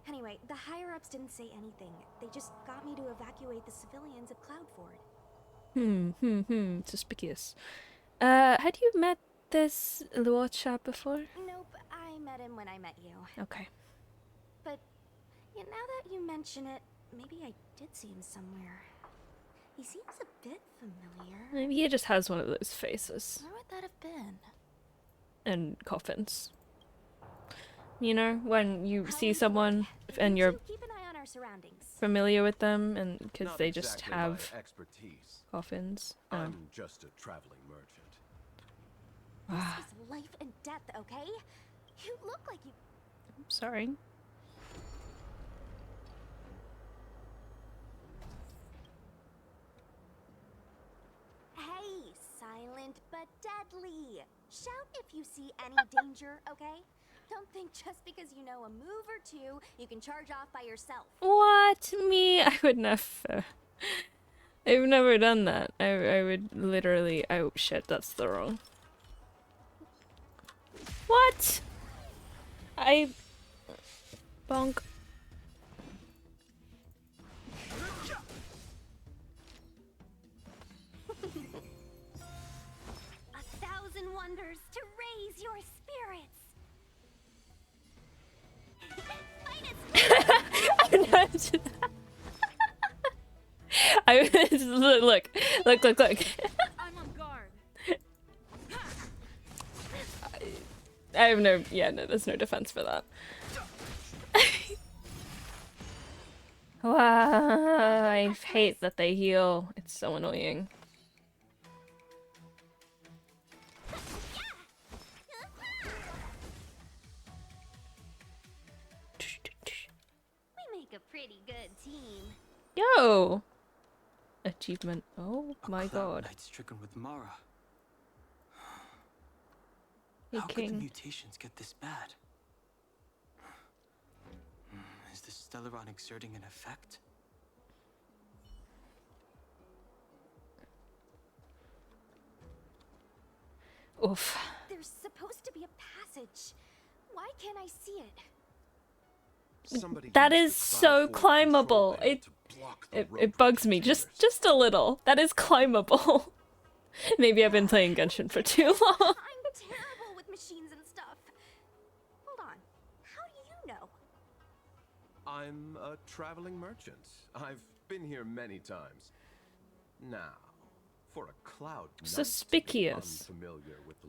S2: Anyway, the higher-ups didn't say anything. They just got me to evacuate the civilians of Cloudford.
S1: Suspicious. Had you met this Luo Cha before?
S2: Nope, I met him when I met you.
S1: Okay.
S2: But yeah, now that you mention it, maybe I did see him somewhere. He seems a bit familiar.
S1: Maybe he just has one of those faces.
S2: Where would that have been?
S1: And coffins. You know, when you see someone and you're
S2: surroundings.
S1: familiar with them, and because
S9: Not
S1: they just
S9: exactly
S1: have
S9: my expertise.
S1: coffins. Oh.
S9: I'm just a traveling merchant.
S2: This is life and death, okay? You look like you...
S1: Sorry.
S2: Hey, silent but deadly. Shout if you see any danger, okay? Don't think just because you know a move or two, you can charge off by yourself.
S1: What? Me? I would never. I've never done that. I would literally... Oh shit, that's the wrong... What? I... Bonk.
S2: A thousand wonders to raise your spirits.
S1: I look.
S7: I'm on guard.
S1: I have no... Yeah, no, there's no defense for that. Wow, I hate that they heal. It's so annoying.
S2: We make a pretty good team.
S1: Yo! Achievement. Oh
S5: A
S1: my
S5: Cloud
S1: god.
S5: Knight stricken with Mara.
S1: Hey,
S5: How could the
S1: King.
S5: mutations get this bad? Is the Stellaron exerting an effect?
S1: Oof.
S2: There's supposed to be a passage. Why can't I see it?
S9: Somebody
S1: That
S9: used
S1: is
S9: the
S1: so
S9: Cloud Forge control
S1: climbable.
S9: panel
S1: It
S9: to block the road
S1: it
S9: for
S1: bugs me just a little. That is climbable. Maybe I've been playing Genshin for too long.
S2: I'm terrible with machines and stuff. Hold on. How do you know?
S9: I'm a traveling merchant. I've been here many times. Now, for a Cloud Knight to be
S1: Suspicious.
S9: unfamiliar with the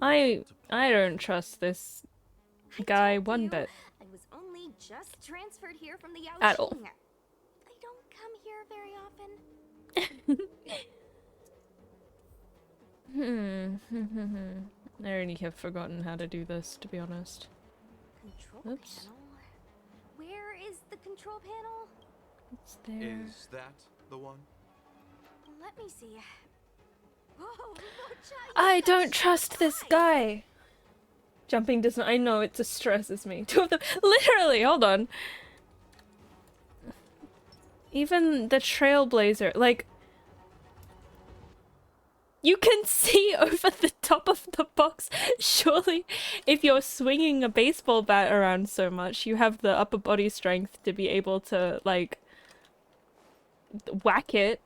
S1: I don't trust this guy
S2: told
S1: one
S2: you,
S1: bit.
S2: I was only just transferred here from the Yao
S1: At all.
S2: Qing. I don't come here very often.
S1: I already have forgotten how to do this, to be honest.
S2: Control
S1: Oops.
S2: panel? Where is the control panel?
S1: It's there.
S9: Is that the one?
S2: Let me see. Whoa, Mocha,
S1: I don't trust this guy. Jumping does not. I know it distresses me. Two of them. Literally, hold on. Even the Trailblazer, like. You can see over the top of the box. Surely, if you're swinging a baseball bat around so much, you have the upper body strength to be able to, like, whack it.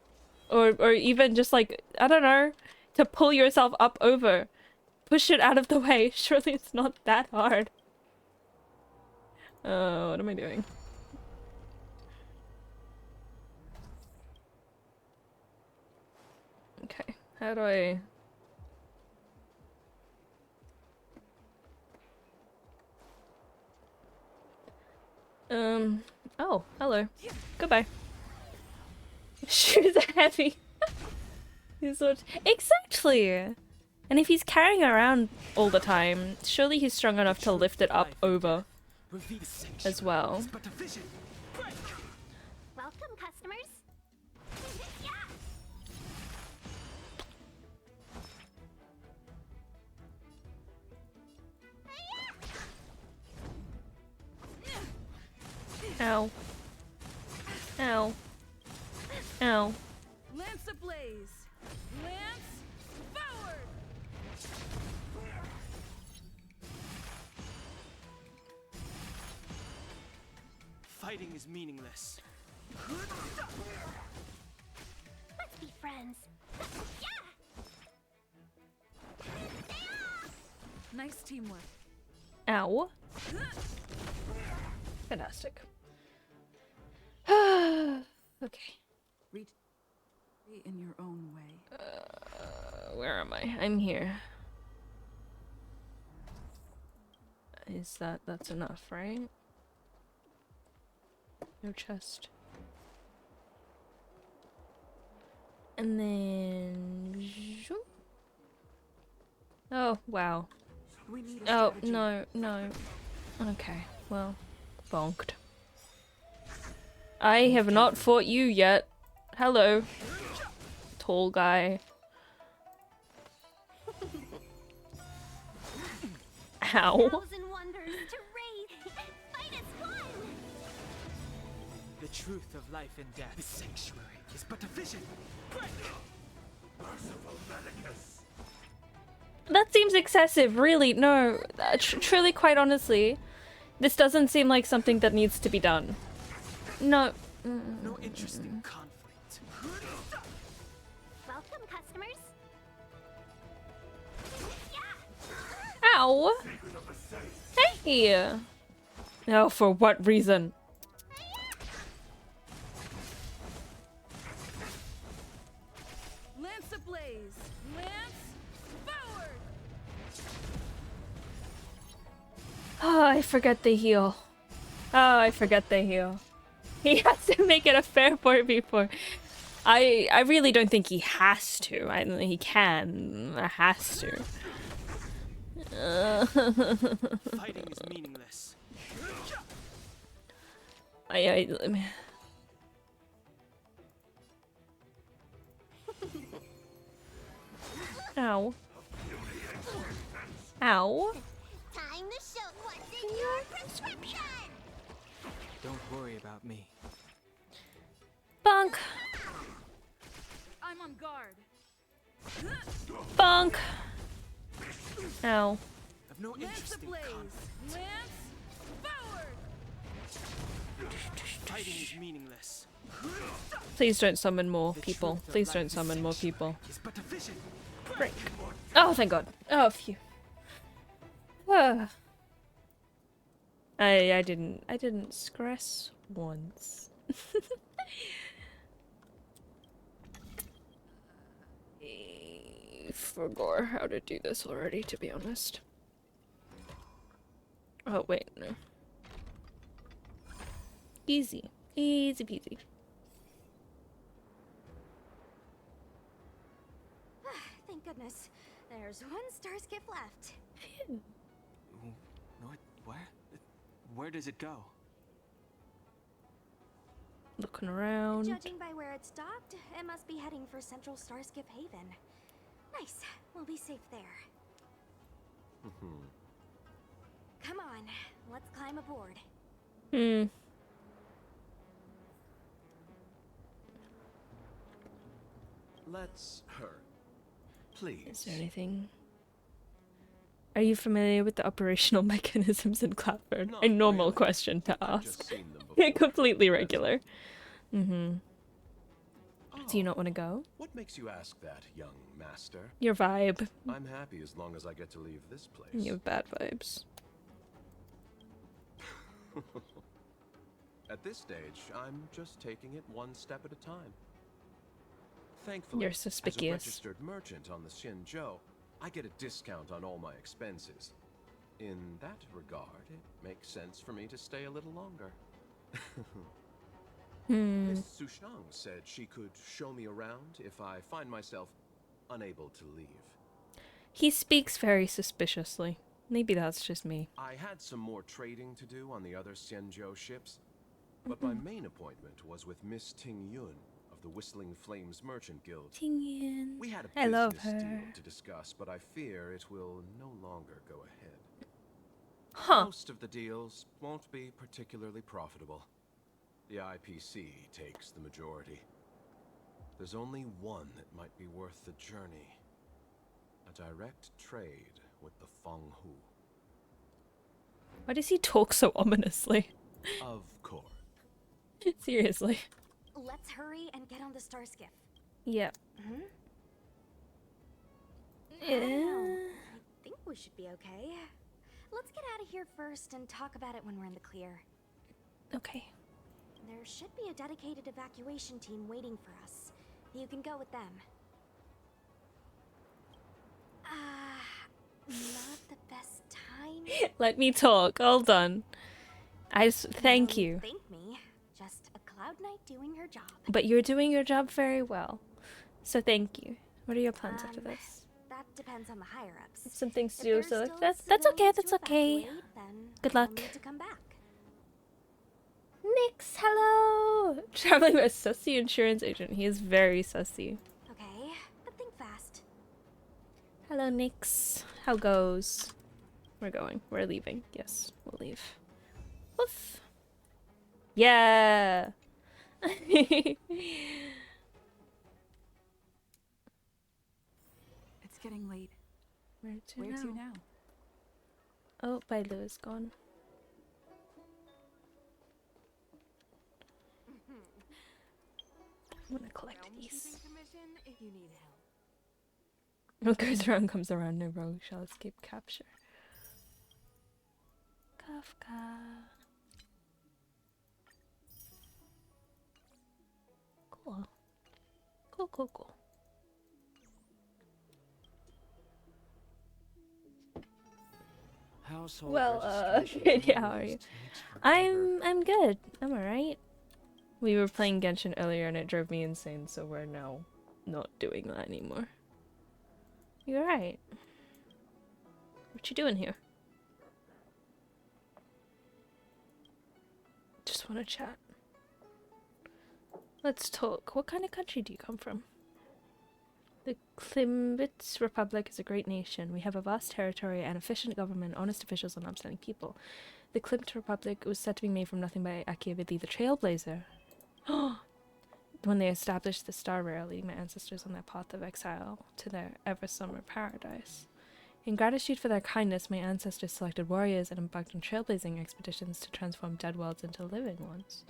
S1: Or even just, like, I don't know, to pull yourself up over. Push it out of the way. Surely it's not that hard. Oh, what am I doing? Okay, how do I... Oh, hello. Goodbye. Shoes are heavy. He's what... Exactly! And if he's carrying it around all the time, surely he's strong enough to lift it up over as well.
S2: Welcome, customers. Yeah.
S1: Ow. Ow. Ow.
S7: Lance ablaze. Lance forward.
S5: Fighting is meaningless.
S2: Let's be friends. Yeah.
S7: Nice teamwork.
S1: Ow. Fantastic. Okay.
S7: Reach in your own way.
S1: Where am I? I'm here. That's enough, right? No chest. And then... Oh, wow. Oh, no, no. Okay, well, bonked. I have not fought you yet. Hello, tall guy. Ow.
S2: Thousand wonders to raid. Fight is one.
S5: The truth of life and death. The sanctuary is but a vision.
S10: Merciful Medicus.
S1: That seems excessive, really. No, truly, quite honestly, this doesn't seem like something that needs to be done. No.
S5: No interest in conflict.
S2: Welcome, customers.
S1: Ow. Hey. Oh, for what reason?
S7: Lance ablaze! Lance forward!
S1: Oh, I forget the heal. Oh, I forget the heal. He has to make it a fair point before. I really don't think he has to. I don't think he can. Has to.
S5: Fighting is meaningless.
S1: Ow. Ow.
S8: Time to show what's in your prescription.
S5: Don't worry about me.
S1: Bonk.
S7: I'm on guard.
S1: Bonk. Ow.
S5: I've no interest in conflict.
S7: Lance forward!
S5: Fighting is meaningless.
S1: Please don't summon more people. Please don't summon more people.
S5: It's but a vision.
S1: Break. Oh, thank God. Oh, phew. I didn't stress once. I forgot how to do this already, to be honest. Oh, wait, no. Easy. Easy peasy.
S8: Thank goodness. There's one star skip left.
S5: Where does it go?
S1: Looking around.
S8: Judging by where it stopped, it must be heading for Central Starskip Haven. Nice. We'll be safe there. Come on, let's climb aboard.
S9: Let's hurry. Please.
S1: Is there anything? Are you familiar with the operational mechanisms in Cloudburn? A normal question to ask. Completely regular. Do you not want to go?
S9: What makes you ask that, young master?
S1: Your vibe.
S9: I'm happy as long as I get to leave this place.
S1: You have bad vibes.
S9: At this stage, I'm just taking it one step at a time. Thankfully,
S1: You're suspicious.
S9: as a registered merchant on the Xinzhou, I get a discount on all my expenses. In that regard, it makes sense for me to stay a little longer. Miss Sushang said she could show me around if I find myself unable to leave.
S1: He speaks very suspiciously. Maybe that's just me.
S9: I had some more trading to do on the other Xinzhou ships, but my main appointment was with Miss Ting Yun of the Whistling Flames Merchant Guild.
S1: Ting Yun.
S9: We had a
S1: I love
S9: business
S1: her.
S9: deal to discuss, but I fear it will no longer go ahead.
S1: Huh.
S9: Most of the deals won't be particularly profitable. The IPC takes the majority. There's only one that might be worth the journey. A direct trade with the Feng Hu.
S1: Why does he talk so ominously?
S9: Of course.
S1: Seriously.
S8: Let's hurry and get on the star skiff.
S1: Yep.
S8: I don't know. I think we should be okay. Let's get out of here first and talk about it when we're in the clear.
S1: Okay.
S8: There should be a dedicated evacuation team waiting for us. You can go with them. Not the best time.
S1: Let me talk. Hold on. Thank you.
S8: Thank me. Just a Cloud Knight doing her job.
S1: But you're doing your job very well. So thank you. What are your plans after this?
S2: That depends on the higher-ups.
S1: Some things to
S2: If
S1: do,
S2: there's
S1: so like
S2: still
S1: that's okay,
S2: civilians
S1: that's
S2: to
S1: okay.
S2: evacuate, then
S1: Good
S2: I'll
S1: luck.
S2: need to come back.
S1: Nix, hello! Traveling with a sussy insurance agent. He is very sussy.
S2: Okay, but think fast.
S1: Hello, Nix. How goes? We're going. We're leaving. Yes, we'll leave. Woof. Yeah!
S7: It's getting late.
S1: Where to
S7: Where
S1: now?
S7: to now?
S1: Oh, Bailu is gone. I'm gonna collect these.
S7: If you need help.
S1: What goes around comes around, no rogue shall escape capture. Kafka. Cool. Cool, cool, cool.
S3: Household
S1: Well,
S3: registration
S1: yeah, how are you?
S3: always takes forever.
S1: I'm good. I'm alright. We were playing Genshin earlier and it drove me insane, so we're now not doing that anymore. You alright? What you doing here? Just wanna chat. Let's talk. What kind of country do you come from? The Klimbits Republic is a great nation. We have a vast territory, an efficient government, honest officials, and upstanding people. The Klimt Republic was said to be made from nothing by Akiyavidi the Trailblazer. When they established the Star Rail, leading my ancestors on their path of exile to their ever-summer paradise. In gratitude for their kindness, my ancestors selected warriors and embarked on trailblazing expeditions to transform dead worlds into living ones.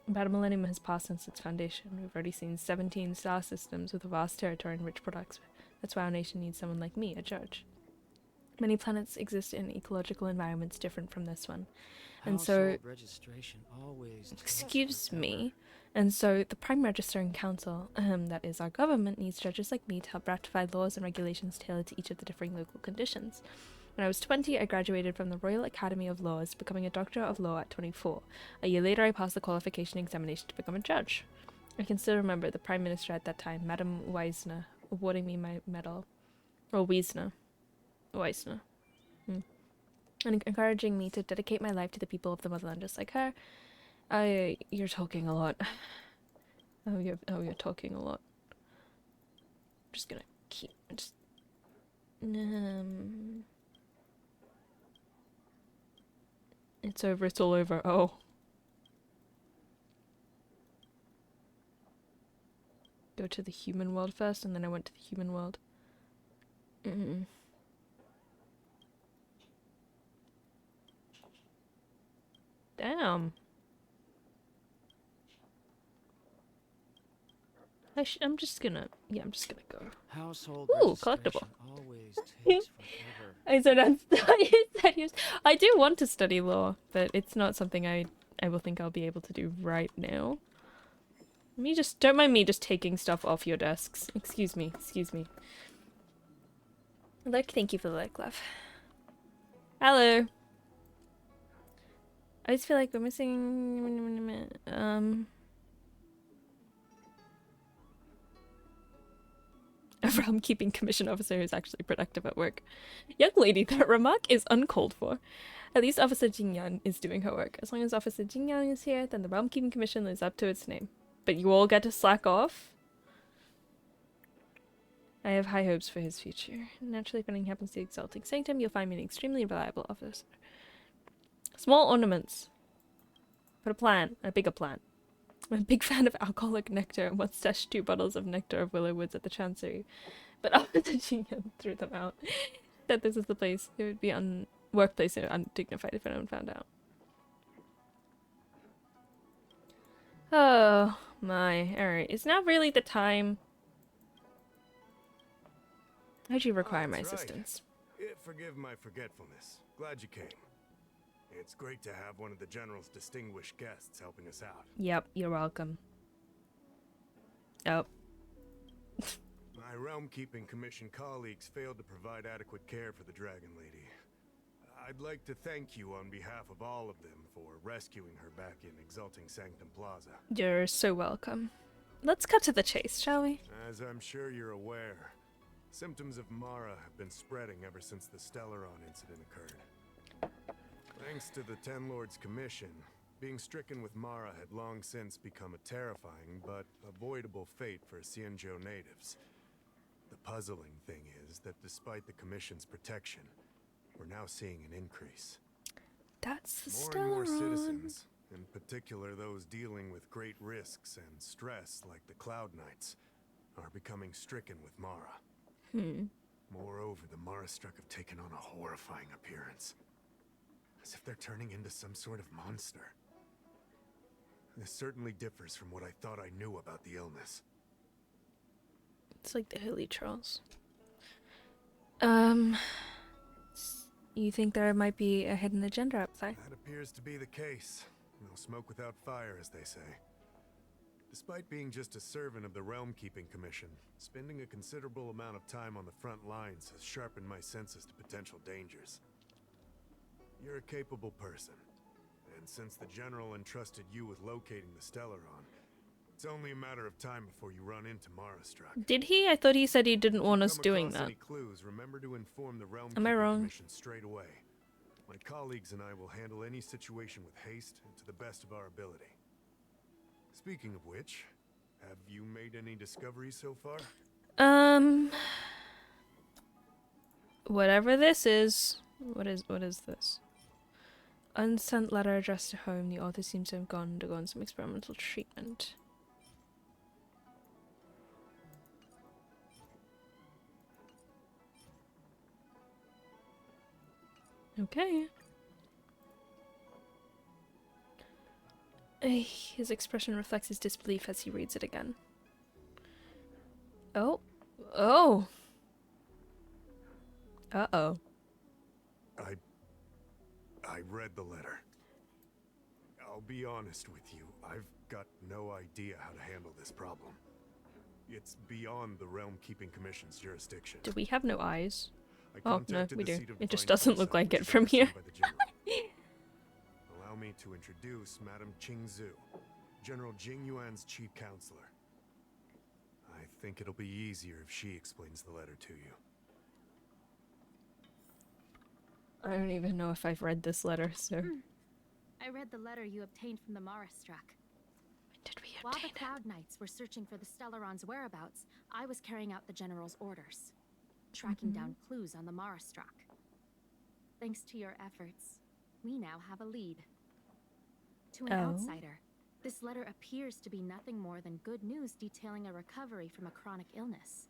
S1: About a millennium has passed since its foundation. We've already seen 17 star systems with a vast territory and rich products. That's why our nation needs someone like me, a judge. Many planets exist in ecological environments different from this one. And so,
S3: Household registration always takes
S1: excuse
S3: forever.
S1: me, and so the Prime Registering Council, that is our government, needs judges like me to help ratify laws and regulations tailored to each of the differing local conditions. When I was 20, I graduated from the Royal Academy of Laws, becoming a Doctor of Law at 24. A year later, I passed the qualification examination to become a judge. I can still remember the Prime Minister at that time, Madame Wiesner, awarding me my medal. Or Wiesner. And encouraging me to dedicate my life to the people of the motherland just like her. You're talking a lot. You're talking a lot. I'm just gonna keep, it's over, it's all over. Oh. Go to the human world first, and then I went to the human world. Damn. I'm just gonna go.
S3: Household
S1: Ooh,
S3: registration
S1: collectible.
S3: always takes forever.
S1: I do want to study law, but it's not something I will think I'll be able to do right now. Don't mind me just taking stuff off your desks. Excuse me. Look, thank you for the like, love. Hello. I just feel like we're missing a realm keeping commission officer who's actually productive at work. Young lady, that remark is uncalled for. At least Officer Jingyan is doing her work. As long as Officer Jingyan is here, then the realm keeping commission lives up to its name. But you all get to slack off? I have high hopes for his future. Naturally, if anything happens to the Exalting Sanctum, you'll find me an extremely reliable officer. Small ornaments. But a bigger plan. I'm a big fan of alcoholic nectar and once stashed 2 bottles of nectar of willow woods at the Chancery. But Officer Jingyan threw them out. That this is the place. It would be workplace undignified if anyone found out. Oh my. Alright. Is now really the time? How'd you require my assistance?
S10: Forgive my forgetfulness. Glad you came. It's great to have one of the General's distinguished guests helping us out.
S1: Yep, you're welcome. Oh.
S10: My Realm-Keeping Commission colleagues failed to provide adequate care for the Dragon Lady. I'd like to thank you on behalf of all of them for rescuing her back in Exalting Sanctum Plaza.
S1: You're so welcome. Let's cut to the chase, shall we?
S10: As I'm sure you're aware, symptoms of Mara have been spreading ever since the Stellaron incident occurred. Thanks to the Ten Lords' Commission, being stricken with Mara had long since become a terrifying but avoidable fate for Xianzhou natives. The puzzling thing is that despite the Commission's protection, we're now seeing an increase.
S1: That's the
S10: More and more
S1: Stellaron.
S10: citizens, in particular those dealing with great risks and stress like the Cloud Knights, are becoming stricken with Mara. Moreover, the Mara-struck have taken on a horrifying appearance. As if they're turning into some sort of monster. This certainly differs from what I thought I knew about the illness.
S1: It's like the Holy Trolls. You think there might be a hidden agenda up there?
S10: That appears to be the case. No smoke without fire, as they say. Despite being just a servant of the Realm Keeping Commission, spending a considerable amount of time on the front lines has sharpened my senses to potential dangers. You're a capable person, and since the General entrusted you with locating the Stellaron, it's only a matter of time before you run into Mara-struck.
S1: Did he? I thought he said he didn't want us doing that.
S10: Any clues, remember to inform the Realm
S1: Am I
S10: Keeping
S1: wrong?
S10: Commission straight away. My colleagues and I will handle any situation with haste and to the best of our ability. Speaking of which, have you made any discoveries so far?
S1: Whatever this is. What is this? Unsent letter addressed to home. The author seems to have undergone some experimental treatment. Okay. His expression reflects his disbelief as he reads it again. Oh. Oh. Uh-oh.
S10: I read the letter. I'll be honest with you, I've got no idea how to handle this problem. It's beyond the Realm Keeping Commission's jurisdiction.
S1: Do we have no eyes?
S10: I
S1: Oh, no,
S10: contacted
S1: we
S10: the
S1: do.
S10: seat of
S1: It just
S10: divine
S1: doesn't look
S10: foresight,
S1: like
S10: which
S1: it
S10: is
S1: from here.
S10: overseen by the general. Allow me to introduce Madame Qingzhu, General Jing Yuan's chief counselor. I think it'll be easier if she explains the letter to you.
S1: I don't even know if I've read this letter, so...
S7: I read the letter you obtained from the Mara-struck.
S1: Did we
S7: While
S1: obtain
S7: the Cloud Knights were searching for the Stellaron's whereabouts, I was carrying out the General's orders, tracking down clues on the Mara-struck. Thanks to your efforts, we now have a lead. To an outsider, this letter appears to be nothing more than good news detailing a recovery from a chronic illness.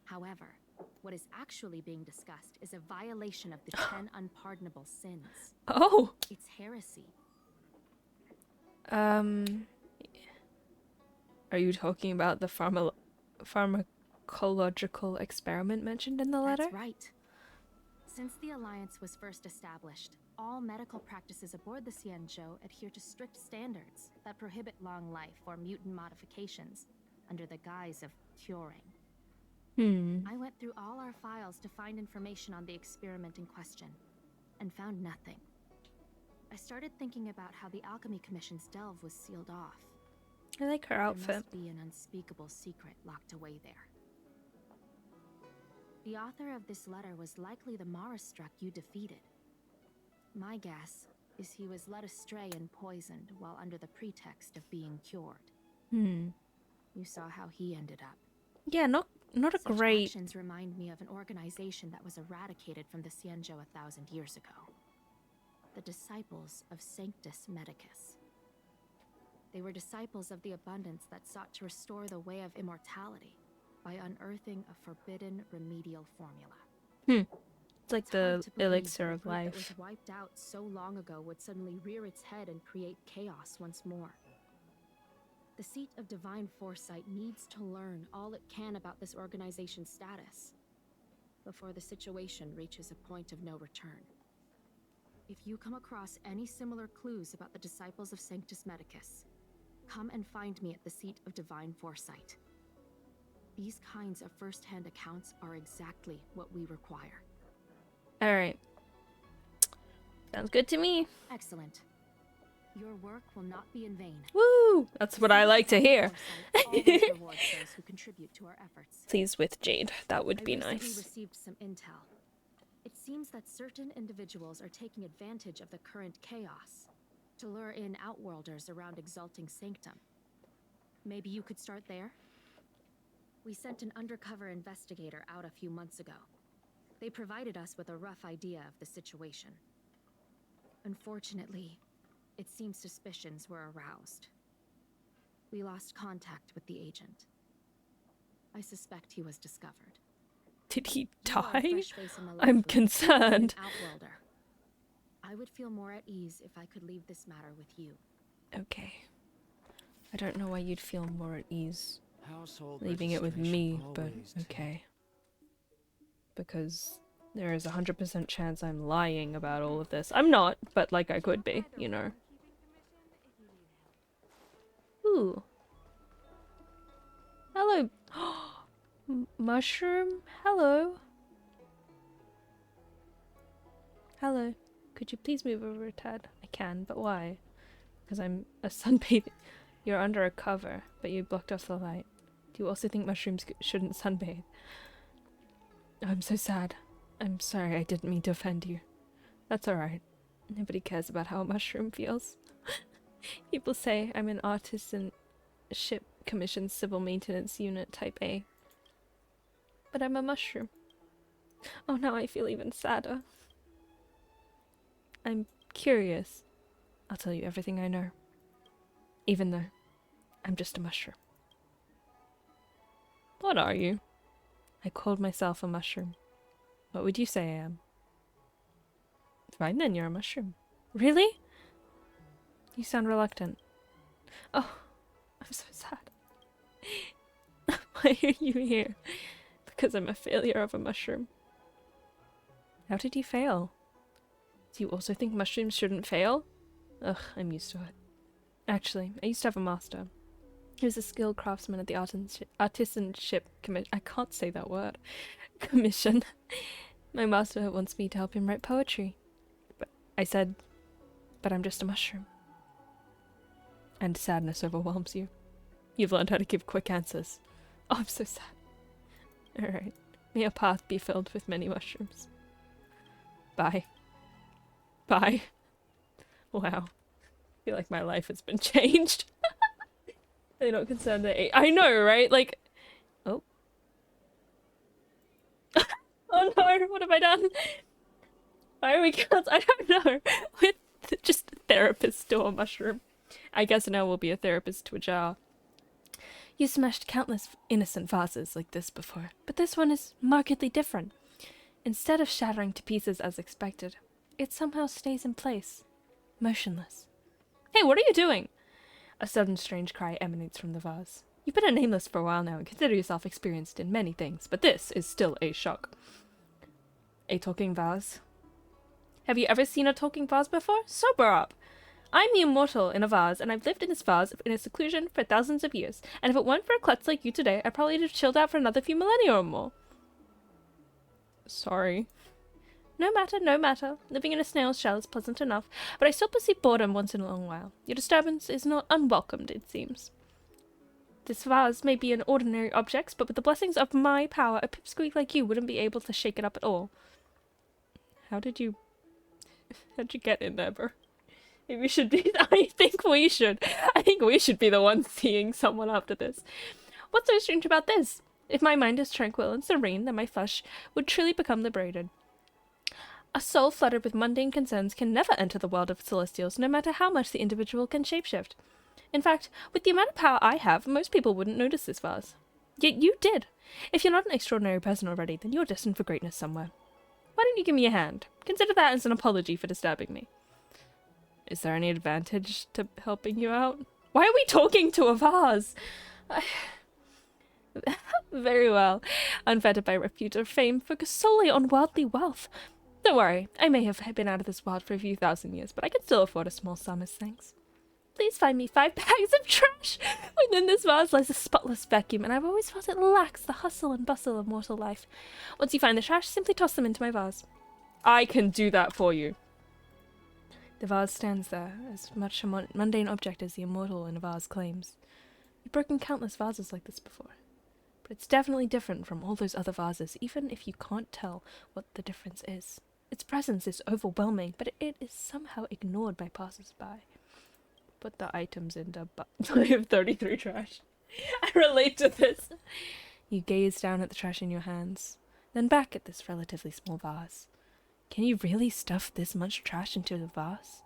S7: However, what is actually being discussed is a violation of the 10 unpardonable sins.
S1: Oh!
S7: It's heresy.
S1: Are you talking about the pharmacological experiment mentioned in the letter?
S7: That's right. Since the Alliance was first established, all medical practices aboard the Xianzhou adhere to strict standards that prohibit long life or mutant modifications under the guise of curing. I went through all our files to find information on the experiment in question, and found nothing. I started thinking about how the Alchemy Commission's delve was sealed off.
S1: I like her outfit.
S7: There must be an unspeakable secret locked away there. The author of this letter was likely the Mara-struck you defeated. My guess is he was led astray and poisoned while under the pretext of being cured. You saw how he ended up.
S1: Yeah, not a
S7: Such
S1: great...
S7: actions remind me of an organization that was eradicated from the Xianzhou 1,000 years ago. The Disciples of Sanctus Medicus. They were disciples of the abundance that sought to restore the way of immortality by unearthing a forbidden remedial formula.
S1: It's like the elixir of
S7: That
S1: life.
S7: was wiped out so long ago would suddenly rear its head and create chaos once more. The seat of divine foresight needs to learn all it can about this organization's status before the situation reaches a point of no return. If you come across any similar clues about the Disciples of Sanctus Medicus, come and find me at the seat of divine foresight. These kinds of first-hand accounts are exactly what we require.
S1: Alright. Sounds good to me.
S7: Excellent. Your work will not be in vain.
S1: Woo! That's what I like to hear.
S7: Always rewards those who contribute to our efforts.
S1: Please with Jade. That would be
S7: I recently
S1: nice.
S7: received some intel. It seems that certain individuals are taking advantage of the current chaos to lure in outworlders around Exalting Sanctum. Maybe you could start there? We sent an undercover investigator out a few months ago. They provided us with a rough idea of the situation. Unfortunately, it seems suspicions were aroused. We lost contact with the agent. I suspect he was discovered.
S1: Did he
S7: You are a
S1: die?
S7: fresh face in the
S1: I'm
S7: light,
S1: concerned.
S7: an outworlder. I would feel more at ease if I could leave this matter with you.
S1: Okay. I don't know why you'd feel more at ease
S3: Household
S1: leaving it with
S3: registration
S1: me, but
S3: always
S1: okay. Because there is a 100% chance I'm lying about all of this. I'm not, but like I could be, you know. Ooh. Hello. Mushroom? Hello. Hello. Could you please move over a tad? I can, but why? Because I'm a sunbathing. You're under a cover, but you blocked off the light. Do you also think mushrooms shouldn't sunbathe? I'm so sad. I'm sorry, I didn't mean to offend you. That's alright. Nobody cares about how a mushroom feels. People say I'm an artisan ship commission civil maintenance unit type A. But I'm a mushroom. Oh, now I feel even sadder. I'm curious. I'll tell you everything I know. Even though I'm just a mushroom. What are you? I called myself a mushroom. What would you say I am? Fine then, you're a mushroom. Really? You sound reluctant. Oh, I'm so sad. Why are you here? Because I'm a failure of a mushroom. How did you fail? Do you also think mushrooms shouldn't fail? Ugh, I'm used to it. Actually, I used to have a master. He was a skilled craftsman at the artisanship commission. I can't say that word. Commission. My master wants me to help him write poetry. But I said, but I'm just a mushroom. And sadness overwhelms you. You've learned how to give quick answers. Oh, I'm so sad. Alright. May your path be filled with many mushrooms. Bye. Bye. Wow. I feel like my life has been changed. They're not concerned that I know, right? Like, oh. Oh no, what have I done? Why are we girls? I don't know. We're just therapists to a mushroom. I guess now we'll be a therapist to a jar. You smashed countless innocent vases like this before, but this one is markedly different. Instead of shattering to pieces as expected, it somehow stays in place, motionless. Hey, what are you doing? A sudden strange cry emanates from the vase. You've been a nameless for a while now and consider yourself experienced in many things, but this is still a shock. A talking vase? Have you ever seen a talking vase before? Sober up! I'm the immortal in a vase, and I've lived in this vase in a seclusion for thousands of years, and if it weren't for a klutz like you today, I'd probably have chilled out for another few millennia or more. Sorry. No matter, no matter. Living in a snail's shell is pleasant enough, but I still perceive boredom once in a long while. Your disturbance is not unwelcomed, it seems. This vase may be an ordinary object, but with the blessings of my power, a pipsqueak like you wouldn't be able to shake it up at all. How'd you get in there, bro? Maybe we should be. I think we should be the ones seeing someone after this. What's so strange about this? If my mind is tranquil and serene, then my flesh would truly become liberated. A soul flooded with mundane concerns can never enter the world of celestials, no matter how much the individual can shapeshift. In fact, with the amount of power I have, most people wouldn't notice this vase. Yet you did. If you're not an extraordinary person already, then you're destined for greatness somewhere. Why don't you give me a hand? Consider that as an apology for disturbing me. Is there any advantage to helping you out? Why are we talking to a vase? Very well. Unfettered by repute or fame, focus solely on worldly wealth. Don't worry, I may have been out of this world for a few thousand years, but I can still afford a small sum as thanks. Please find me 5 bags of trash. Within this vase lies a spotless vacuum, and I've always felt it lacks the hustle and bustle of mortal life. Once you find the trash, simply toss them into my vase. I can do that for you. The vase stands there, as much a mundane object as the immortal in a vase claims. You've broken countless vases like this before, but it's definitely different from all those other vases, even if you can't tell what the difference is. Its presence is overwhelming, but it is somehow ignored by passers-by. Put the items into I have 33 trash. I relate to this. You gaze down at the trash in your hands, then back at this relatively small vase. Can you really stuff this much trash into a vase?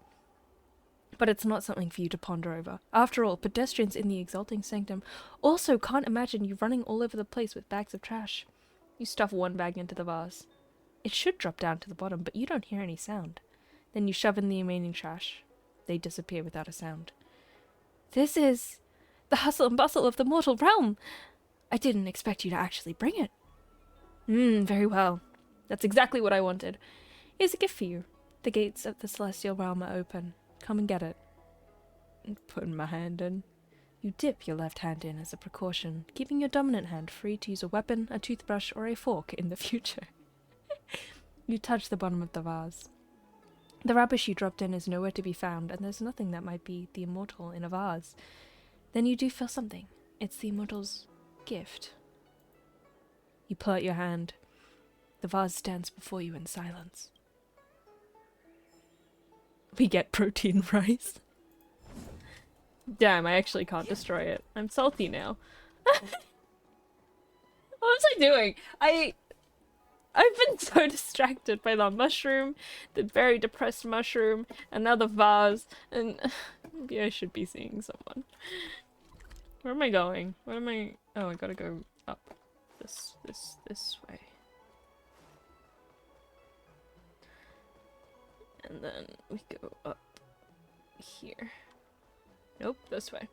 S1: But it's not something for you to ponder over. After all, pedestrians in the Exalting Sanctum also can't imagine you running all over the place with bags of trash. You stuff one bag into the vase. It should drop down to the bottom, but you don't hear any sound. Then you shove in the remaining trash. They disappear without a sound. This is the hustle and bustle of the mortal realm. I didn't expect you to actually bring it. Very well. That's exactly what I wanted. Here's a gift for you. The gates of the celestial realm are open. Come and get it. Putting my hand in. You dip your left hand in as a precaution, keeping your dominant hand free to use a weapon, a toothbrush, or a fork in the future. You touch the bottom of the vase. The rubbish you dropped in is nowhere to be found, and there's nothing that might be the immortal in a vase. Then you do feel something. It's the immortal's gift. You pull out your hand. The vase stands before you in silence. We get protein rice. Damn, I actually can't destroy it. I'm salty now. What was I doing? I've been so distracted by the mushroom, the very depressed mushroom, and now the vase, and maybe I should be seeing someone. Where am I going? What am I? Oh, I gotta go up. This way. And then we go up here. Nope, this way.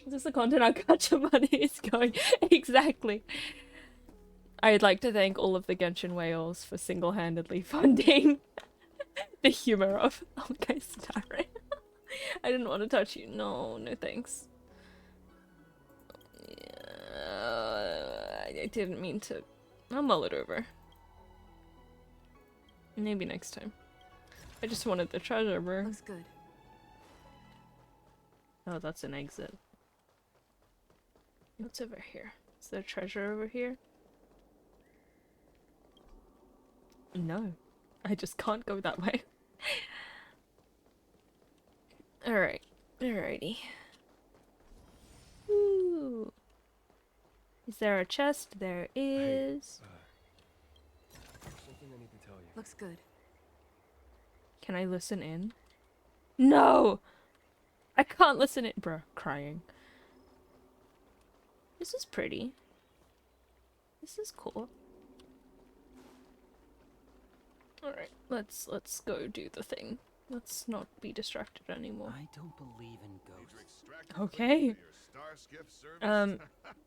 S1: Is this the content our gacha money is going? Exactly. I'd like to thank all of the Genshin whales for single-handedly funding the humor of Okay Starry. I didn't want to touch you. No thanks. I didn't mean to. I'll mull it over. Maybe next time. I just wanted the treasure, bro.
S11: Looks good.
S1: Oh, that's an exit. What's over here? Is there treasure over here? No. I just can't go that way. Alright. Alrighty. Ooh. Is there a chest? There is.
S12: Something I need to tell you.
S11: Looks good.
S1: Can I listen in? No! I can't listen in. Bruh, crying. This is pretty. This is cool. Alright, let's go do the thing. Let's not be distracted anymore.
S13: I don't believe in ghosts.
S1: Okay.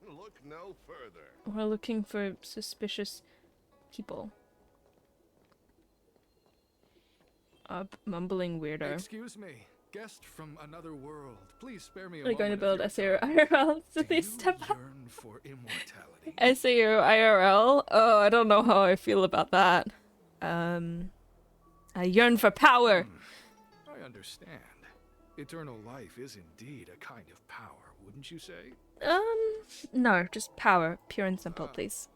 S9: Look no further.
S1: We're looking for suspicious people. Mumbling weirdo.
S14: Excuse me, guest from another world. Please spare me a
S1: We're going to build
S14: moment of
S1: SAO
S14: your time.
S1: IRL, so
S14: Do
S1: they
S14: you
S1: step up.
S14: yearn for immortality?
S1: SAO IRL? Oh, I don't know how I feel about that. I yearn for power.
S14: I understand. Eternal life is indeed a kind of power, wouldn't you say?
S1: No, just power. Pure and simple, please.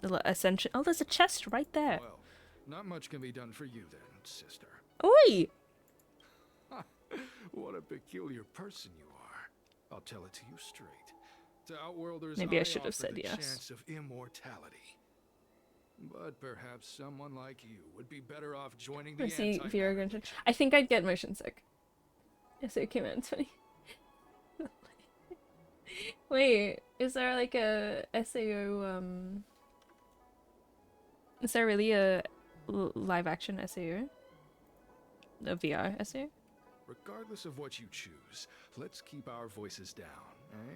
S1: The ascension. Oh, there's a chest right there.
S14: Well, not much can be done for you then, sister.
S1: Oi!
S14: What a peculiar person you are. I'll tell it to you straight. To Outworlders,
S1: Maybe I should have
S14: offer
S1: said
S14: the
S1: yes.
S14: chance of immortality. But perhaps someone like you would be better off joining the
S1: I see
S14: anti-
S1: VR Genshin. I think I'd get motion sick. SAO came out in 20. Wait, is there like a SAO, is there really a live action SAO? A VR SAO?
S14: Regardless of what you choose, let's keep our voices down, eh?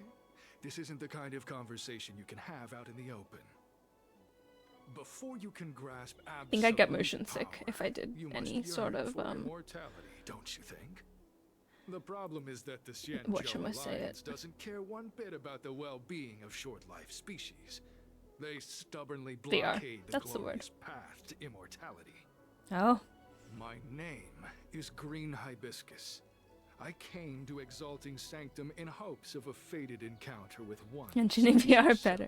S14: This isn't the kind of conversation you can have out in the open. Before you can grasp
S1: I think I'd get
S14: absolute
S1: motion sick
S14: power,
S1: if I did
S14: you must
S1: any sort
S14: yearn
S1: of
S14: for immortality, don't you think? The problem is that the Xianzhou Alliance doesn't care one bit about the well-being of short-life species. They stubbornly blockade the
S1: That's the word.
S14: glorious path to immortality.
S1: Oh.
S14: My name is Green Hibiscus. I came to Exalting Sanctum in hopes of a fated encounter with one.
S1: Mentioning VR better.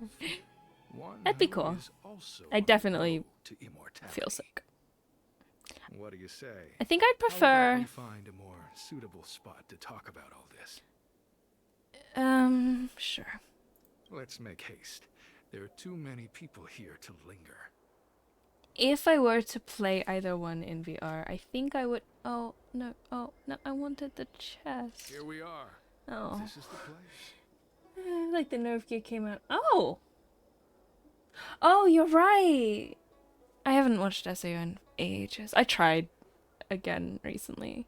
S14: One
S1: That'd be
S14: who
S1: cool.
S14: is also
S1: I definitely
S14: to immortality.
S1: feel sick.
S14: What do you say?
S1: I think I'd
S14: How
S1: prefer.
S14: about we find a more suitable spot to talk about all this?
S1: Sure.
S14: Let's make haste. There are too many people here to linger.
S1: If I were to play either one in VR, I think I would. Oh no! I wanted the chest.
S14: Here we are.
S1: Oh.
S14: This is the place.
S1: Like the nerve gear came out. Oh. Oh, you're right. I haven't watched SAO in ages. I tried again recently.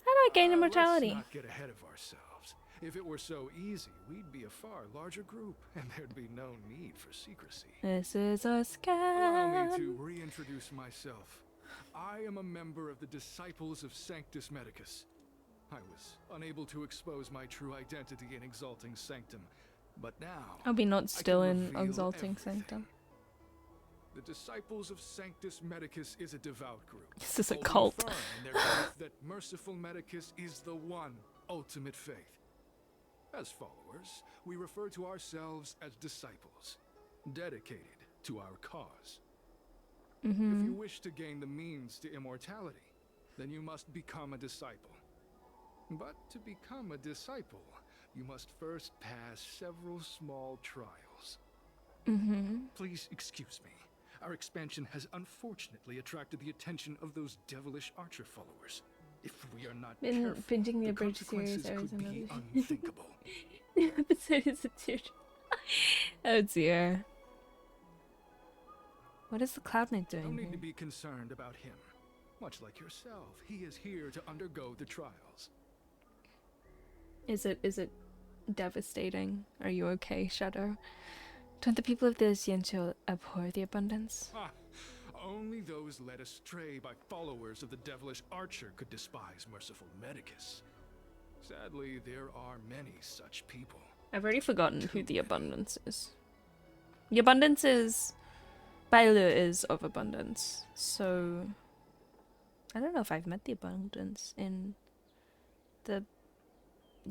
S1: How do I gain immortality?
S14: Let's not get ahead of ourselves. If it were so easy, we'd be a far larger group, and there'd be no need for secrecy.
S1: This is a
S14: Allow me
S1: scam.
S14: to reintroduce myself. I am a member of the Disciples of Sanctus Medicus. I was unable to expose my true identity in Exalting Sanctum, but now
S1: I'll be not still
S14: I can
S1: in
S14: reveal
S1: Exalting
S14: everything.
S1: Sanctum.
S14: The Disciples of Sanctus Medicus is a devout group.
S1: This is a
S14: holding
S1: cult.
S14: firm in their belief that Merciful Medicus is the one ultimate faith. As followers, we refer to ourselves as disciples, dedicated to our cause. If you wish to gain the means to immortality, then you must become a disciple. But to become a disciple, you must first pass several small trials. Please excuse me. Our expansion has unfortunately attracted the attention of those devilish archer followers. If we are not careful,
S1: Binging the
S14: the
S1: abridged
S14: consequences
S1: series,
S14: could be
S1: Arizona.
S14: unthinkable.
S1: The episode is a tear. Oh dear. What is the Cloud Knight
S14: No
S1: doing
S14: need to
S1: here?
S14: be concerned about him. Much like yourself, he is here to undergo the trials.
S1: Is it devastating? Are you okay, Shadow? Don't the people of the Xianzhou abhor the abundance?
S14: Ah, only those led astray by followers of the devilish archer could despise Merciful Medicus. Sadly, there are many such people.
S1: I've already forgotten who the abundance is. The abundance is... Bailu is of abundance, so... I don't know if I've met the abundance in the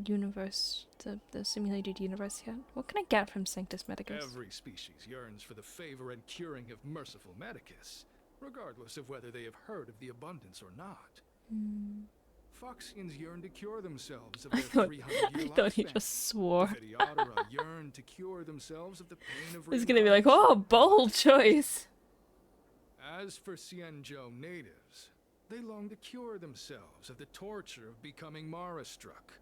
S1: universe, the simulated universe yet. What can I get from Sanctus Medicus?
S14: Every species yearns for the favor and curing of Merciful Medicus, regardless of whether they have heard of the abundance or not. Foxians yearn to cure themselves of their 300-year
S1: I thought he
S14: lifespan.
S1: just swore.
S14: Idiotara yearn to cure themselves of the pain of
S1: He's gonna be like, oh, bold choice.
S14: As for Xianzhou natives, they long to cure themselves of the torture of becoming Mara-struck.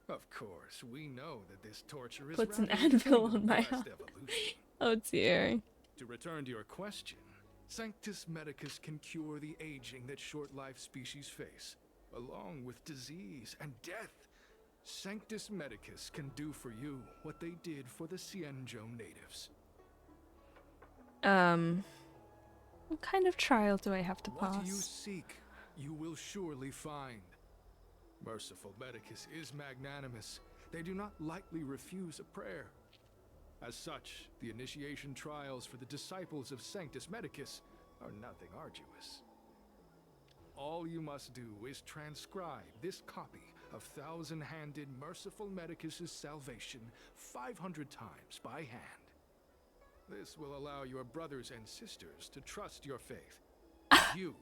S14: Of course, we know that this torture is
S1: Puts an
S14: rather
S1: anvil
S14: akin
S1: on
S14: to
S1: my
S14: past
S1: heart.
S14: evolution.
S1: Oh dear.
S14: To return to your question, Sanctus Medicus can cure the aging that short-lived species face, along with disease and death. Sanctus Medicus can do for you what they did for the Xianzhou natives.
S1: What kind of trial do I have to pass?
S14: What you seek, you will surely find. Merciful Medicus is magnanimous. They do not lightly refuse a prayer. As such, the initiation trials for the disciples of Sanctus Medicus are nothing arduous. All you must do is transcribe this copy of thousand-handed Merciful Medicus's salvation 500 times by hand. This will allow your brothers and sisters to trust your faith, you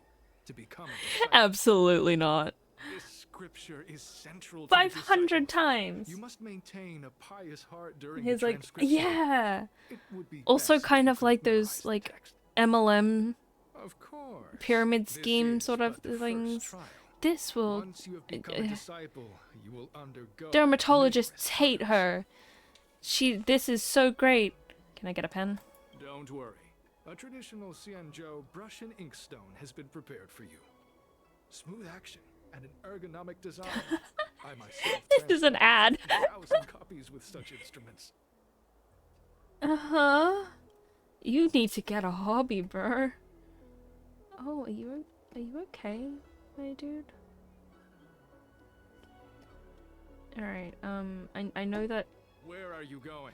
S14: to become a disciple.
S1: Absolutely not.
S14: This scripture is central to the
S1: 500
S14: disciples.
S1: times.
S14: You must maintain a pious heart during
S1: He's
S14: the
S1: like,
S14: transcription.
S1: yeah.
S14: It would be
S1: Also
S14: best
S1: kind
S14: if
S1: of
S14: you
S1: like
S14: could
S1: those,
S14: memorize the
S1: like,
S14: text.
S1: MLM
S14: Of course.
S1: pyramid
S14: This
S1: scheme
S14: is
S1: sort of
S14: but the first
S1: things.
S14: trial.
S1: This will...
S14: Once you have become a disciple, you will undergo
S1: Dermatologists
S14: numerous
S1: hate her. This is so great. Can I get a pen?
S14: Don't worry. A traditional Xianzhou brush and ink stone has been prepared for you. Smooth action and an ergonomic design. I myself
S1: This is an ad.
S14: 1,000 copies with such instruments.
S1: Uh-huh. You need to get a hobby, bro. Oh, are you okay, my dude? Alright, I know that...
S14: Where are you going?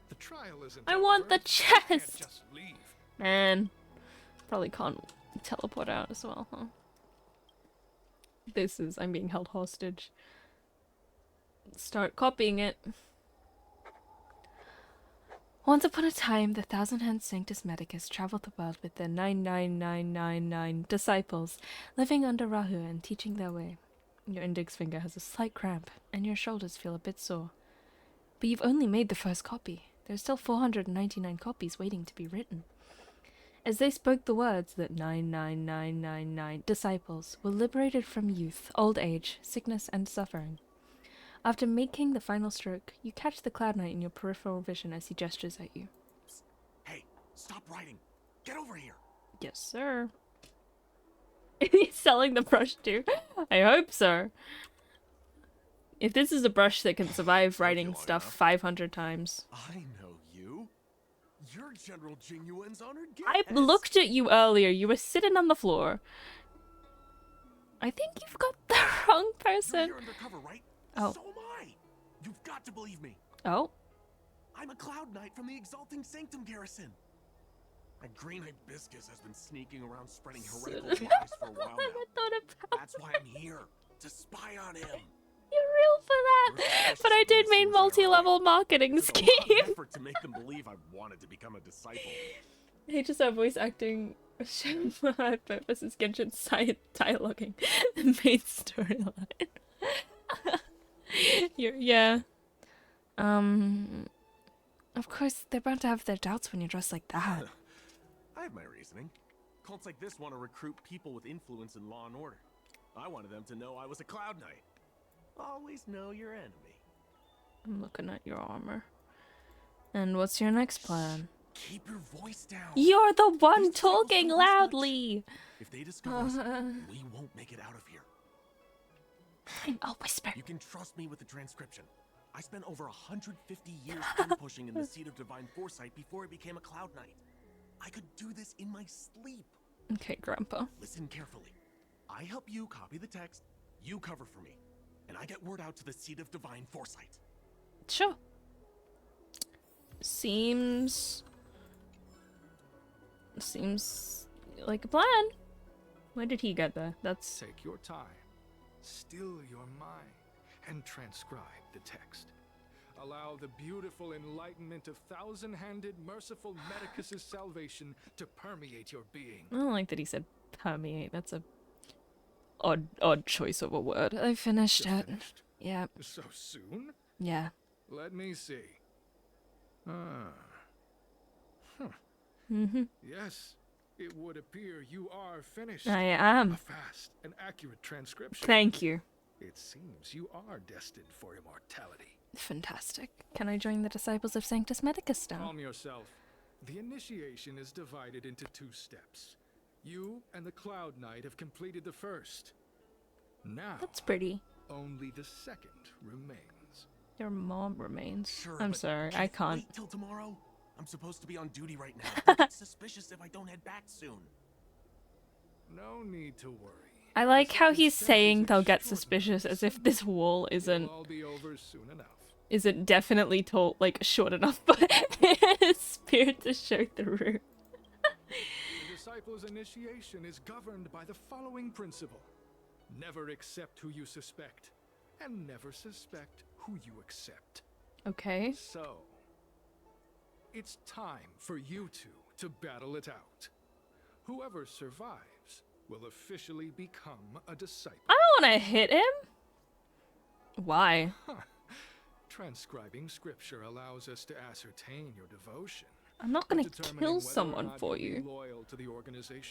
S14: The trial isn't
S1: I want
S14: over.
S1: the
S14: You can't
S1: chest!
S14: just leave.
S1: Man. Probably can't teleport out as well, huh? I'm being held hostage. Start copying it. Once upon a time, the thousand-hand Sanctus Medicus traveled the world with their 99999 disciples, living under Rahu and teaching their way. Your index finger has a slight cramp, and your shoulders feel a bit sore. But you've only made the first copy. There's still 499 copies waiting to be written. As they spoke the words, that 99999 disciples were liberated from youth, old age, sickness, and suffering. After making the final stroke, you catch the Cloud Knight in your peripheral vision as he gestures at you.
S9: Hey, stop writing. Get over here.
S1: Yes, sir. He's selling the brush too? I hope so. If this is a brush that can survive writing stuff 500 times.
S9: I know you. You're General Genuine's honored guest.
S1: I looked at you earlier. You were sitting on the floor. I think you've got the wrong person.
S9: You're here undercover, right?
S1: Oh.
S9: So am I. You've got to believe me.
S1: Oh.
S9: I'm a Cloud Knight from the Exalting Sanctum garrison. That green hibiscus has been sneaking around spreading heretical lies for a while now. That's why I'm here, to spy on him.
S1: You're real for that. But I did mean multi-level marketing scheme.
S9: Effort to make them believe I wanted to become a disciple.
S1: Hey, just our voice acting show my purpose is Genshin dialoguing the main storyline. Yeah. Of course, they're bound to have their doubts when you're dressed like that.
S9: I have my reasoning. Cults like this want to recruit people with influence in law and order. I wanted them to know I was a Cloud Knight. Always know your enemy.
S1: I'm looking at your armor. And what's your next plan?
S9: Keep your voice down.
S1: You're the one talking loudly.
S9: If they discover us, we won't make it out of here.
S1: I'll whisper.
S9: You can trust me with the transcription. I spent over 150 years pushing in the seat of divine foresight before I became a Cloud Knight. I could do this in my sleep.
S1: Okay, Grandpa.
S9: Listen carefully. I help you copy the text, you cover for me, and I get word out to the seat of divine foresight.
S1: Sure. Seems like a plan. Where did he get there? That's...
S14: Take your time. Still your mind and transcribe the text. Allow the beautiful enlightenment of thousand-handed, merciful Medicus's salvation to permeate your being.
S1: I don't like that he said permeate. That's a odd choice of a word. I finished it.
S14: Finished?
S1: Yeah.
S14: So soon?
S1: Yeah.
S14: Let me see. Yes, it would appear you are finished.
S1: I am.
S14: A fast and accurate transcription.
S1: Thank you.
S14: It seems you are destined for immortality.
S1: Fantastic. Can I join the Disciples of Sanctus Medicus now?
S14: Calm yourself. The initiation is divided into 2 steps. You and the Cloud Knight have completed the first. Now,
S1: that's pretty.
S14: Only the second remains.
S1: Your mom remains.
S9: Sure,
S1: I'm sorry, I can't.
S9: Wait till tomorrow. I'm supposed to be on duty right now. It's suspicious if I don't head back soon.
S14: No need to worry.
S1: I like how he's saying they'll get suspicious as if this wall isn't definitely told like short enough for his spirit to show through.
S14: The disciples' initiation is governed by the following principle. Never accept who you suspect, and never suspect who you accept.
S1: Okay.
S14: So, it's time for you two to battle it out. Whoever survives will officially become a disciple.
S1: I don't want to hit him. Why?
S14: Transcribing scripture allows us to ascertain your devotion.
S1: I'm not going to kill someone for you.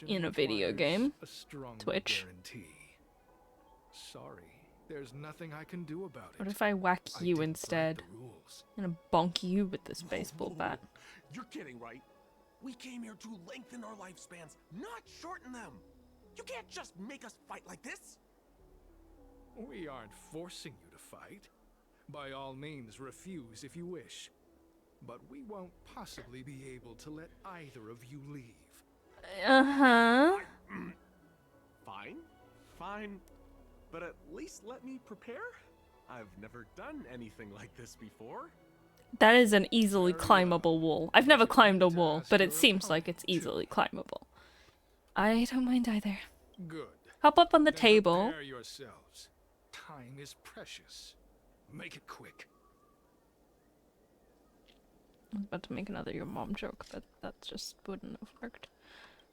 S1: In a video game. Twitch.
S14: Guarantee. Sorry, there's nothing I can do about it.
S1: What if I whack you instead? I'm gonna bonk you with this baseball bat.
S9: You're kidding, right? We came here to lengthen our lifespans, not shorten them. You can't just make us fight like this.
S14: We aren't forcing you to fight. By all means, refuse if you wish. But we won't possibly be able to let either of you leave.
S1: Uh-huh.
S9: Fine. But at least let me prepare. I've never done anything like this before.
S1: That is an easily climbable wall. I've never climbed a wall, but it seems like it's easily climbable. I don't mind either.
S14: Good.
S1: Hop up on the
S14: Then
S1: table.
S14: prepare yourselves. Time is precious. Make it quick.
S1: I was about to make another your mom joke, but that just wouldn't have worked.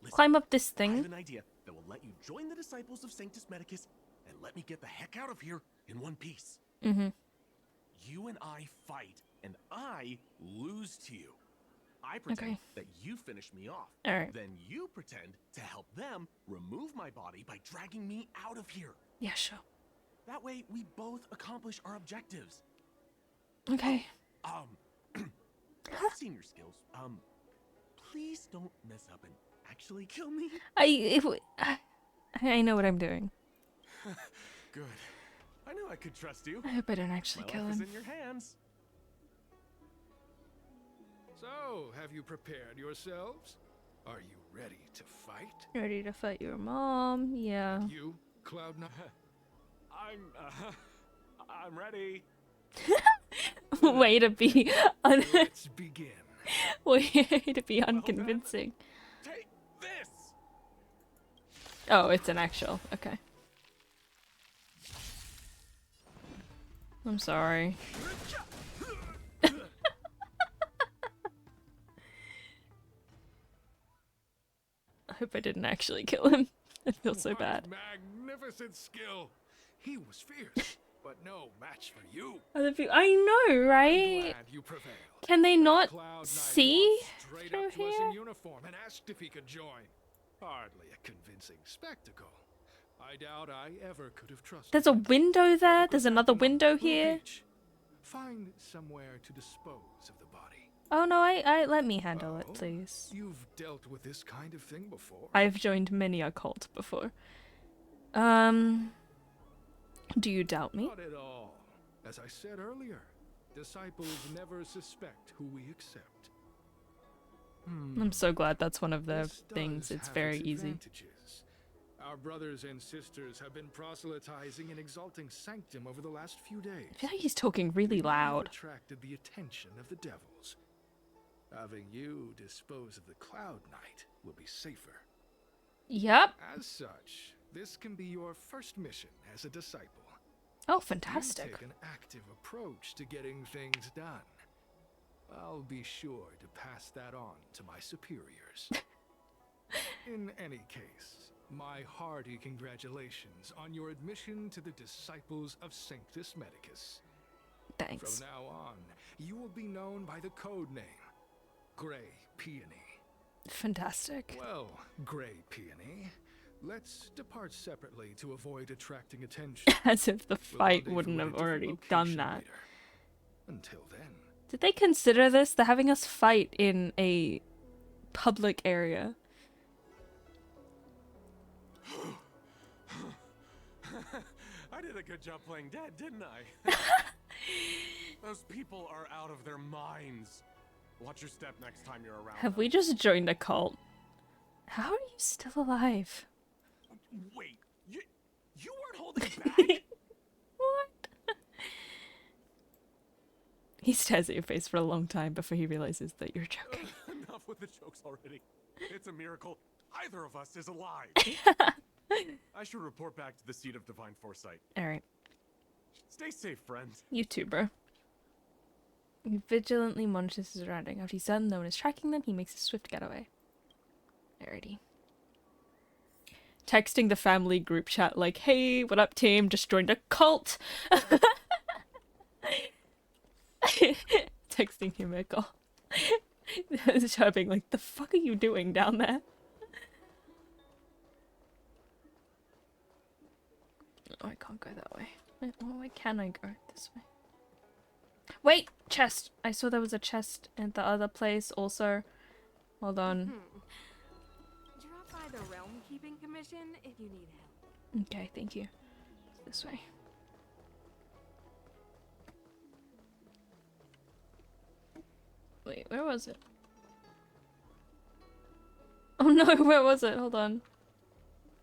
S15: Listen,
S1: Climb up this
S15: I have
S1: thing.
S15: an idea that will let you join the disciples of Sanctus Medicus and let me get the heck out of here in one piece.
S1: Mm-hmm.
S15: You and I fight, and I lose to you. I pretend that you finish me off.
S1: All right.
S15: Then you pretend to help them remove my body by dragging me out of here.
S1: Yeah, sure.
S15: That way, we both accomplish our objectives.
S1: Okay.
S15: I've seen your skills. Please don't mess up and actually kill me.
S1: I know what I'm doing.
S15: Good. I knew I could trust you.
S1: I hope I don't actually
S15: My
S1: kill
S15: life
S1: him.
S15: is in your hands.
S14: So, have you prepared yourselves? Are you ready to fight?
S1: Ready to fight your mom? Yeah.
S14: You, Cloud9?
S15: I'm ready.
S1: Way to be
S14: Let's begin.
S1: way to be unconvincing.
S15: Take this.
S1: Oh, it's an actual. Okay. I'm sorry. I hope I didn't actually kill him. I feel so bad.
S14: Magnificent skill. He was fierce, but no match for you.
S1: Other people, I know, right?
S14: Glad you prevailed.
S1: Can they not
S14: Cloud9
S1: see
S14: walked straight
S1: through
S14: up to us in
S1: here?
S14: uniform and asked if he could join. Hardly a convincing spectacle. I doubt I ever could have trusted.
S1: There's a
S14: him.
S1: window there. There's another window
S14: We'll
S1: here.
S14: reach. Find somewhere to dispose of the body.
S1: Oh no, I let me handle it,
S14: Oh,
S1: please.
S14: You've dealt with this kind of thing before.
S1: I've joined many a cult before. Do you doubt me?
S14: Not at all. As I said earlier, disciples never suspect who we accept.
S1: I'm so glad that's one of the
S14: This
S1: things.
S14: does
S1: It's
S14: have
S1: very
S14: its
S1: easy.
S14: advantages. Our brothers and sisters have been proselytizing and exalting sanctum over the last few days.
S1: I feel like he's talking really
S14: We may have
S1: loud.
S14: attracted the attention of the devils. Having you dispose of the Cloud Knight will be safer.
S1: Yep.
S14: As such, this can be your first mission as a disciple.
S1: Oh,
S14: You
S1: fantastic.
S14: take an active approach to getting things done. I'll be sure to pass that on to my superiors. In any case, my hearty congratulations on your admission to the Disciples of Sanctus Medicus.
S1: Thanks.
S14: From now on, you will be known by the code name, Grey Peony.
S1: Fantastic.
S14: Well, Grey Peony, let's depart separately to avoid attracting attention.
S1: As if the
S14: We'll
S1: fight
S14: rendezvous
S1: wouldn't
S14: at a
S1: have
S14: different
S1: already done
S14: location
S1: that.
S14: later. Until then.
S1: Did they consider this? They're having us fight in a public area.
S15: I did a good job playing dead, didn't I? Those people are out of their minds. Watch your step next time you're around.
S1: Have we just joined a cult? How are you still alive?
S15: Wait, you weren't holding back?
S1: What? He stares at your face for a long time before he realizes that you're joking.
S15: Enough with the jokes already. It's a miracle either of us is alive. I should report back to the seat of divine foresight.
S1: Alright.
S15: Stay safe, friend.
S1: You too, bro. He vigilantly monitors his surroundings. After he's done, no one is tracking them, he makes a swift getaway. Alrighty. Texting the family group chat like, hey, what up team? Just joined a cult! Texting Himeko. Chirping like, the fuck are you doing down there? Oh, I can't go that way. Why can I go this way? Wait! Chest! I saw there was a chest at the other place also. Hold on.
S11: Drop by the Realm Keeping Commission if you need help.
S1: Okay, thank you. This way. Wait, where was it? Oh no, where was it? Hold on.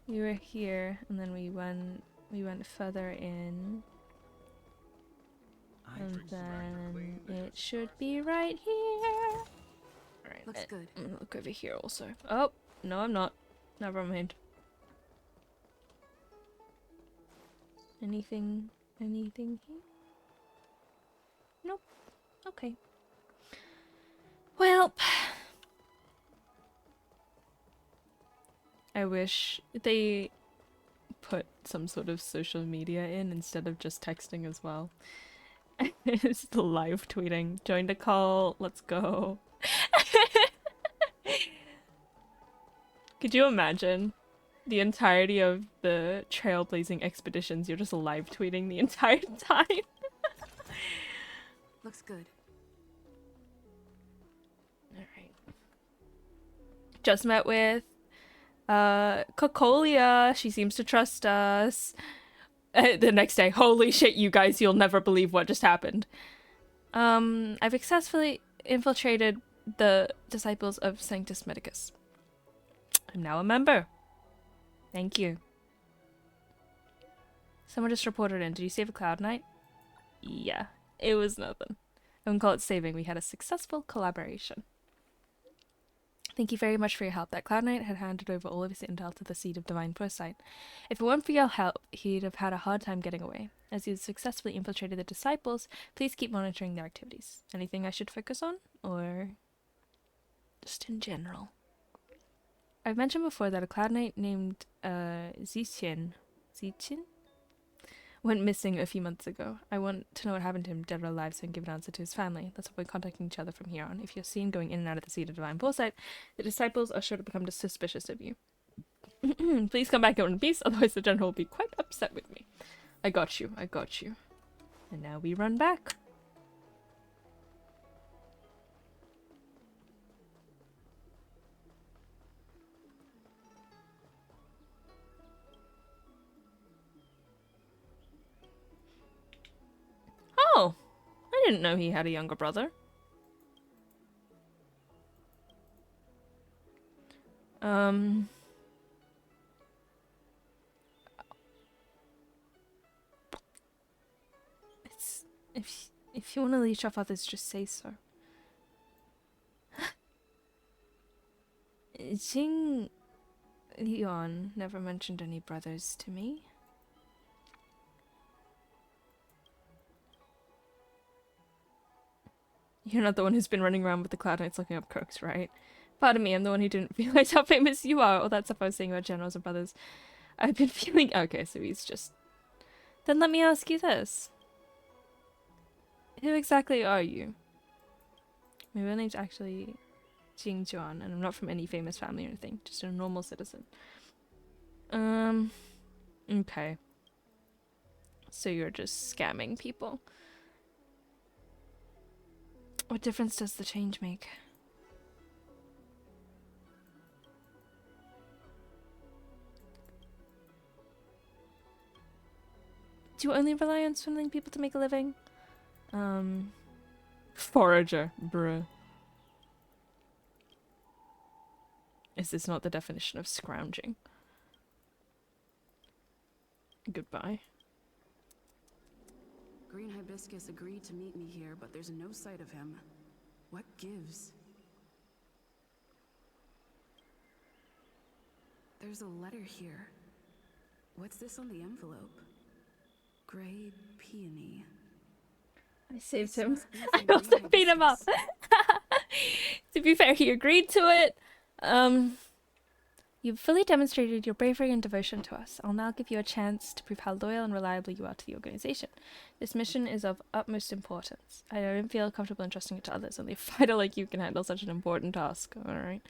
S1: We were here, and then we went further in. And then it should be right here. Alright,
S11: Looks good.
S1: I'm gonna look over here also. Oh, no I'm not. Never mind. Anything here? Nope. Okay. Well, I wish they put some sort of social media in instead of just texting as well. It's the live tweeting. Joined a call. Let's go. Could you imagine the entirety of the trailblazing expeditions? You're just live tweeting the entire time.
S11: Looks good.
S1: Alright. Just met with Cocolia. She seems to trust us. The next day, holy shit, you guys, you'll never believe what just happened. I've successfully infiltrated the disciples of Sanctus Medicus. I'm now a member. Thank you. Someone just reported in. Did you save a Cloud Knight? Yeah, it was nothing. I wouldn't call it saving. We had a successful collaboration. Thank you very much for your help. That Cloud Knight had handed over all of his intel to the Seed of Divine Foresight. If it weren't for your help, he'd have had a hard time getting away. As you successfully infiltrated the disciples, please keep monitoring their activities. Anything I should focus on? Or just in general? I've mentioned before that a Cloud Knight named Zichin went missing a few months ago. I want to know what happened to him, dead or alive, so I can give an answer to his family. Let's avoid contacting each other from here on. If you're seen going in and out of the Seed of Divine Foresight, the disciples are sure to become suspicious of you. Please come back in one piece, otherwise the general will be quite upset with me. I got you, I got you. And now we run back. Oh, I didn't know he had a younger brother. It's if you want to leech off others, just say so. Jing Yuan never mentioned any brothers to me. You're not the one who's been running around with the Cloud Knights looking up crooks, right? Pardon me, I'm the one who didn't realize how famous you are. All that stuff I was saying about generals and brothers. I've been feeling... Okay, so he's just... Then let me ask you this. Who exactly are you? My real name's actually Jing Juan, and I'm not from any famous family or anything. Just a normal citizen. Okay. So you're just scamming people. What difference does the change make? Do you only rely on swindling people to make a living? Forager, bruh. Is this not the definition of scrounging? Goodbye.
S16: Green Hibiscus agreed to meet me here, but there's no sight of him. What gives? There's a letter here. What's this on the envelope? Gray peony.
S1: I saved him. I also beat him up. To be fair, he agreed to it. You've fully demonstrated your bravery and devotion to us. I'll now give you a chance to prove how loyal and reliable you are to the organization. This mission is of utmost importance. I don't feel comfortable entrusting it to others. Only a fighter like you can handle such an important task. Alright.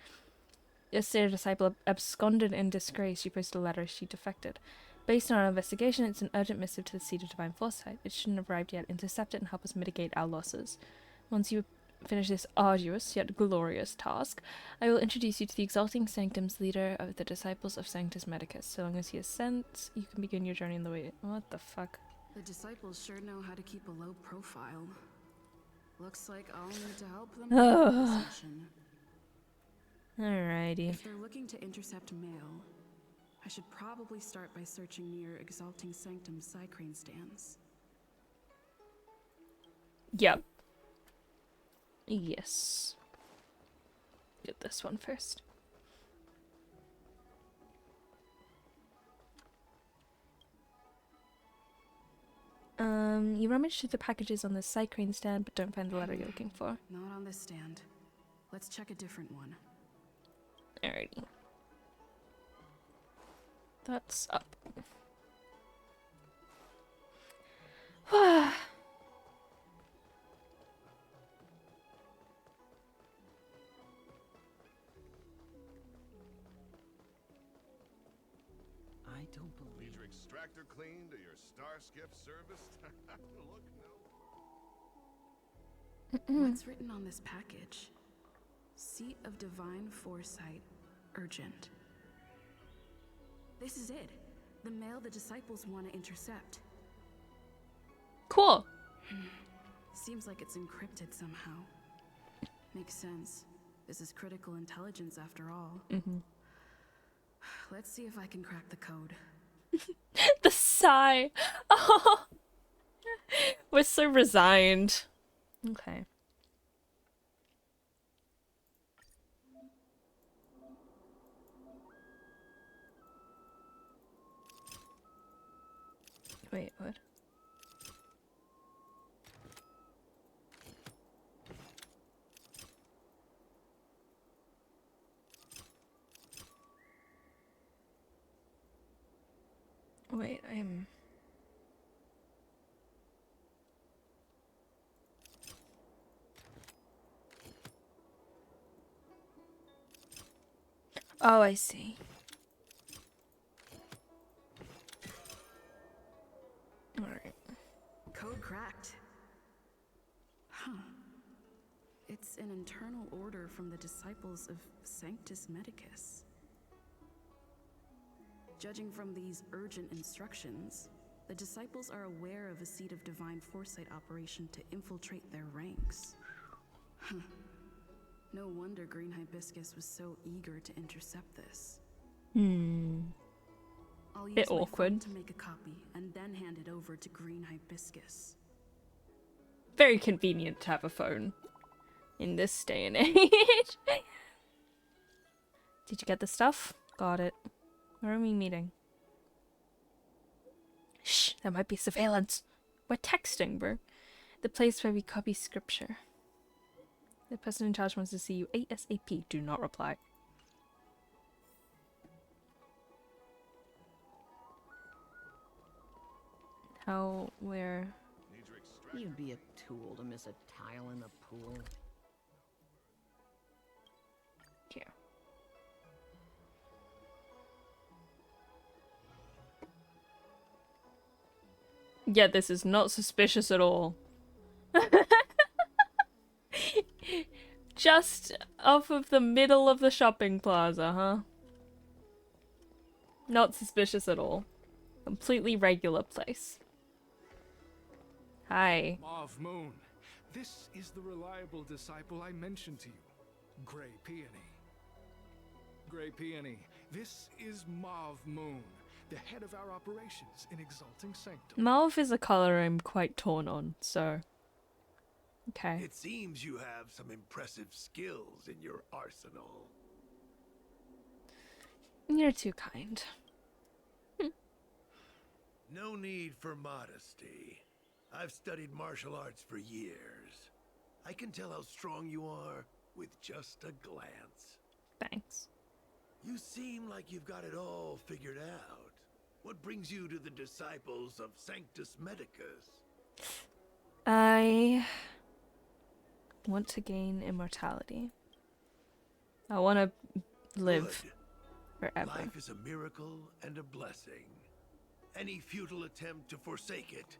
S1: Yesterday, a disciple absconded in disgrace. She posted a letter. She defected. Based on our investigation, it's an urgent missive to the Seed of Divine Foresight. It shouldn't have arrived yet. Intercept it and help us mitigate our losses. Once you finish this arduous yet glorious task, I will introduce you to the Exalting Sanctum's leader of the Disciples of Sanctus Medicus. So long as he is sent, you can begin your journey in the way. What the fuck?
S16: The disciples sure know how to keep a low profile. Looks like I'll need to help them with this mission.
S1: Alrighty.
S16: If they're looking to intercept mail, I should probably start by searching near Exalting Sanctum's Psycrane stands.
S1: Yep. Yes. Get this one first. You rummage through the packages on the cycrane stand, but don't find the letter you're looking for.
S16: Not on this stand. Let's check a different one.
S1: Alrighty. That's up.
S3: I don't believe.
S17: Need your extractor cleaned or your star skiff serviced? Look, no.
S16: What's written on this package? Seat of Divine Foresight, urgent. This is it. The mail the disciples want to intercept.
S1: Cool.
S16: Seems like it's encrypted somehow. Makes sense. This is critical intelligence after all. Let's see if I can crack the code.
S1: The sigh. Oh. We're so resigned. Okay. Wait, what? Wait, I'm... Oh, I see. Alright.
S16: Code cracked. Huh. It's an internal order from the disciples of Sanctus Medicus. Judging from these urgent instructions, the disciples are aware of a Seat of Divine Foresight operation to infiltrate their ranks. Huh. No wonder Green Hibiscus was so eager to intercept this. I'll use
S1: Bit
S16: my
S1: awkward.
S16: phone to make a copy and then hand it over to Green Hibiscus.
S1: Very convenient to have a phone in this day and age. Did you get the stuff? Got it. Where are we meeting? Shh, there might be surveillance. We're texting, bro. The place where we copy scripture. The person in charge wants to see you ASAP. Do not reply. How, where?
S4: You'd be a tool to miss a tile in the pool.
S1: Here. Yeah, this is not suspicious at all. Just off of the middle of the shopping plaza, huh? Not suspicious at all. Completely regular place. Hi.
S14: Mauve Moon, this is the reliable disciple I mentioned to you, Grey Peony. Grey Peony, this is Mauve Moon, the head of our operations in Exalting Sanctum.
S1: Mauve is a color I'm quite torn on, so... Okay.
S17: It seems you have some impressive skills in your arsenal.
S1: You're too kind.
S17: No need for modesty. I've studied martial arts for years. I can tell how strong you are with just a glance.
S1: Thanks.
S17: You seem like you've got it all figured out. What brings you to the disciples of Sanctus Medicus?
S1: I want to gain immortality. I want to live forever.
S17: Life is a miracle and a blessing. Any futile attempt to forsake it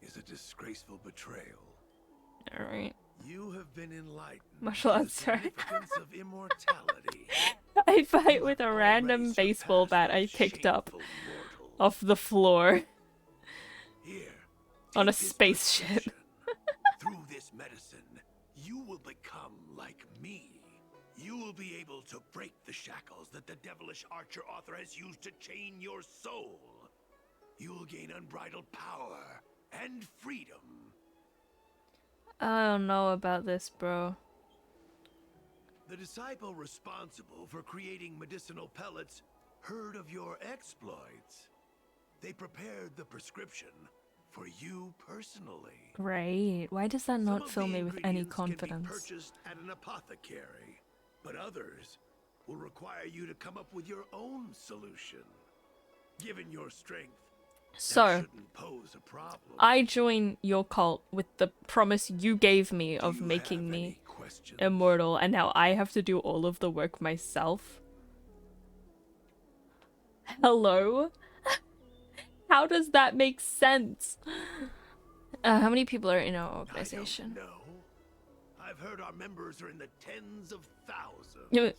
S17: is a disgraceful betrayal.
S1: Alright.
S17: You have been enlightened.
S1: Martial
S17: to the
S1: arts, sorry.
S17: significance of immortality.
S1: I fight with a random baseball bat I picked up off the floor on a spaceship.
S17: Through this medicine, you will become like me. You will be able to break the shackles that the devilish archer author has used to chain your soul. You will gain unbridled power and freedom.
S1: I don't know about this, bro.
S17: The disciple responsible for creating medicinal pellets heard of your exploits. They prepared the prescription, for you personally.
S1: Right. Why does that
S17: Some
S1: not
S17: of
S1: fill
S17: the
S1: me with any
S17: ingredients can be
S1: confidence?
S17: purchased at an apothecary, but others will require you to come up with your own solution. Given your strength, that
S1: So,
S17: shouldn't pose a problem.
S1: I join your cult with the promise you gave me of making me immortal, and now I have to do all of the work myself? Hello? How does that make sense? How many people are in our organization?
S17: No. I've heard our members are in the tens of thousands.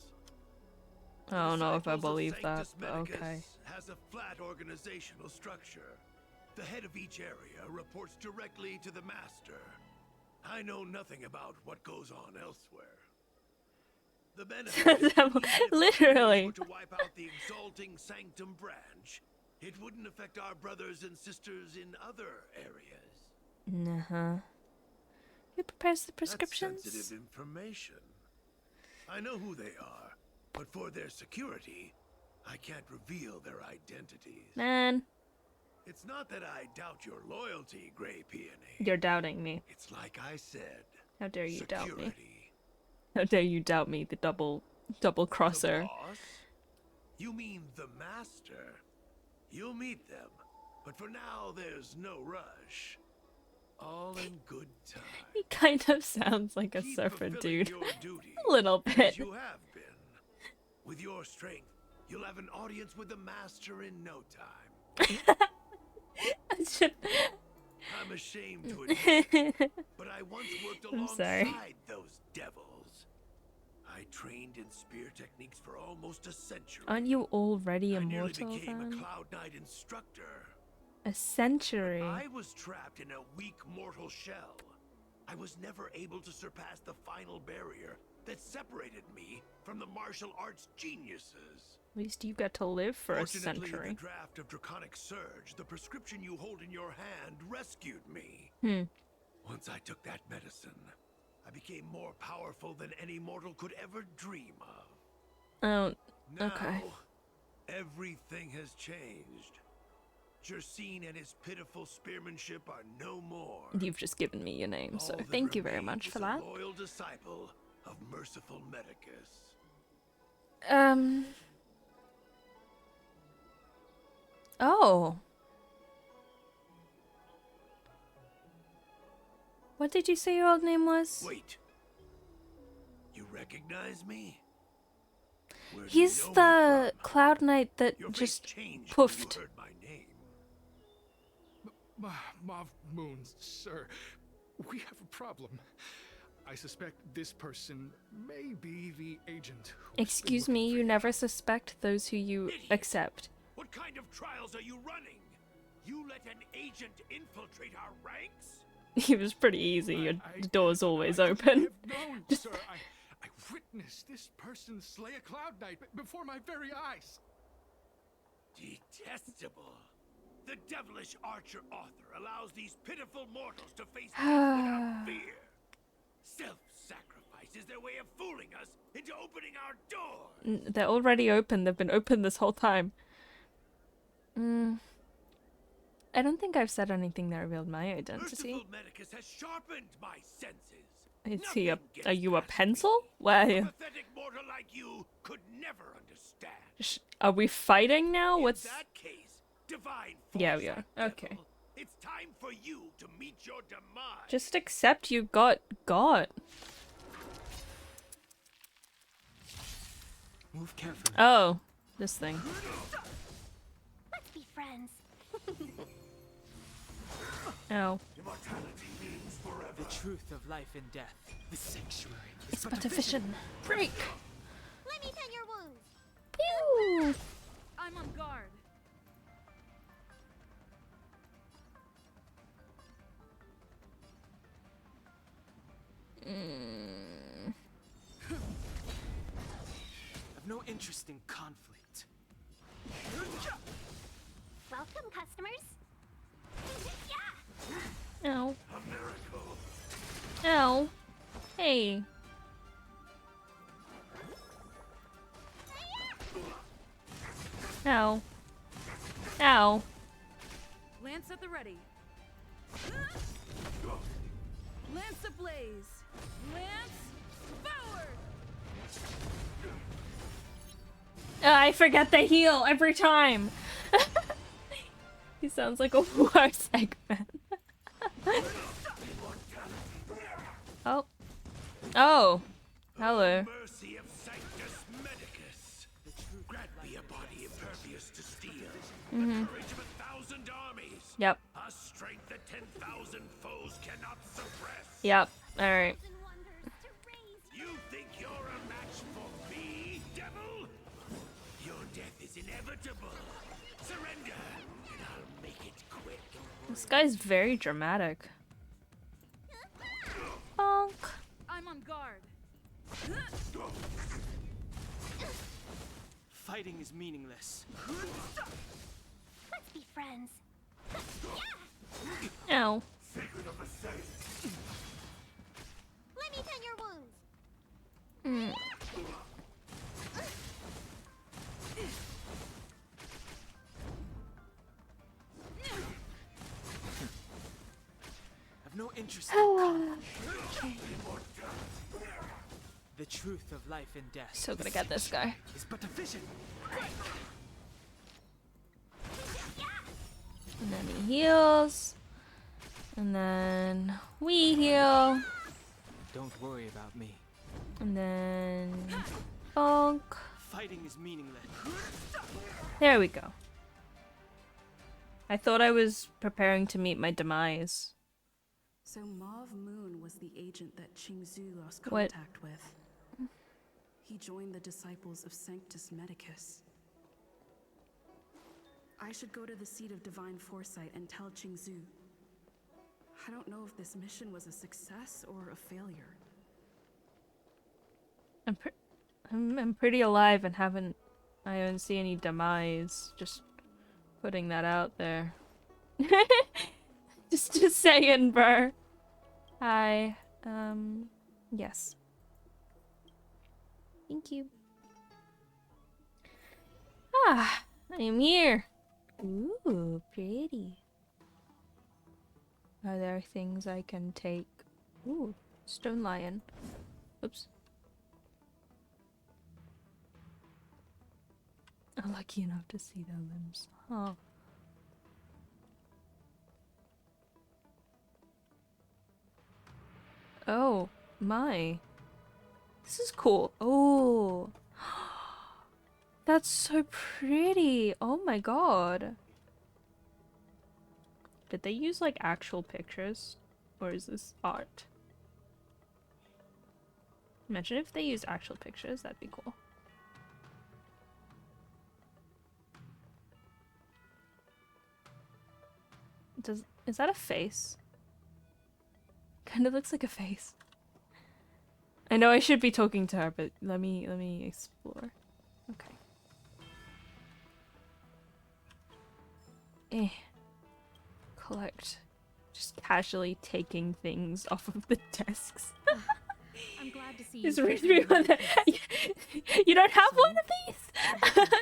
S1: I don't know if I believe that, but okay.
S17: Has a flat organizational structure. The head of each area reports directly to the master. I know nothing about what goes on elsewhere. The benefit
S1: literally
S17: to wipe out the exalting sanctum branch. It wouldn't affect our brothers and sisters in other areas.
S1: Uh-huh. Who prepares the prescriptions?
S17: That's sensitive information. I know who they are, but for their security, I can't reveal their identities.
S1: Man.
S17: It's not that I doubt your loyalty, Grey Peony.
S1: You're doubting me.
S17: It's like I said.
S1: How dare you doubt me?
S17: Security.
S1: How dare you doubt me, the double crosser.
S17: The boss? You mean the master? You'll meet them, but for now there's no rush. All in good time.
S1: He kind of sounds like a surfer dude. A little
S17: As
S1: bit.
S17: you have been. With your strength, you'll have an audience with the master in no time. I'm ashamed to admit, but I once worked
S1: I'm sorry.
S17: alongside those devils. I trained in spear techniques for almost a century.
S1: Aren't you already
S17: I nearly
S1: immortal
S17: became a
S1: then?
S17: Cloud Knight instructor.
S1: A century.
S17: I was trapped in a weak mortal shell. I was never able to surpass the final barrier that separated me from the martial arts geniuses.
S1: At least you got to live for a
S17: Fortunately,
S1: century.
S17: the draft of Draconic Surge, the prescription you hold in your hand, rescued me. Once I took that medicine, I became more powerful than any mortal could ever dream of.
S1: Oh,
S17: Now,
S1: okay.
S17: everything has changed. Jersine and his pitiful spearmanship are no more.
S1: You've just given me your name, so
S17: All that
S1: thank you very
S17: remains
S1: much
S17: is
S1: for
S17: a
S1: that.
S17: loyal disciple of merciful Medicus.
S1: Oh. What did you say your old name was?
S17: Wait. You recognize me? Where do
S1: He's
S17: you know me
S1: the
S17: from?
S1: Cloud Knight that
S17: Your face
S1: just
S17: changed when you
S1: poofed.
S17: heard my name.
S14: Mav Moon, sir, we have a problem. I suspect this person may be the agent.
S1: Excuse me, you never suspect those who you accept.
S17: What kind of trials are you running? You let an agent infiltrate our ranks?
S1: It was pretty easy, your door's always open.
S14: No, sir, I witnessed this person slay a Cloud Knight before my very eyes.
S17: Detestable. The devilish archer author allows these pitiful mortals to face death without fear. Self-sacrifice is their way of fooling us into opening our doors.
S1: They're already open, they've been open this whole time. I don't think I've said anything that revealed my identity.
S17: Merciful Medicus has sharpened my senses.
S1: Is he are you a pencil? Why?
S17: A pathetic mortal like you could never understand.
S1: Are we fighting now? What's...
S17: In that case, divine
S1: Yeah, we are. Okay.
S17: It's time for you to meet your demise.
S1: Just accept you got.
S5: Move carefully.
S1: Oh, this thing.
S2: Let's be friends.
S1: Ow.
S17: Immortality means forever.
S5: The truth of life and death. The sanctuary.
S1: It's but a vision. Break!
S2: Let me tend your wounds.
S1: Pew!
S11: I'm on guard.
S5: I've no interest in conflict.
S2: Welcome, customers.
S1: Ow.
S17: A miracle.
S1: Ow. Hey. Ow. Ow.
S11: Lance at the ready. Lance ablaze! Lance forward!
S1: I forget the heal every time. He sounds like a war segment. Oh. Oh. Hello.
S17: Mercy of Sanctus Medicus. Grant me a body impervious to steel. The courage of 1,000 armies.
S1: Yep.
S17: A strength that 10,000 foes cannot suppress.
S1: Yep. Alright.
S17: You think you're a match for me, devil? Your death is inevitable. Surrender, and I'll make it quick.
S1: This guy's very dramatic. Bonk.
S11: I'm on guard.
S5: Fighting is meaningless.
S2: Let's be friends.
S1: Ow.
S17: Sacred of the saints.
S2: Let me tend your wounds.
S5: I've no interest in the truth of life and death.
S1: So gonna get this guy.
S5: Is but a vision.
S1: And then he heals. And then we heal.
S5: Don't worry about me.
S1: And then bonk.
S5: Fighting is meaningless.
S1: There we go. I thought I was preparing to meet my demise.
S16: So Mauve Moon was the agent that Qingzhu lost
S1: What?
S16: contact with. He joined the disciples of Sanctus Medicus. I should go to the seat of divine foresight and tell Qingzhu. I don't know if this mission was a success or a failure.
S1: I'm pretty alive and I don't see any demise. Just putting that out there. just saying, bro. Hi. Yes. Thank you. Ah, I am here. Ooh, pretty. Are there things I can take? Ooh, stone lion. Oops. I'm lucky enough to see their limbs. Oh. Oh, my. This is cool. Oh. That's so pretty. Oh my god. Did they use like actual pictures? Or is this art? Imagine if they used actual pictures, that'd be cool. Is that a face? Kind of looks like a face. I know I should be talking to her, but let me explore. Okay. Collect. Just casually taking things off of the desks.
S7: I'm glad to see
S1: Just
S7: you.
S1: read me one that you don't have one of these?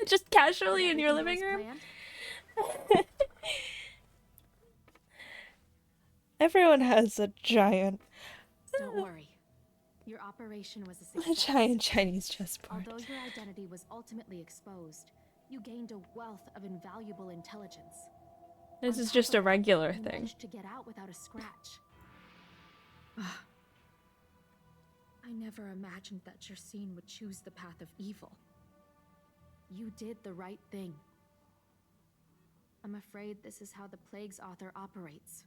S1: Just casually in your living room? Everyone has a giant
S7: Don't worry. Your operation was a
S1: a
S7: success.
S1: giant Chinese chessboard.
S7: Although your identity was ultimately exposed, you gained a wealth of invaluable intelligence.
S1: This
S7: On
S1: is
S7: top
S1: just
S7: of
S1: a
S7: that,
S1: regular
S7: you
S1: thing.
S7: managed to get out without a scratch. I never imagined that Jersine would choose the path of evil. You did the right thing. I'm afraid this is how the Plague's author operates.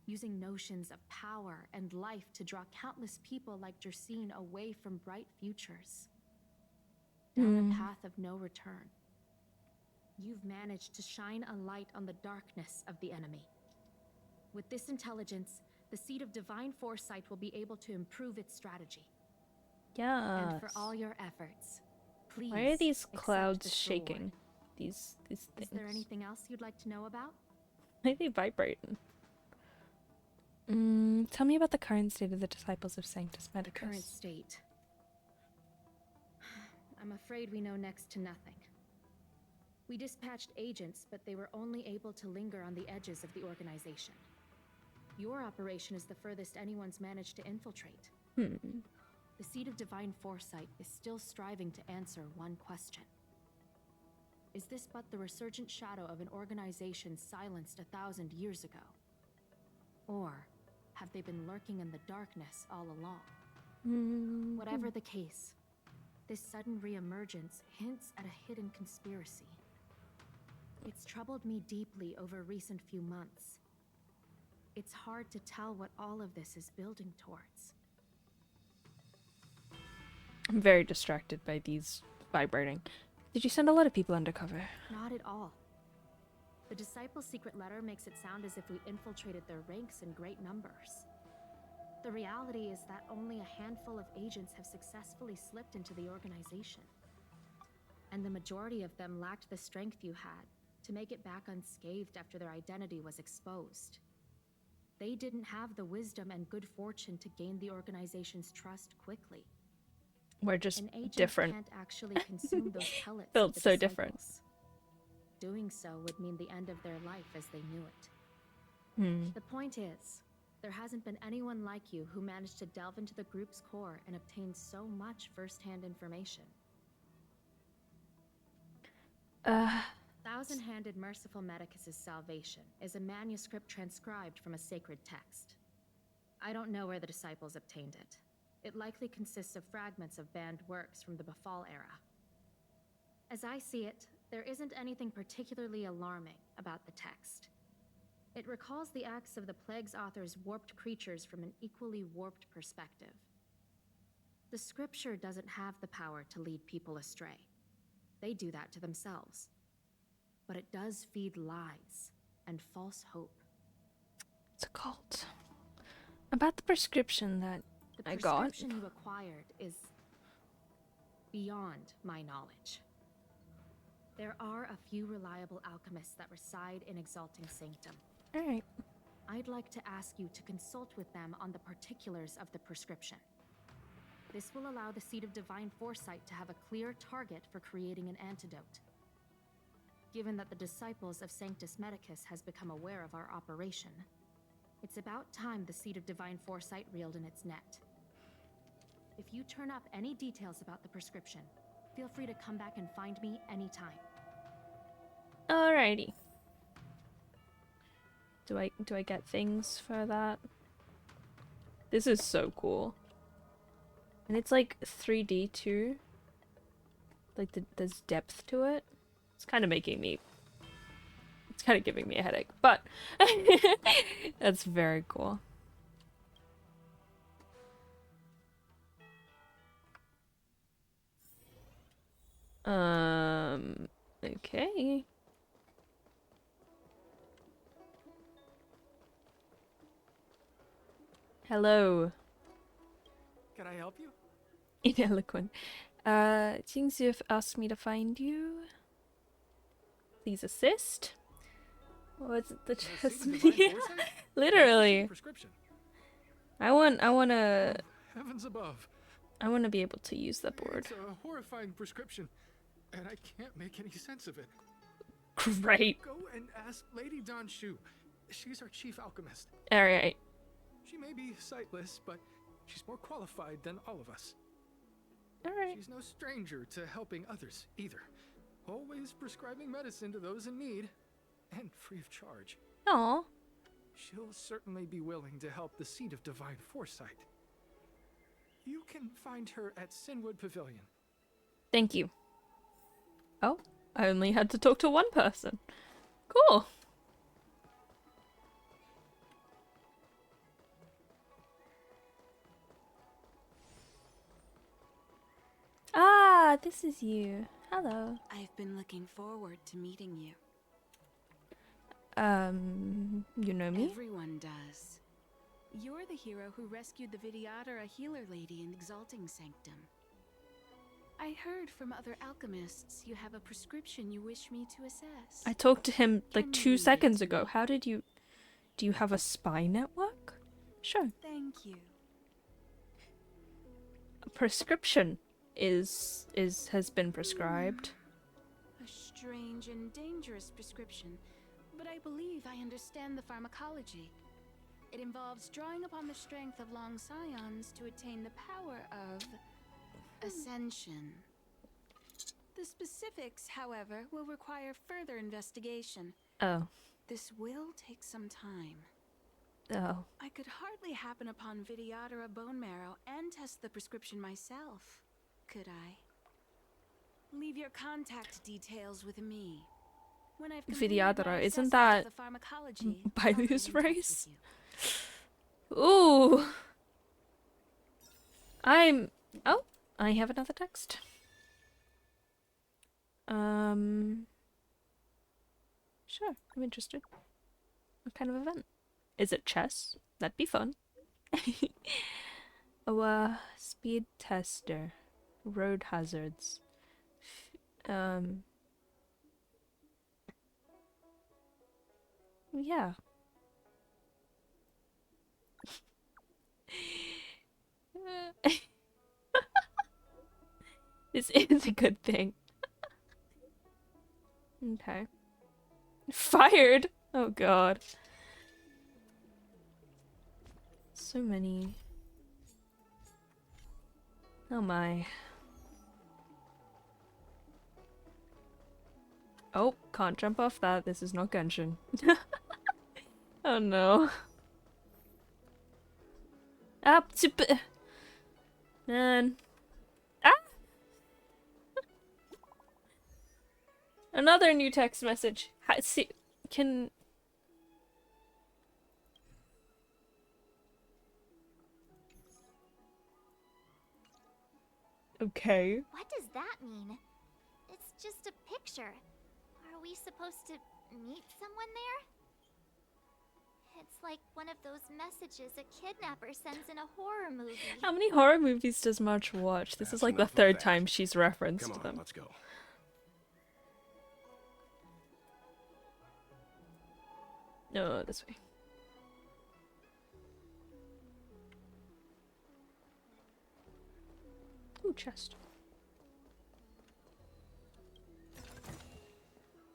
S7: Using notions of power and life to draw countless people like Jersine away from bright futures. Down a path of no return. You've managed to shine a light on the darkness of the enemy. With this intelligence, the Seat of Divine Foresight will be able to improve its strategy.
S1: Yeah.
S7: And for all your efforts, please.
S1: Why are these
S7: accept
S1: clouds
S7: this
S1: shaking?
S7: reward.
S1: These things.
S7: Is there anything else you'd like to know about?
S1: Why are they vibrating? Tell me about the current state of the disciples of Sanctus Medicus.
S7: Current state. I'm afraid we know next to nothing. We dispatched agents, but they were only able to linger on the edges of the organization. Your operation is the furthest anyone's managed to infiltrate. The Seed of Divine Foresight is still striving to answer one question. Is this but the resurgent shadow of an organization silenced 1,000 years ago? Or have they been lurking in the darkness all along? Whatever the case, this sudden reemergence hints at a hidden conspiracy. It's troubled me deeply over recent few months. It's hard to tell what all of this is building towards.
S1: I'm very distracted by these vibrating. Did you send a lot of people undercover?
S7: Not at all. The Disciples' secret letter makes it sound as if we infiltrated their ranks in great numbers. The reality is that only a handful of agents have successfully slipped into the organization. And the majority of them lacked the strength you had to make it back unscathed after their identity was exposed. They didn't have the wisdom and good fortune to gain the organization's trust quickly.
S1: We're just
S7: An agent
S1: different.
S7: can't actually consume those pellets.
S1: Built
S7: of the
S1: so
S7: disciples.
S1: different.
S7: Doing so would mean the end of their life as they knew it. The point is, there hasn't been anyone like you who managed to delve into the group's core and obtain so much first-hand information. Thousand-handed Merciful Medicus's salvation is a manuscript transcribed from a sacred text. I don't know where the Disciples obtained it. It likely consists of fragments of banned works from the Befall era. As I see it, there isn't anything particularly alarming about the text. It recalls the acts of the Plague's author's warped creatures from an equally warped perspective. The scripture doesn't have the power to lead people astray. They do that to themselves. But it does feed lies and false hope.
S1: It's a cult. About the prescription that I got.
S7: The prescription you acquired is beyond my knowledge. There are a few reliable alchemists that reside in Exalting Sanctum.
S1: Alright.
S7: I'd like to ask you to consult with them on the particulars of the prescription. This will allow the Seed of Divine Foresight to have a clear target for creating an antidote. Given that the Disciples of Sanctus Medicus has become aware of our operation, it's about time the Seed of Divine Foresight reeled in its net. If you turn up any details about the prescription, feel free to come back and find me anytime.
S1: Alrighty. Do I get things for that? This is so cool. And it's like 3D too. Like there's depth to it. It's kind of making me... It's kind of giving me a headache, but that's very cool. Okay. Hello.
S18: Can I help you?
S1: Ineloquent. It seems you've asked me to find you. Please assist. What's the chest? Literally. I wanna.
S14: Heavens above.
S1: I wanna be able to use that board.
S14: It's a horrifying prescription, and I can't make any sense of it.
S1: Great.
S14: Go and ask Lady Don Shu. She's our chief alchemist.
S1: Alright.
S14: She may be sightless, but she's more qualified than all of us.
S1: Alright.
S14: She's no stranger to helping others, either. Always prescribing medicine to those in need, and free of charge.
S1: Aww.
S14: She'll certainly be willing to help the Seed of Divine Foresight. You can find her at Sinwood Pavilion.
S1: Thank you. Oh, I only had to talk to one person. Cool. Ah, this is you. Hello.
S19: I've been looking forward to meeting you.
S1: You know me?
S19: Everyone does. You're the hero who rescued the Vidyadhara healer lady in Exalting Sanctum. I heard from other alchemists you have a prescription you wish me to assess.
S1: I talked to him like 2 seconds ago. How did you... Do you have a spy network? Sure.
S19: Thank you.
S1: A prescription has been prescribed.
S19: A strange and dangerous prescription, but I believe I understand the pharmacology. It involves drawing upon the strength of long scions to attain the power of ascension. The specifics, however, will require further investigation.
S1: Oh.
S19: This will take some time.
S1: Oh.
S19: I could hardly happen upon Vidyadhara bone marrow and test the prescription myself, could I? Leave your contact details with me. When I've completed my
S1: Vidyadhara, isn't
S19: assessment
S1: that
S19: of the pharmacology, I'll get
S1: Bailu's
S19: in touch with
S1: race?
S19: you.
S1: Ooh. Oh, I have another text. Sure, I'm interested. What kind of event? Is it chess? That'd be fun. Oh, speed tester. Road hazards. Yeah. This is a good thing. Okay. Fired? Oh god. So many. Oh my. Oh, can't jump off that. This is not Genshin. Oh no. Up to man. Ah! Another new text message. See, can. Okay.
S8: What does that mean? It's just a picture. Are we supposed to meet someone there? It's like one of those messages a kidnapper sends in a horror movie.
S1: How many horror movies does March watch? This is like the third time she's referenced
S9: Come on,
S1: them.
S9: let's go.
S1: No, this way. Ooh, chest.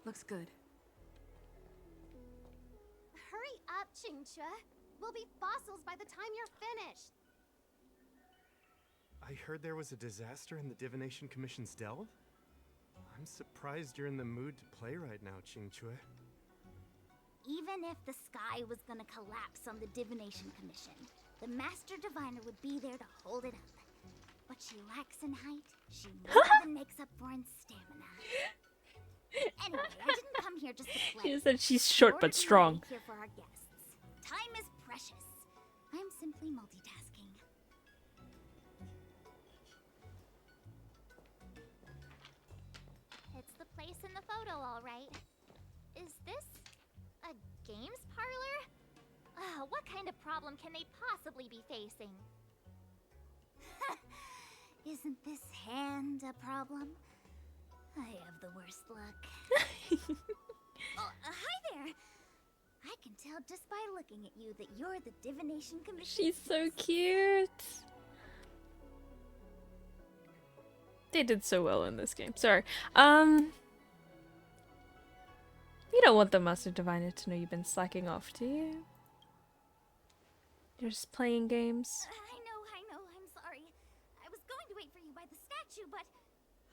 S16: Looks good.
S2: Hurry up, Qingque. We'll be fossils by the time you're finished.
S10: I heard there was a disaster in the Divination Commission's delve? I'm surprised you're in the mood to play right now, Qingque.
S8: Even if the sky was gonna collapse on the Divination Commission, the Master Diviner would be there to hold it up. What she lacks in height, she more than makes up for in stamina. Anyway, I didn't come here just to play.
S1: She said she's short but strong.
S8: Here for our guests. Time is precious. I'm simply multitasking. It's the place in the photo, all right. Is this a games parlor? What kind of problem can they possibly be facing? Isn't this hand a problem? I have the worst luck. Oh, hi there! I can tell just by looking at you that you're the Divination Commission.
S1: She's so cute. They did so well in this game. Sorry. You don't want the Master Diviner to know you've been slacking off, do you? You're just playing games.
S8: I know, I'm sorry. I was going to wait for you by the statue, but...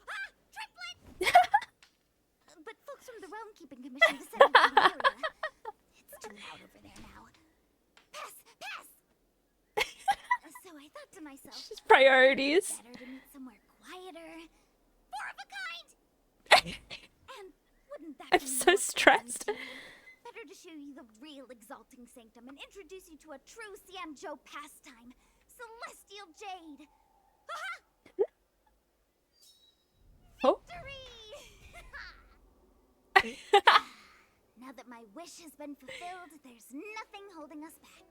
S8: Ah! Triplet! But folks from the Realm Keeping Commission descended from the area. It's too loud over there now. Pass! So I thought to myself...
S1: Just priorities.
S8: Better to meet somewhere quieter. Four of a kind! And wouldn't that
S1: I'm
S8: be
S1: so
S8: more
S1: stressed.
S8: fun, too? Better to show you the real Exalting Sanctum and introduce you to a true Xianzhou pastime, Celestial Jade.
S1: Oh.
S8: Victory! Now that my wish has been fulfilled, there's nothing holding us back.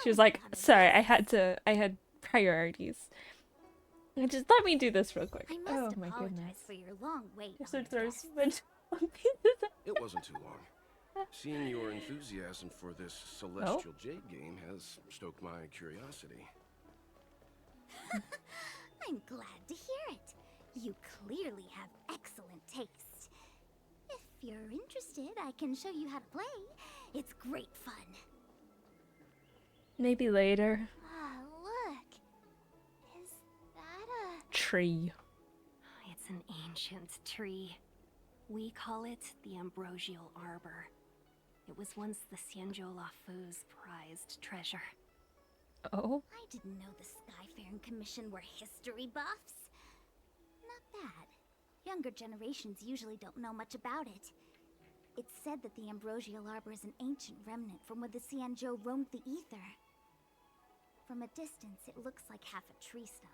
S1: She was like, sorry, I had priorities. Just let me do this real quick.
S8: I
S1: Oh
S8: must
S1: my
S8: apologize
S1: goodness.
S8: for your long wait.
S1: You're so
S8: Honored
S1: thirsty.
S8: guests.
S9: It wasn't too long. Seeing your enthusiasm for this Celestial Jade game has stoked my curiosity.
S8: I'm glad to hear it. You clearly have excellent taste. If you're interested, I can show you how to play. It's great fun.
S1: Maybe later.
S8: Ah, look. Is that a...
S1: Tree.
S2: It's an ancient tree. We call it the Ambrosial Arbor. It was once the Xianzhou Lafu's prized treasure.
S1: Oh?
S8: I didn't know the Skyfaring Commission were history buffs. Not bad. Younger generations usually don't know much about it. It's said that the Ambrosial Arbor is an ancient remnant from when the Xianzhou roamed the ether. From a distance, it looks like half a tree stump.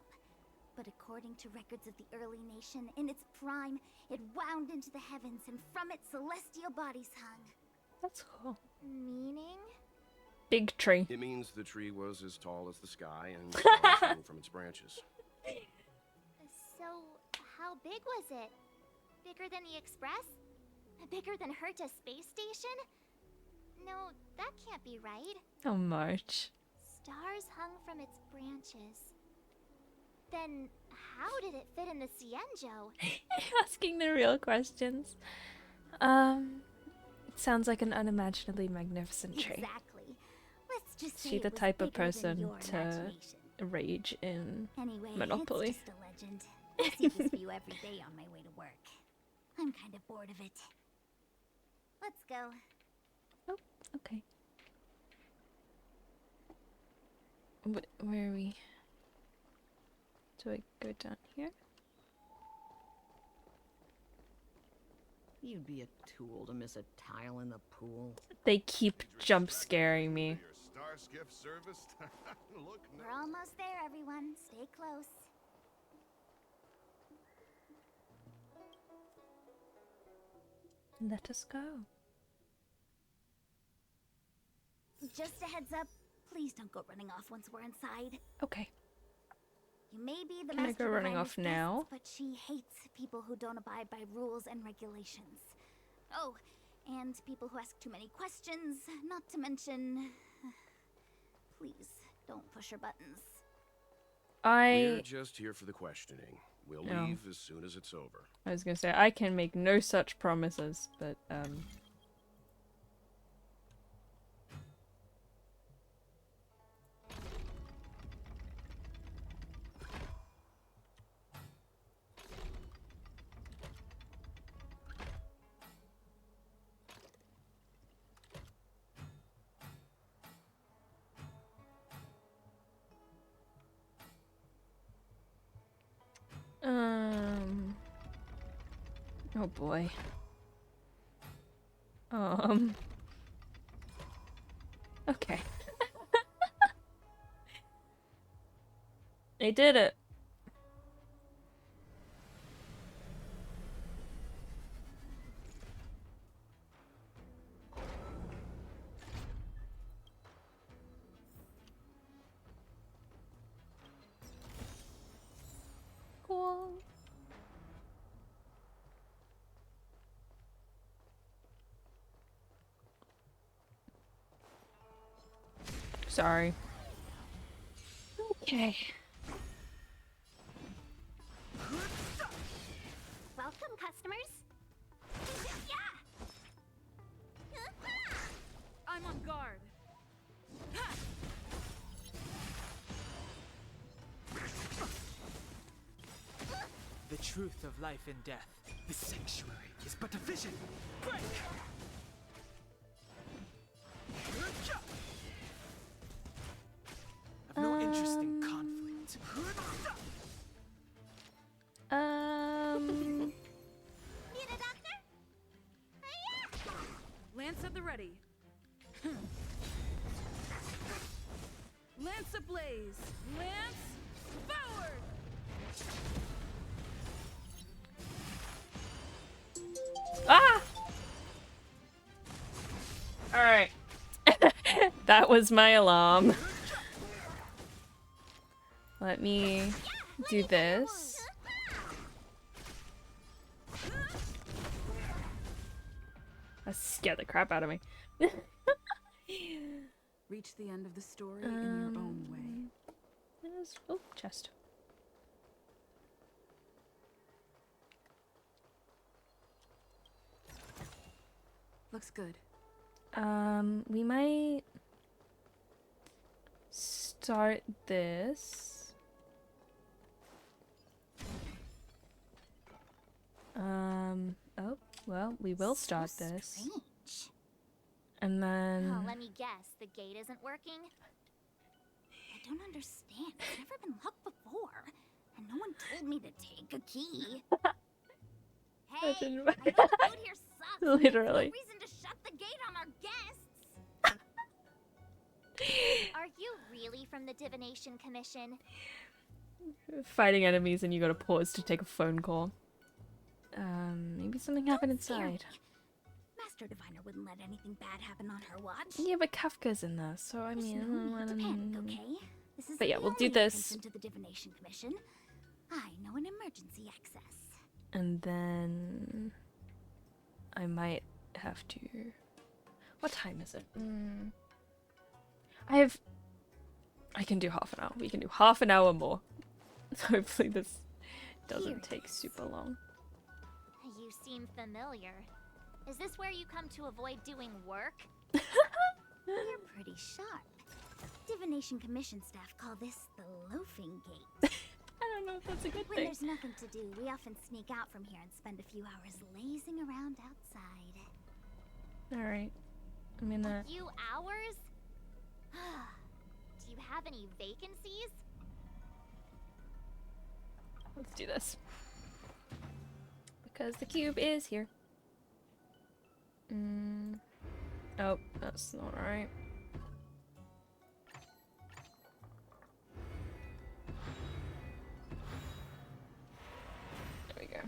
S8: But according to records of the early nation, in its prime, it wound into the heavens and from it celestial bodies hung.
S1: That's cool.
S8: Meaning?
S1: Big tree.
S9: It means the tree was as tall as the sky and stars hung from its branches.
S8: So, how big was it? Bigger than the Express? Bigger than Herta Space Station? No, that can't be right.
S1: How much?
S8: Stars hung from its branches. Then, how did it fit in the Xianzhou?
S1: Asking the real questions. It sounds like an unimaginably magnificent tree.
S8: Exactly. Let's just
S1: Is
S8: say
S1: she
S8: it
S1: the
S8: was
S1: type of
S8: bigger than
S1: person
S8: your
S1: to
S8: imagination.
S1: rage in
S8: Anyway,
S1: Monopoly?
S8: it's just a legend. I see this view every day on my way to work. I'm kind of bored of it. Let's go.
S1: Oh, okay. Where are we? Do I go down here?
S4: You'd be a tool to miss a tile in the pool.
S1: They keep jump scaring me.
S10: Your star skiff serviced? Look,
S8: We're almost there, everyone. Stay close.
S1: Let us go.
S8: Just a heads up, please don't go running off once we're inside.
S1: Okay.
S8: You may be the
S1: Can I
S8: master
S1: go running
S8: diviner's
S1: off now?
S8: guest, but she hates people who don't abide by rules and regulations. Oh, and people who ask too many questions, not to mention... Please, don't push her buttons.
S9: We're just here for the questioning. We'll
S1: No.
S9: leave as soon as it's over.
S1: I was gonna say, I can make no such promises, but, oh boy. Okay. They did it. Cool. Sorry. Okay.
S8: Welcome, customers.
S11: I'm on guard.
S5: The truth of life and death. The sanctuary is but a vision. Break! I've no interest in conflict.
S8: Need a doctor?
S11: Lance at the ready. Lance ablaze. Lance forward.
S1: Ah! Alright. That was my alarm. Let me do this. That scared the crap out of me.
S16: Reach the end of the story in your own way.
S1: Oh, chest.
S16: Looks good.
S1: We might... start this. Oh, well, we will start this.
S8: Strange.
S1: And then...
S8: Oh, let me guess. The gate isn't working? I don't understand. It's never been locked before. And no one told me to take a key. Hey, I know the food here sucks.
S1: Literally.
S8: There's no reason to shut the gate on our guests. Are you really from the Divination Commission?
S1: Fighting enemies and you gotta pause to take a phone call. Maybe something happened inside.
S8: Master Diviner wouldn't let anything bad happen on her watch.
S1: Yeah, but Kafka's in there, so I
S8: There's
S1: mean...
S8: no need to panic, okay? This is
S1: But yeah,
S8: the
S1: we'll do
S8: only
S1: this.
S8: entrance into the Divination Commission. I know an emergency access.
S1: And then... I might have to... What time is it? I can do half an hour. We can do half an hour more. Hopefully this doesn't take super long.
S8: You seem familiar. Is this where you come to avoid doing work? You're pretty sharp. Divination Commission staff call this the loafing gate.
S1: I don't know if that's a good
S8: When
S1: thing.
S8: there's nothing to do, we often sneak out from here and spend a few hours lazing around outside.
S1: Alright. I'm gonna...
S8: A few hours? Do you have any vacancies?
S1: Let's do this. Because the cube is here. Oh, that's not right. There we go.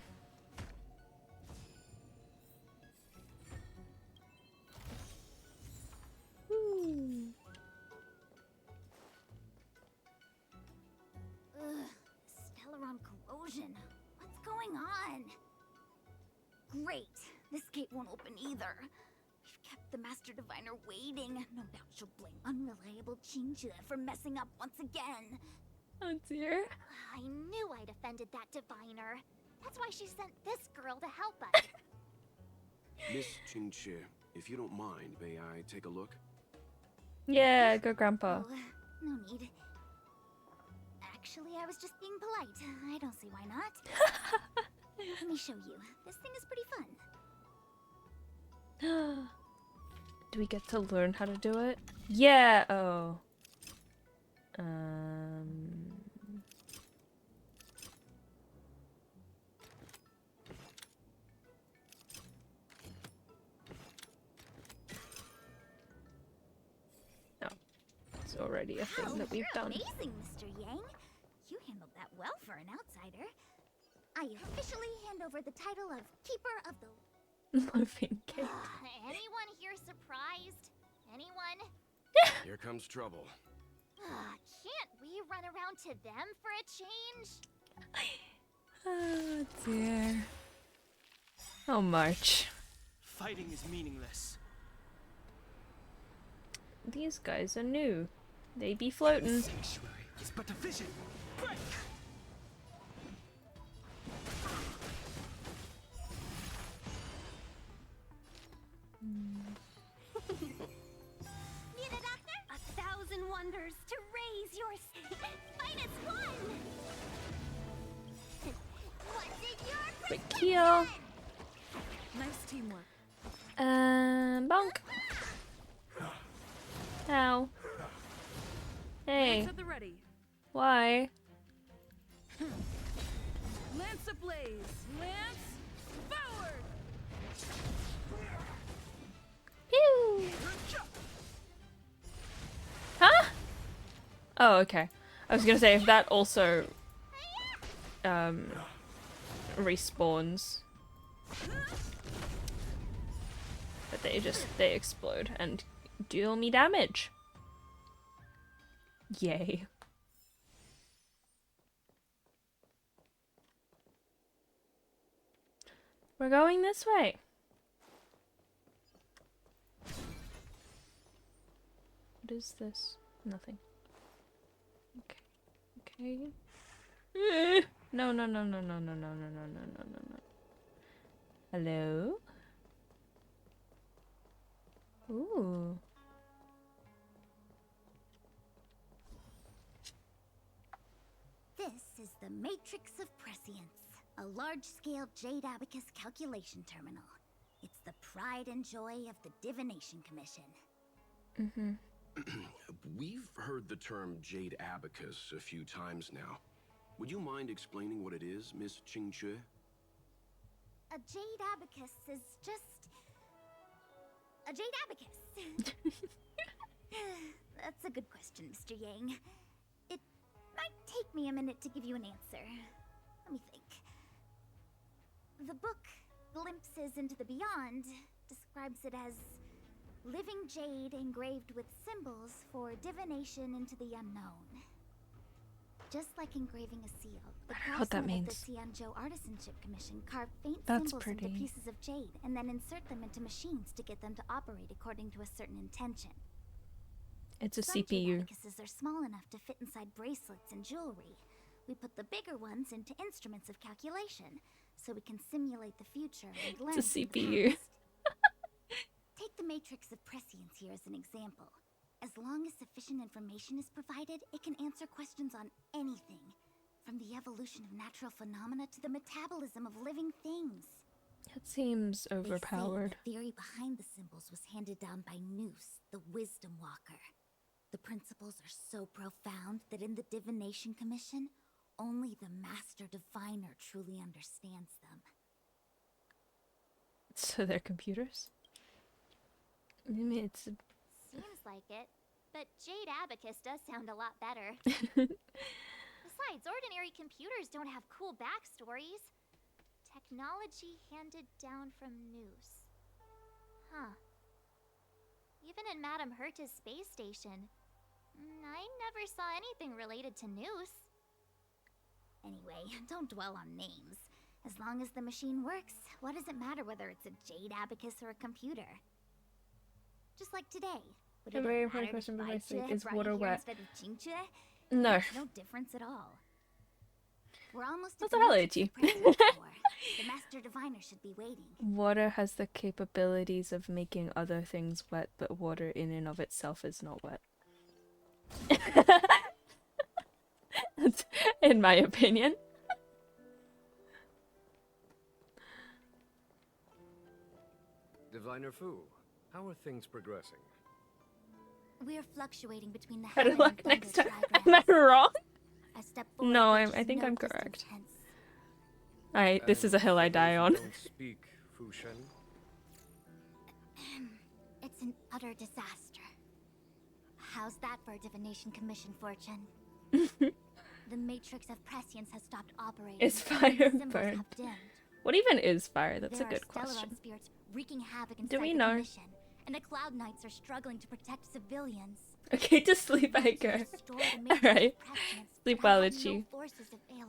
S1: Woo.
S8: Ugh, Stellaron corrosion. What's going on? Great. This gate won't open either. We've kept the Master Diviner waiting. No doubt she'll blame unreliable Chinchilla for messing up once again.
S1: Oh dear.
S8: I knew I'd offended that Diviner. That's why she sent this girl to help us.
S9: Miss Qingqi, if you don't mind, may I take a look?
S1: Yeah, go Grandpa.
S8: Oh, no need. Actually, I was just being polite. I don't see why not. Let me show you. This thing is pretty fun.
S1: Do we get to learn how to do it? Yeah! Oh. No. It's already a thing that we've done.
S8: Amazing, Mr. Yang. You handled that well for an outsider. I officially hand over the title of Keeper of the
S1: Loafing cake.
S8: Anyone here surprised? Anyone?
S9: Here comes trouble.
S8: Can't we run around to them for a change?
S1: Oh dear. Oh, March.
S5: Fighting is meaningless.
S1: These guys are new. They be floating.
S5: Sanctuary is but a vision. Break!
S8: Need a doctor? 1,000 wonders to raise your finest one! What's in your
S1: Quick heal.
S16: Nice teamwork.
S1: Bonk. Ow. Hey.
S16: Lance at the ready.
S1: Why?
S16: Lance ablaze. Lance forward.
S1: Pew! Huh? Oh, okay. I was gonna say if that also respawns. But they explode and deal me damage. Yay. We're going this way. What is this? Nothing. Okay. Okay. No, no, no, no, no, no, no, no, no, no, no, no, no. Hello? Ooh.
S8: is the Matrix of Prescience, a large-scale Jade Abacus calculation terminal. It's the pride and joy of the Divination Commission.
S9: We've heard the term Jade Abacus a few times now. Would you mind explaining what it is, Miss Qingque?
S8: A Jade Abacus is just... a Jade Abacus. That's a good question, Mr. Yang. It might take me a minute to give you an answer. Let me think. The book, Glimpses into the Beyond, describes it as living jade engraved with symbols for divination into the unknown. Just like engraving a seal, the
S1: I don't know what that
S8: craftsmen of
S1: means.
S8: the Xianzhou Artisanship Commission carve faint
S1: That's
S8: symbols
S1: pretty.
S8: into pieces of jade and then insert them into machines to get them to operate according to a certain intention.
S1: It's a
S8: Some
S1: CPU.
S8: jade abacuses are small enough to fit inside bracelets and jewelry. We put the bigger ones into instruments of calculation, so we can simulate the future and learn
S1: It's a
S8: from the
S1: CPU.
S8: past. Take the Matrix of Prescience here as an example. As long as sufficient information is provided, it can answer questions on anything, from the evolution of natural phenomena to the metabolism of living things.
S1: It seems
S8: They say
S1: overpowered.
S8: the theory behind the symbols was handed down by Noose, the Wisdom Walker. The principles are so profound that in the Divination Commission, only the Master Diviner truly understands them.
S1: So they're computers? I mean, it's...
S2: Seems like it. But Jade Abacus does sound a lot better. Besides, ordinary computers don't have cool backstories. Technology handed down from Noose. Huh. Even in Madame Herta's space station, I never saw anything related to Noose.
S8: Anyway, don't dwell on names. As long as the machine works, what does it matter whether it's a Jade Abacus or a computer? Just like today. Would
S1: A
S8: it
S1: very
S8: have
S1: important
S8: mattered
S1: question
S8: if
S1: by my
S8: Baiche
S1: sake
S8: had
S1: is
S8: brought
S1: water
S8: you here
S1: wet?
S8: instead of Qingque?
S1: No.
S8: Makes no difference at all. We're almost at
S1: What
S8: the
S1: the hell,
S8: Matrix
S1: Ichi?
S8: of Prescience door. The Master Diviner should be waiting.
S1: Water has the capabilities of making other things wet, but water in and of itself is not wet. That's in my opinion.
S20: Diviner Fu, how are things progressing?
S8: We're fluctuating between the
S1: Better
S8: heaven
S1: luck
S8: and thunder
S1: next time.
S8: trigrams.
S1: Am I wrong?
S8: A step forward
S1: No,
S8: bridges
S1: I think
S8: no
S1: I'm
S8: distance
S1: correct.
S8: hence.
S1: Alright, this is a hill I die on.
S20: Don't speak Fu Shen.
S8: It's an utter disaster. How's that for a Divination Commission fortune? The Matrix of Prescience has stopped operating.
S1: Is
S8: and
S1: fire
S8: the symbols
S1: burned?
S8: have dimmed.
S1: What even is fire? That's
S8: There
S1: a good
S8: are Stellaron
S1: question.
S8: spirits wreaking havoc inside
S1: Do we
S8: the
S1: know?
S8: Commission, and the Cloud Knights are struggling to protect civilians.
S1: Okay, to sleep I go. Alright. Sleep well, Ichi.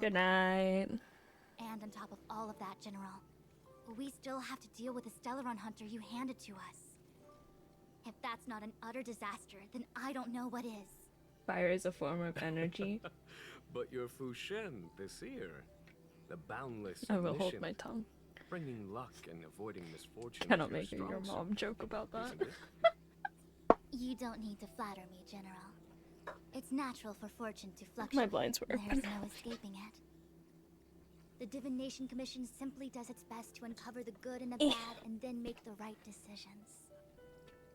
S1: Good night.
S8: And on top of all of that, General, we still have to deal with the Stellaron hunter you handed to us. If that's not an utter disaster, then I don't know what is.
S1: Fire is a form of energy.
S20: But you're Fu Shen, the seer. The boundless
S1: I will hold
S20: omniscient.
S1: my tongue.
S20: Bringing luck and avoiding misfortune.
S1: Cannot
S20: is
S1: make
S20: your
S1: your
S20: strong
S1: mom
S20: suit,
S1: joke about that.
S20: isn't it?
S8: You don't need to flatter me, General. It's natural for fortune to fluctuate.
S1: My blinds were
S8: There's
S1: open.
S8: no escaping it. The Divination Commission simply does its best to uncover the good and the bad and then make the right decisions.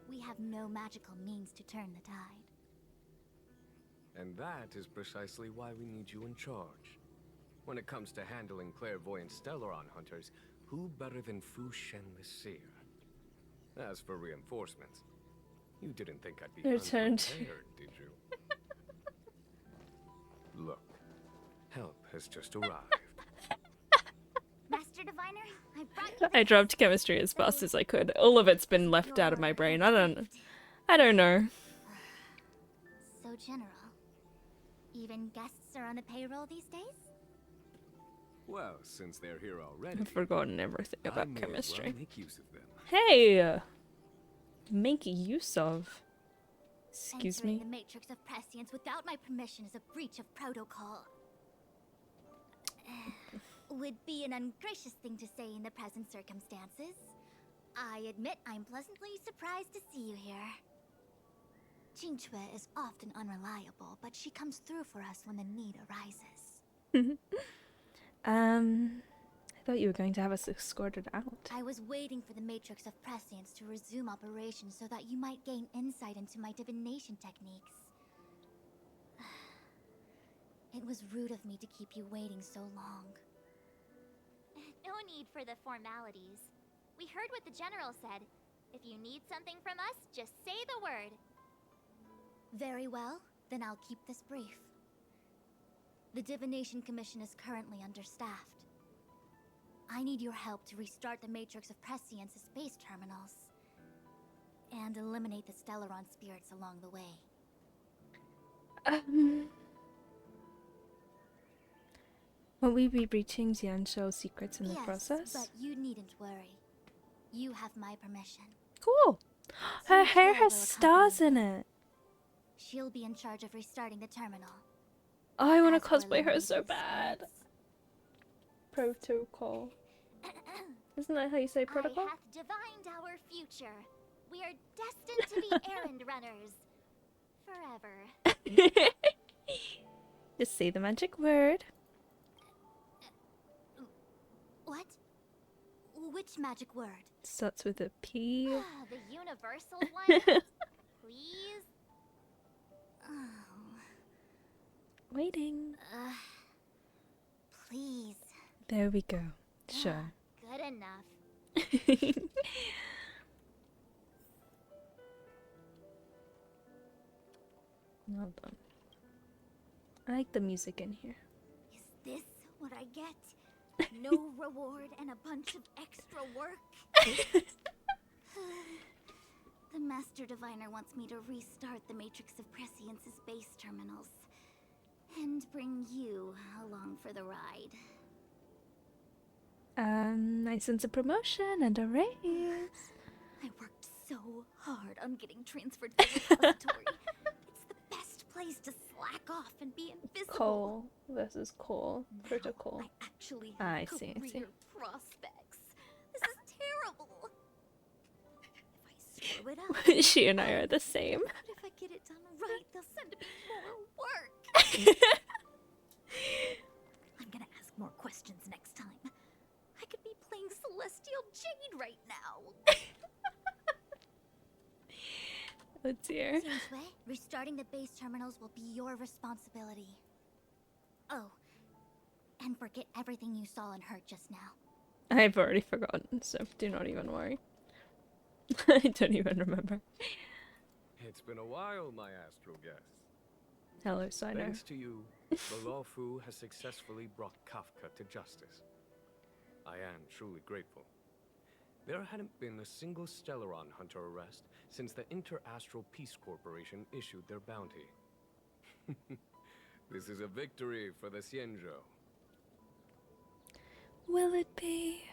S8: We have no magical means to turn the tide.
S20: And that is precisely why we need you in charge. When it comes to handling clairvoyant Stellaron hunters, who better than Fu Shen the Seer? As for reinforcements, you didn't think I'd be
S1: Your turn to-
S20: unprepared, did you? Look, help has just arrived.
S8: Master Diviner, I brought you
S1: I dropped chemistry as fast as I could. All of it's been left out of my brain. I don't know.
S8: So general. Even guests are on the payroll these days?
S20: Well, since they're here already,
S1: I've forgotten everything
S20: I
S1: about
S20: may as well
S1: chemistry.
S20: make use of them.
S1: Hey! Make use of. Excuse
S8: Entering
S1: me?
S8: the Matrix of Prescience without my permission is a breach of protocol. Would be an ungracious thing to say in the present circumstances. I admit I'm pleasantly surprised to see you here. Qingque is often unreliable, but she comes through for us when the need arises.
S1: I thought you were going to have us escorted out.
S8: I was waiting for the Matrix of Prescience to resume operations so that you might gain insight into my divination techniques. It was rude of me to keep you waiting so long.
S21: No need for the formalities. We heard what the General said. If you need something from us, just say the word.
S8: Very well, then I'll keep this brief. The Divination Commission is currently understaffed. I need your help to restart the Matrix of Prescience's space terminals. And eliminate the Stellaron spirits along the way.
S1: Will we be breaching Xianzhou's secrets in the process?
S8: But you needn't worry. You have my permission.
S1: Cool! Her hair has stars in it!
S8: She'll be in charge of restarting the terminal.
S1: Oh, I want to cosplay her so bad. Protocol. Isn't that how you say protocol?
S21: I hath divined our future. We are destined to be errand runners. Forever.
S1: Just say the magic word.
S8: What? Which magic word?
S1: Starts with a P.
S21: The universal one? Please?
S8: Oh.
S1: Waiting.
S8: Please.
S1: There we go. Sure.
S21: Good enough.
S1: Well done. I like the music in here.
S8: Is this what I get? No reward and a bunch of extra work? The Master Diviner wants me to restart the Matrix of Prescience's base terminals. And bring you along for the ride.
S1: Nice sense of promotion and a raise.
S8: I worked so hard on getting transferred to the repository. It's the best place to slack off and be invisible.
S1: Cole versus Cole. Protocol.
S8: I actually have
S1: I see.
S8: career prospects. This is terrible. If I screw it up,
S1: She and I are the same.
S8: but if I get it done right, they'll send me more work. I'm gonna ask more questions next time. I could be playing Celestial Jade right now.
S1: Oh dear.
S8: Zinshui, restarting the base terminals will be your responsibility. Oh, and forget everything you saw and heard just now.
S1: I've already forgotten, so do not even worry. I don't even remember.
S20: It's been a while, my astral guest.
S1: Hello, Sino.
S20: Thanks to you, the Law Fu has successfully brought Kafka to justice. I am truly grateful. There hadn't been a single Stellaron hunter arrest since the Inter-Astral Peace Corporation issued their bounty. This is a victory for the Xianzhou.
S1: Will it be?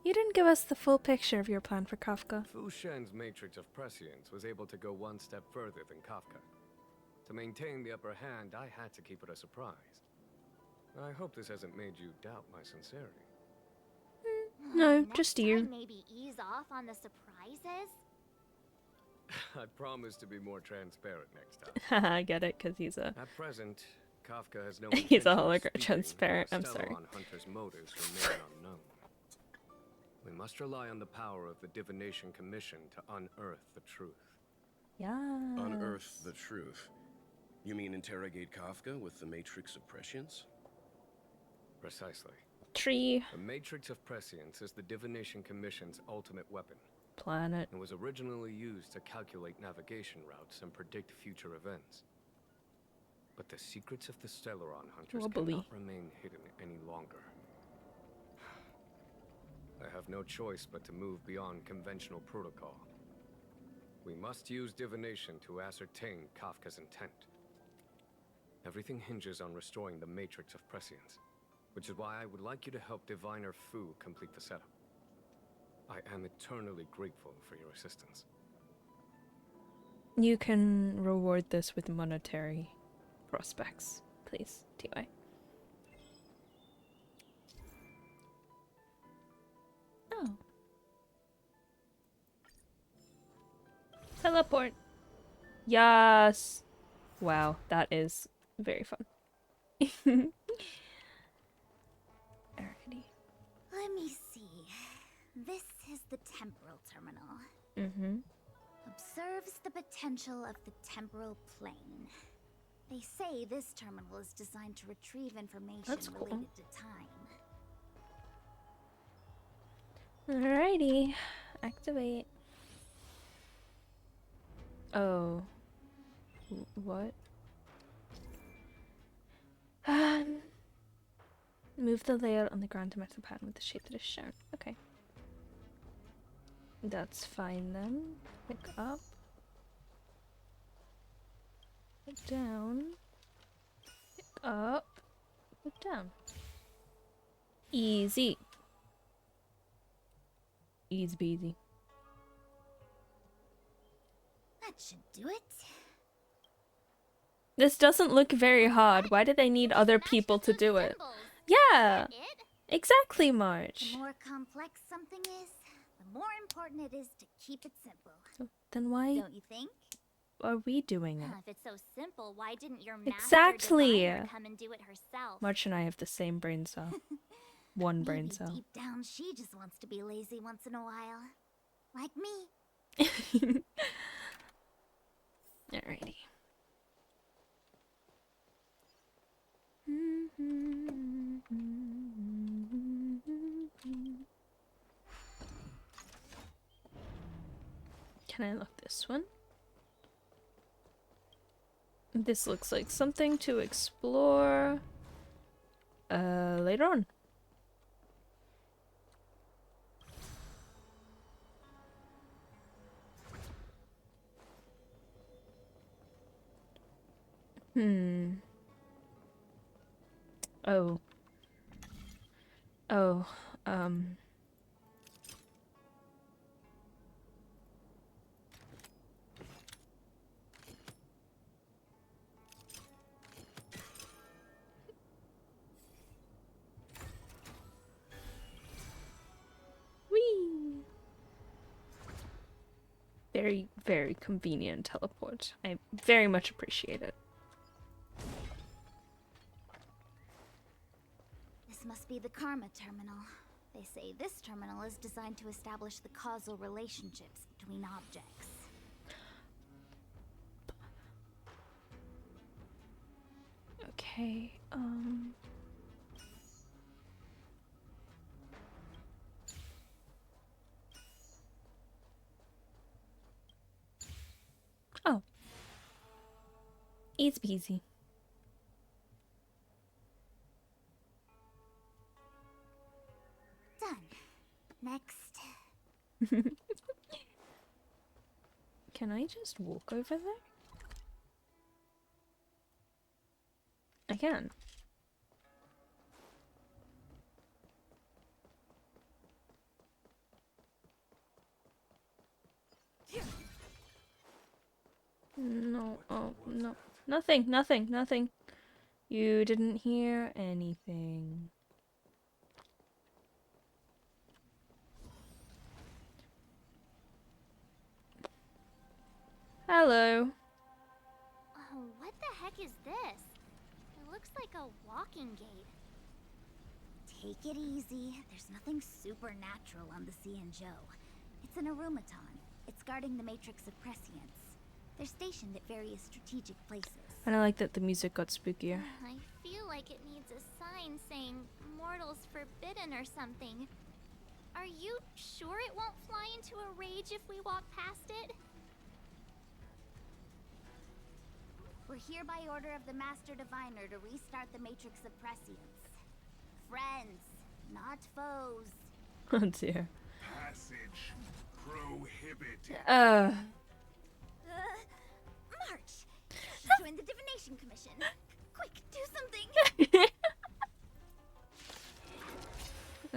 S1: You didn't give us the full picture of your plan for Kafka.
S20: Fu Shen's Matrix of Prescience was able to go one step further than Kafka. To maintain the upper hand, I had to keep it a surprise. I hope this hasn't made you doubt my sincerity.
S1: No, just you.
S21: Maybe ease off on the surprises?
S20: I promise to be more transparent next time.
S1: I get it, because he's a...
S20: At present, Kafka has no
S1: he's a
S20: intention of
S1: hologram
S20: speaking,
S1: transparent, I'm
S20: Stellaron
S1: sorry.
S20: Hunter's motives remain unknown. We must rely on the power of the Divination Commission to unearth the truth.
S1: Yeah.
S9: Unearth the truth? You mean interrogate Kafka with the Matrix of Prescience?
S20: Precisely.
S1: Tree.
S20: The Matrix of Prescience is the Divination Commission's ultimate weapon.
S1: Planet.
S20: It was originally used to calculate navigation routes and predict future events. But the secrets of the Stellaron Hunters cannot remain hidden any longer. I have no choice but to move beyond conventional protocol. We must use divination to ascertain Kafka's intent. Everything hinges on restoring the Matrix of Prescience, which is why I would like you to help Diviner Fu complete the setup. I am eternally grateful for your assistance.
S1: You can reward this with monetary prospects, please, TY. Oh. Teleport. Yes. Wow, that is very fun. Alrighty.
S8: Let me see. This is the temporal terminal.
S1: Mm-hmm.
S8: Observes the potential of the temporal plane. They say this terminal is designed to retrieve information
S1: That's cool.
S8: related to time.
S1: Alrighty. Activate. Oh. What? Move the layout on the ground to match the pattern with the shape that is shown. Okay. That's fine then. Pick up. Put down. Pick up. Put down. Easy. Easy peasy.
S8: That should do it.
S1: This doesn't look very hard. Why do they need other people to do it? Yeah! Exactly, March.
S8: The more complex something is, the more important it is to keep it simple.
S1: Then why
S8: Don't you think?
S1: are we doing it?
S21: If it's so simple, why didn't your master
S1: Exactly!
S21: diviner come and do it herself?
S1: March and I have the same brain cell. One brain
S8: Maybe
S1: cell.
S8: deep down, she just wants to be lazy once in a while. Like me.
S1: Alrighty. Can I look this one? This looks like something to explore later on. Oh. Oh, Whee! Very, very convenient teleport. I very much appreciate it.
S8: This must be the Karma terminal. They say this terminal is designed to establish the causal relationships between objects.
S1: Okay, Oh. Easy peasy.
S8: Done. Next.
S1: Can I just walk over there? I can. No, oh, no. Nothing, nothing, nothing. You didn't hear anything. Hello.
S21: Oh, what the heck is this? It looks like a walking gate.
S8: Take it easy. There's nothing supernatural on the Joe. It's an aromaton. It's guarding the matrix of prescience. They're stationed at various strategic places.
S1: And I like that the music got spookier.
S21: I feel like it needs a sign saying mortals forbidden or something. Are you sure it won't fly into a rage if we walk past it?
S8: We're here by order of the Master Diviner to restart the matrix of prescience. Friends, not foes.
S1: Oh dear.
S17: Passage prohibited.
S8: March! Join the Divination Commission. Quick, do something!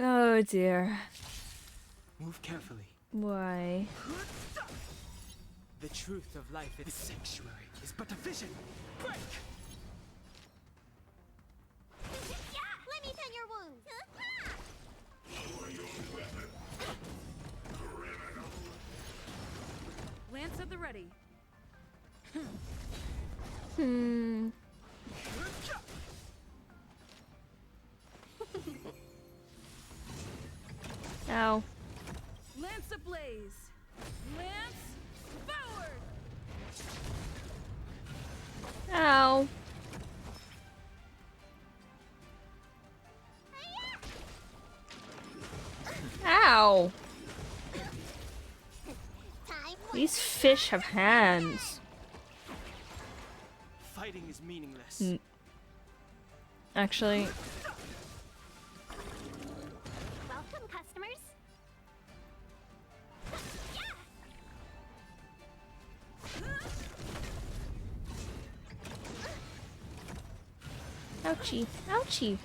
S1: Oh dear.
S5: Move carefully.
S1: Why?
S5: The truth of life in this sanctuary is but a vision. Break!
S21: Yeah! Let me tend your wounds!
S11: Lance at the ready.
S1: Hmm. Ow.
S11: Lance ablaze! Lance forward!
S1: Ow. Ow. These fish have hands.
S5: Fighting is meaningless.
S1: Actually.
S2: Welcome, customers.
S1: Ouchie. Ouchie.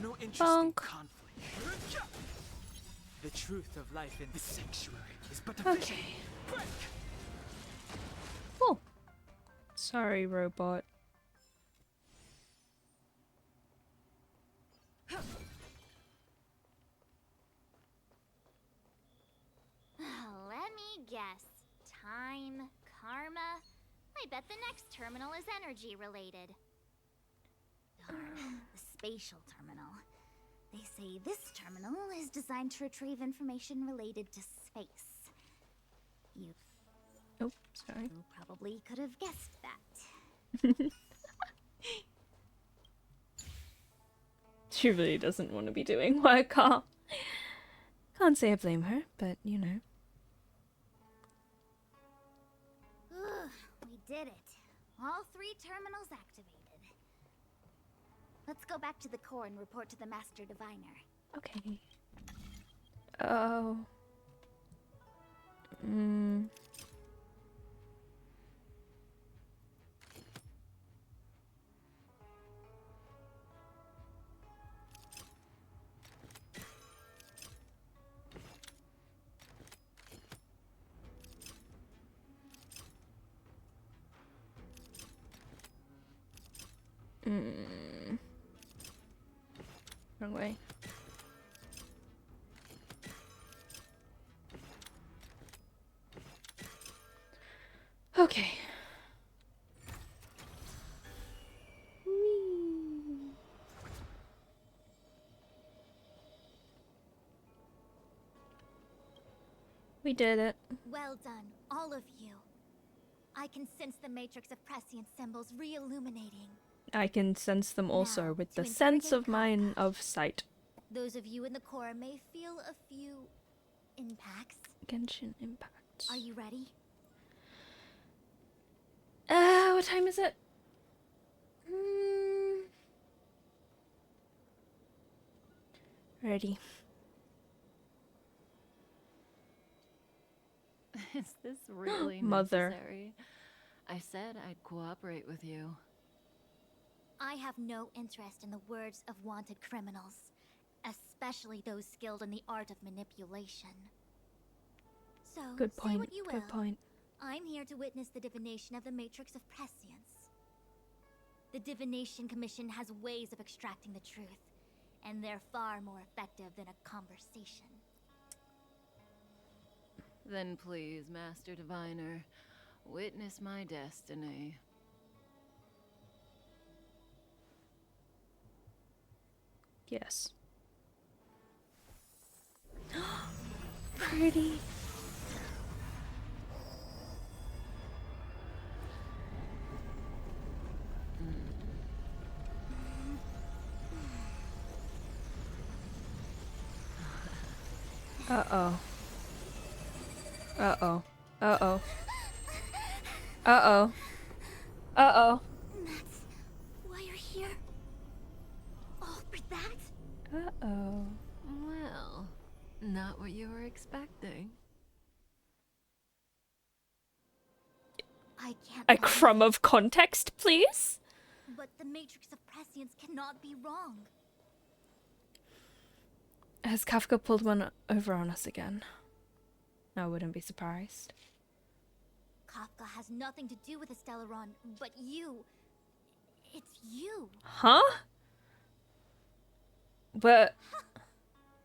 S5: No interest in conflict. The truth of life in this sanctuary is but a vision. Break!
S1: Oh. Sorry, robot.
S21: Let me guess. Time, karma. I bet the next terminal is energy related.
S8: Darn, the spatial terminal. They say this terminal is designed to retrieve information related to space. You
S1: Oh, sorry.
S8: probably could have guessed that.
S1: She really doesn't want to be doing work, huh? Can't say I blame her, but you know.
S8: Ugh, we did it. All 3 terminals activated. Let's go back to the core and report to the Master Diviner.
S1: Okay. Oh. Hmm. Wrong way. Okay. Whee. We did it.
S8: Well done, all of you. I can sense the matrix of prescient symbols re-illuminating.
S1: I can sense them also
S8: Now,
S1: with
S8: to
S1: the sense of
S8: interrogate
S1: mine of sight.
S8: Those of you in the core may feel a few impacts.
S1: Genshin impacts.
S8: Are you ready?
S1: What time is it? Ready.
S6: Is this really
S1: Mother.
S6: necessary? I said I'd cooperate with you.
S8: I have no interest in the words of wanted criminals, especially those skilled in the art of manipulation. So,
S1: Good
S8: say
S1: point.
S8: what you will.
S1: Good point.
S8: I'm here to witness the divination of the matrix of prescience. The Divination Commission has ways of extracting the truth, and they're far more effective than a conversation.
S6: Then please, Master Diviner, witness my destiny.
S1: Yes. Pretty. Uh-oh. Uh-oh. Uh-oh. Uh-oh. Uh-oh.
S8: That's why you're here? All for that?
S1: Uh-oh.
S6: Well, not what you were expecting.
S8: I can't
S1: A
S8: believe
S1: crumb of context, please?
S8: But the matrix of prescience cannot be wrong.
S1: Has Kafka pulled one over on us again? I wouldn't be surprised.
S8: Kafka has nothing to do with Stellaron, but you. It's you.
S1: Huh? But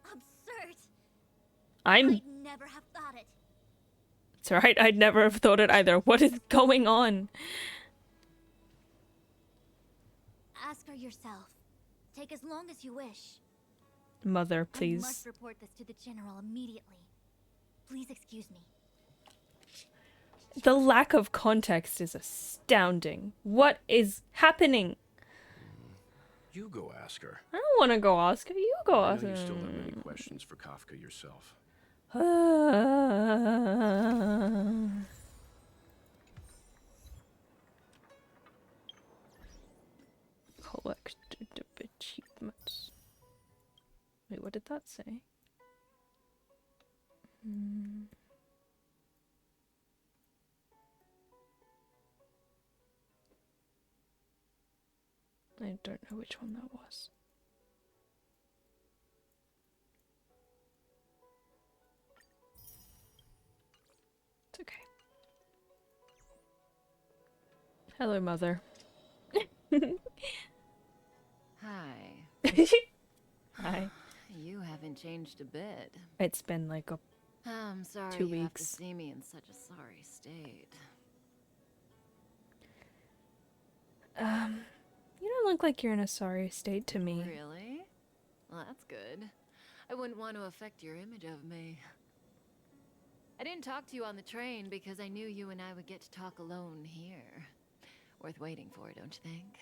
S8: Absurd.
S1: I'm
S8: I'd never have thought it.
S1: It's alright, I'd never have thought it either. What is going on?
S8: Ask her yourself. Take as long as you wish.
S1: Mother,
S8: I
S1: please.
S8: must report this to the General immediately. Please excuse me.
S1: The lack of context is astounding. What is happening?
S9: You go ask her.
S1: I don't want to go ask her. You go
S9: I
S1: ask
S9: know
S1: her.
S9: you still have many questions for Kafka yourself.
S1: Collected achievements. Wait, what did that say? I don't know which one that was. It's okay. Hello, Mother.
S6: Hi.
S1: Hi.
S6: You haven't changed a bit.
S1: It's been like
S6: I'm sorry
S1: 2
S6: you have to
S1: weeks.
S6: see me in such a sorry state.
S1: You don't look like you're in a sorry state to me.
S6: Really? Well, that's good. I wouldn't want to affect your image of me. I didn't talk to you on the train because I knew you and I would get to talk alone here. Worth waiting for, don't you think?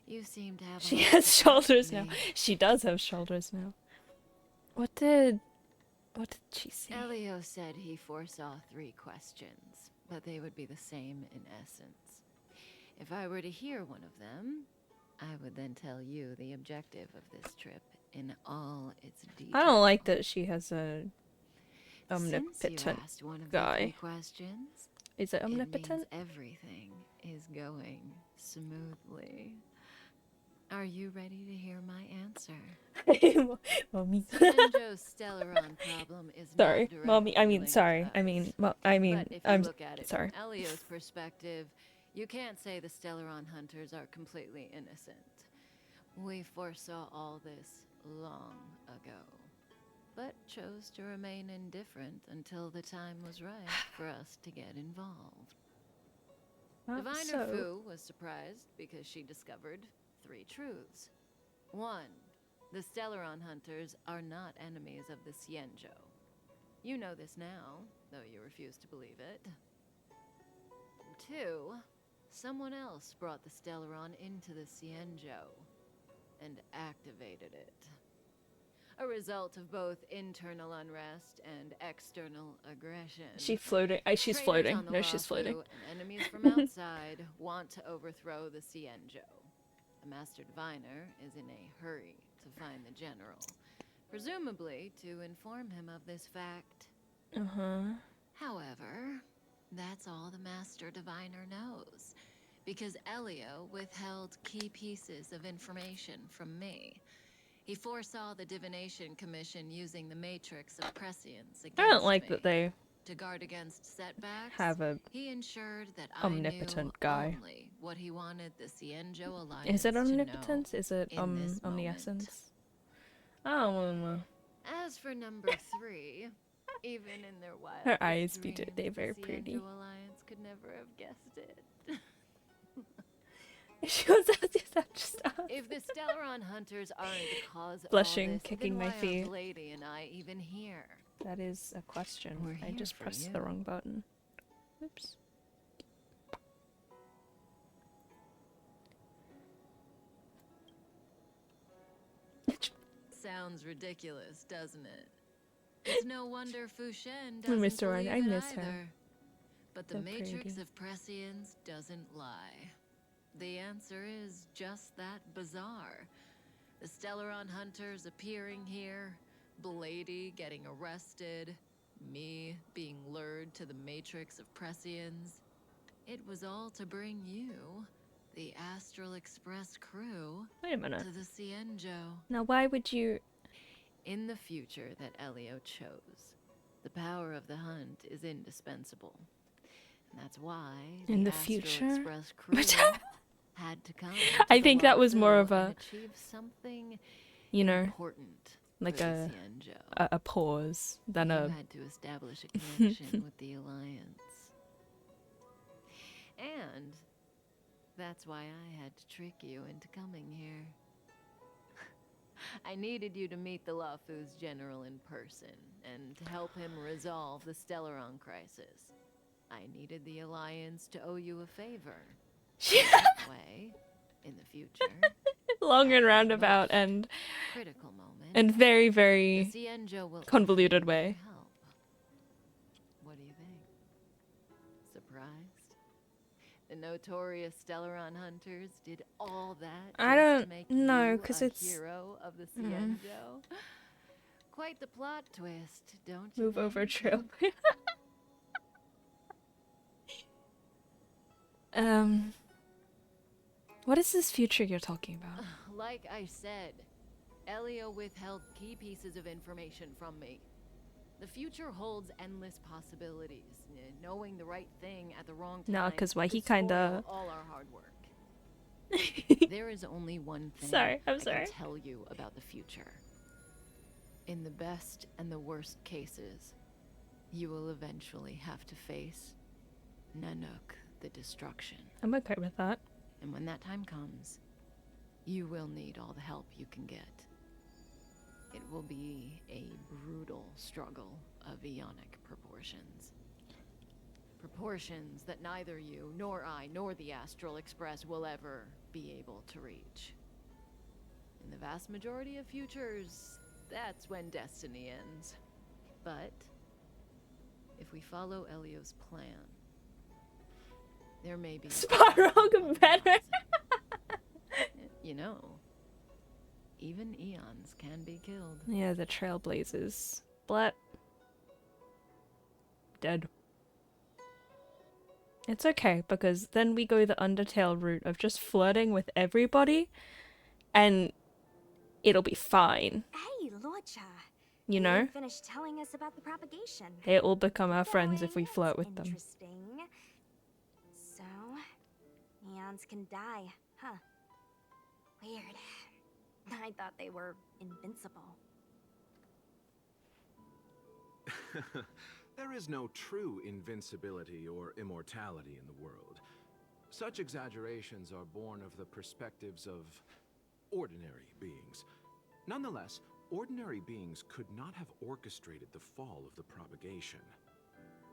S6: You seem to have a
S1: She
S6: lot
S1: has
S6: to talk to
S1: shoulders now.
S6: me.
S1: She does have shoulders now. What did she say?
S6: Elio said he foresaw 3 questions, but they would be the same in essence. If I were to hear one of them, I would then tell you the objective of this trip in all its details.
S1: I don't like that she has a
S6: Since you
S1: omnipotent
S6: asked one of
S1: guy.
S6: the 3 questions,
S1: Is it
S6: it means
S1: omnipotent?
S6: everything is going smoothly. Are you ready to hear my answer?
S1: Mommy.
S6: Senjo's Stellaron problem is
S1: Sorry,
S6: not
S1: mommy. I
S6: directly
S1: mean,
S6: linked
S1: sorry.
S6: to
S1: I
S6: us.
S1: mean,
S6: But if you
S1: I'm
S6: look at it
S1: sorry.
S6: from Elio's perspective, you can't say the Stellaron hunters are completely innocent. We foresaw all this long ago, but chose to remain indifferent until the time was right for us to get involved. Diviner Fu was surprised because she discovered 3 truths. 1. The Stellaron hunters are not enemies of the Xianzhou. You know this now, though you refuse to believe it. 2. Someone else brought the Stellaron into the Xianzhou and activated it. A result of both internal unrest and external aggression.
S1: She's floating. She's
S6: Traitors
S1: floating.
S6: on the
S1: No, she's floating.
S6: Luofu and enemies from outside want to overthrow the Xianzhou. The Master Diviner is in a hurry to find the General, presumably to inform him of this fact. However, that's all the Master Diviner knows, because Elio withheld key pieces of information from me. He foresaw the Divination Commission using the Matrix of Prescience against
S1: I don't like
S6: me.
S1: that they
S6: To guard against setbacks,
S1: have a
S6: he ensured that
S1: omnipotent
S6: I knew
S1: guy.
S6: only what he wanted the Xianzhou Alliance
S1: Is it
S6: to know
S1: omnipotence? Is it
S6: in this moment.
S1: omniscience? I don't know.
S6: As for number 3, even in their wildest
S1: Her eyes be
S6: dreams,
S1: they're very
S6: the
S1: pretty.
S6: Xianzhou Alliance could never have guessed it.
S1: She was just
S6: If the Stellaron hunters aren't the cause
S1: blushing,
S6: of all this,
S1: kicking
S6: then
S1: my
S6: why
S1: feet.
S6: are Lady and I even here?
S1: That is a question.
S6: We're
S1: I
S6: here
S1: just
S6: for
S1: pressed
S6: you.
S1: the wrong button. Oops.
S6: Sounds ridiculous, doesn't it? It's no wonder Fu Shen
S1: I
S6: doesn't
S1: miss her.
S6: believe
S1: I
S6: it
S1: miss
S6: either.
S1: her.
S6: But the
S1: So
S6: Matrix
S1: pretty.
S6: of Prescience doesn't lie. The answer is just that bizarre. The Stellaron hunters appearing here, Blady getting arrested, me being lured to the Matrix of Prescience. It was all to bring you, the Astral Express crew,
S1: Wait a minute.
S6: to the Xianzhou.
S1: Now, why would you?
S6: In the future that Elio chose, the power of the hunt is indispensable. And that's why
S1: In the
S6: Astral
S1: future?
S6: Express crew had to come
S1: I
S6: to
S1: think
S6: the
S1: that was more
S6: Luofu
S1: of a,
S6: and achieve something
S1: you know,
S6: important.
S1: Like
S6: for the
S1: a
S6: Xianzhou.
S1: a pause, then
S6: You
S1: a
S6: had to establish a connection with the Alliance. And that's why I had to trick you into coming here. I needed you to meet the Luofu's general in person, and to help him resolve the Stellaron crisis. I needed the Alliance to owe you a favor. That way, in the future,
S1: long and roundabout and
S6: critical moment,
S1: and very,
S6: the
S1: very
S6: Xianzhou will
S1: convoluted
S6: offer you
S1: way.
S6: their help. What do you think? Surprised? The notorious Stellaron hunters did all that
S1: I
S6: just to
S1: don't
S6: make
S1: know,
S6: you
S1: 'cause
S6: a
S1: it's
S6: hero of the
S1: Mm.
S6: Xianzhou. Quite the plot twist, don't you?
S1: Move over
S6: think?
S1: trail. What is this future you're talking about?
S6: Like I said, Elio withheld key pieces of information from me. The future holds endless possibilities. Knowing the right thing at the wrong time
S1: No, 'cause why he
S6: could spoil
S1: kinda-
S6: all our hard work. There is only one thing
S1: Sorry, I'm
S6: I
S1: sorry.
S6: can tell you about the future. In the best and the worst cases, you will eventually have to face Nanook, the destruction.
S1: I'm okay with that.
S6: And when that time comes, you will need all the help you can get. It will be a brutal struggle of eonic proportions. Proportions that neither you, nor I, nor the Astral Express will ever be able to reach. In the vast majority of futures, that's when destiny ends. But if we follow Elio's plan, there may be
S1: Sparrow better.
S6: You know, even eons can be killed.
S1: Yeah, the trailblazers. Blat. Dead. It's okay, because then we go the Undertale route of just flirting with everybody, and it'll be fine.
S12: Hey, Luocha.
S1: You know?
S12: Finished telling us about the propagation.
S1: They all become our friends if we flirt with them.
S12: Interesting. So, eons can die, huh? Weird. I thought they were invincible.
S9: There is no true invincibility or immortality in the world. Such exaggerations are born of the perspectives of ordinary beings. Nonetheless, ordinary beings could not have orchestrated the fall of the propagation.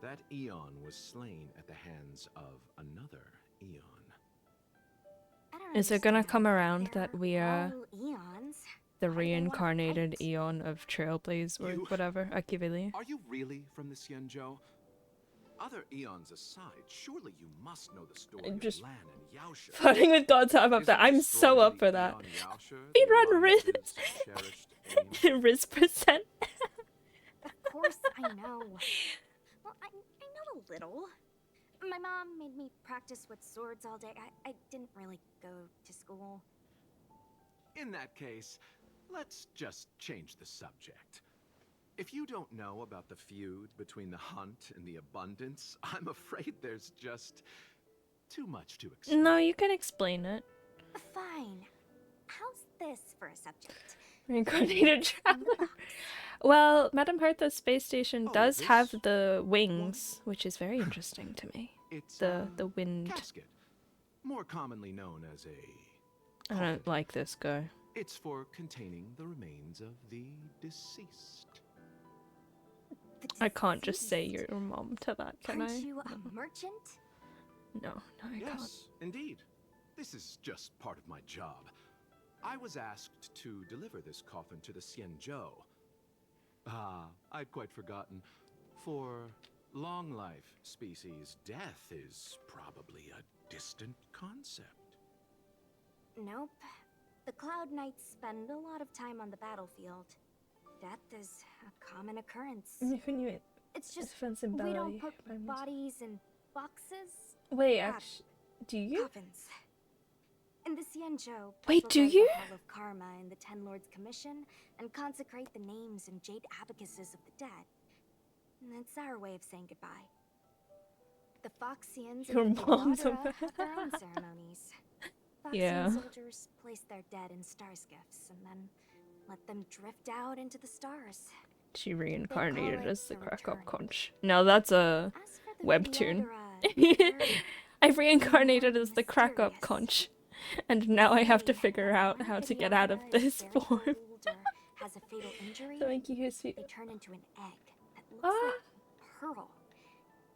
S9: That eon was slain at the hands of another eon.
S1: Is it gonna come around that we are
S12: eons.
S1: the reincarnated eon of Trailblaze or whatever? Akivili?
S9: Are you really from the Xianzhou? Other eons aside, surely you must know the story of
S1: Just
S9: Lan and Yaosha.
S1: flirting with God's time up there. I'm so up for that. We run Riz percent.
S12: Of course I know. Well, I know a little. My mom made me practice with swords all day. I didn't really go to school.
S9: In that case, let's just change the subject. If you don't know about the feud between the hunt and the abundance, I'm afraid there's just too much to explain.
S1: No, you can explain it.
S12: Fine. How's this for a subject?
S1: Reincarnated traveler. Well, Madame Hertha's space station does have the wings, which is very interesting to me.
S9: It's
S1: the wind.
S9: Casket, more commonly known as a...
S1: I don't like this guy.
S9: It's for containing the remains of the deceased.
S1: I can't just say your mom to that, can
S12: Aren't
S1: I?
S12: you a merchant?
S1: No, I
S9: Yes,
S1: can't.
S9: indeed. This is just part of my job. I was asked to deliver this coffin to the Xianzhou. Ah, I'd quite forgotten. For long life species, death is probably a distant concept.
S12: Nope. The Cloud Knights spend a lot of time on the battlefield. Death is a common occurrence. It's just we don't put bodies in boxes.
S1: Wait, actually, do you?
S12: Coffins. In the Xianzhou,
S1: Wait, do you?
S12: The Hall of Karma and the Ten Lords Commission and consecrate the names and jade abacuses of the dead. And that's our way of saying goodbye. The Foxians
S1: Your
S12: and the
S1: mom's a
S12: Daughtera have their own ceremonies. Foxian
S1: Yeah.
S12: soldiers place their dead in star skiffs, and then let them drift out into the stars.
S1: She reincarnated
S12: it
S1: as the
S12: the
S1: crack-up
S12: return.
S1: conch. Now that's a webtoon. I've reincarnated as the crack-up conch. And now I have to figure out how to get out of this form.
S12: Has a fatal injury,
S1: Thank you, sweet.
S12: they turn into an egg that looks like a pearl.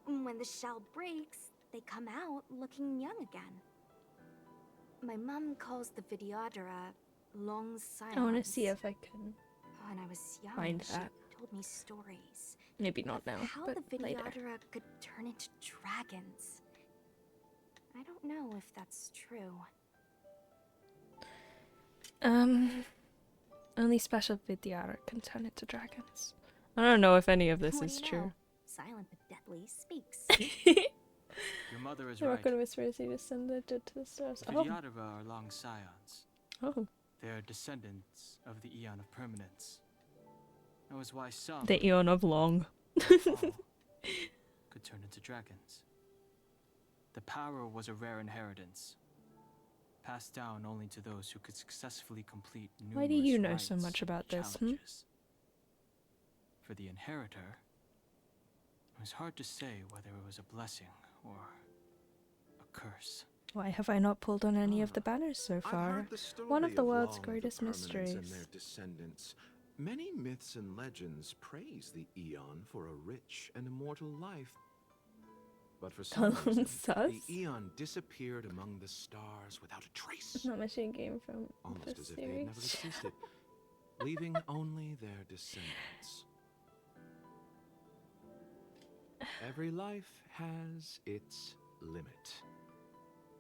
S12: When the shell breaks, they come out looking young again. My mom calls the Videodora long silence.
S1: I want to see if I can
S12: When I was young,
S1: find
S12: she
S1: that.
S12: told me stories.
S1: Maybe not now,
S12: How
S1: but
S12: the
S1: later.
S12: Videodora could turn into dragons. I don't know if that's true.
S1: Only special Vidyara can turn into dragons. I don't know if any of this
S12: What
S1: is
S12: do you
S1: true.
S12: know? Silent but deadly speaks.
S5: Your mother is
S1: The
S5: right.
S1: record whispers he descended to the stars.
S5: The
S1: Oh.
S5: Vidyadhara are long scions.
S1: Oh.
S5: They are descendants of the Eon of Permanence. That was why some,
S1: The Eon of Long.
S5: not all, could turn into dragons. The power was a rare inheritance, passed down only to those who could successfully complete numerous
S1: Why do you know so
S5: rites
S1: much
S5: and
S1: about this,
S5: challenges. For the inheritor, it was hard to say whether it was a blessing or a curse.
S1: Why have I not pulled on any of the banners so
S9: I've
S1: far?
S9: heard the story
S1: One of the world's
S9: Long,
S1: greatest
S9: the Permanents
S1: mysteries.
S9: and their descendants. Many myths and legends praise the Eon for a rich and immortal life. But for some reason,
S1: Sus?
S9: the Eon disappeared among the stars without a trace.
S1: Not machine game from
S9: Almost
S1: this
S9: as if they had never
S1: series.
S9: existed, leaving only their descendants. Every life has its limit.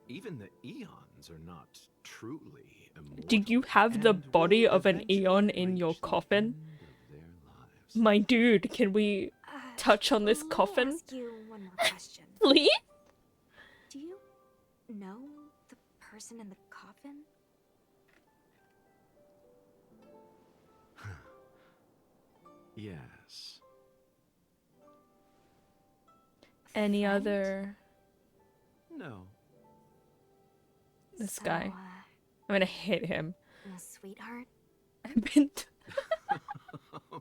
S9: Even the Eons are not truly immortal.
S1: Do you have the
S9: and
S1: body
S9: will
S1: of an
S9: eventually
S1: Eon in your
S9: reach the
S1: coffin?
S9: end of their lives.
S1: My dude, can we touch on this
S12: Let me
S1: coffin?
S12: ask you one more question.
S1: Please?
S12: Do you know the person in the coffin?
S9: Yes.
S1: Any
S12: Friend?
S1: other...
S9: No.
S1: This
S12: So,
S1: guy. I'm gonna hit him.
S12: a sweetheart?
S1: I've been...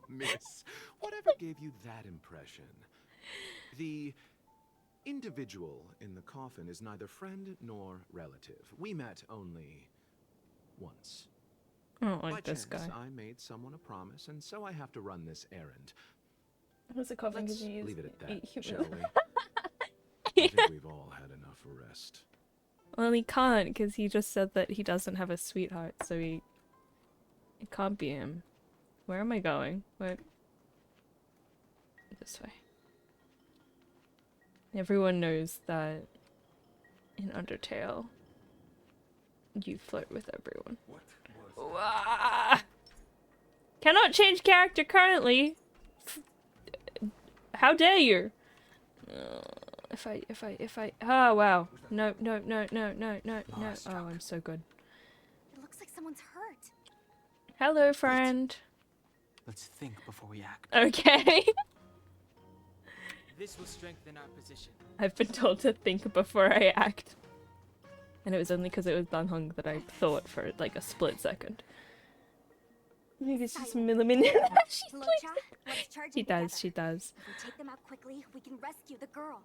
S9: Miss, whatever gave you that impression? The individual in the coffin is neither friend nor relative. We met only once.
S1: I don't
S9: By
S1: like this
S9: chance,
S1: guy.
S9: I made someone a promise, and so I have to run this errand.
S1: What's the coffin?
S9: Let's
S1: Because you
S9: leave it at
S1: eat
S9: that,
S1: human.
S9: shall we? I think we've all had enough rest.
S1: Well, he can't, because he just said that he doesn't have a sweetheart, so he... It can't be him. Where am I going? Wait. This way. Everyone knows that in Undertale, you flirt with everyone. Wah! Cannot change character currently! How dare you! If I... Oh, wow. No. Oh, I'm so good.
S12: It looks like someone's hurt.
S1: Hello, friend.
S5: Let's think before we act.
S1: Okay.
S5: This will strengthen our position.
S1: I've been told to think before I act. And it was only because it was Danhong that I thought for like a split second. Maybe it's just millimeter.
S12: Locha, let's charge
S1: She
S12: in
S1: does,
S12: together.
S1: she does.
S12: If we take them out quickly, we can rescue the girl.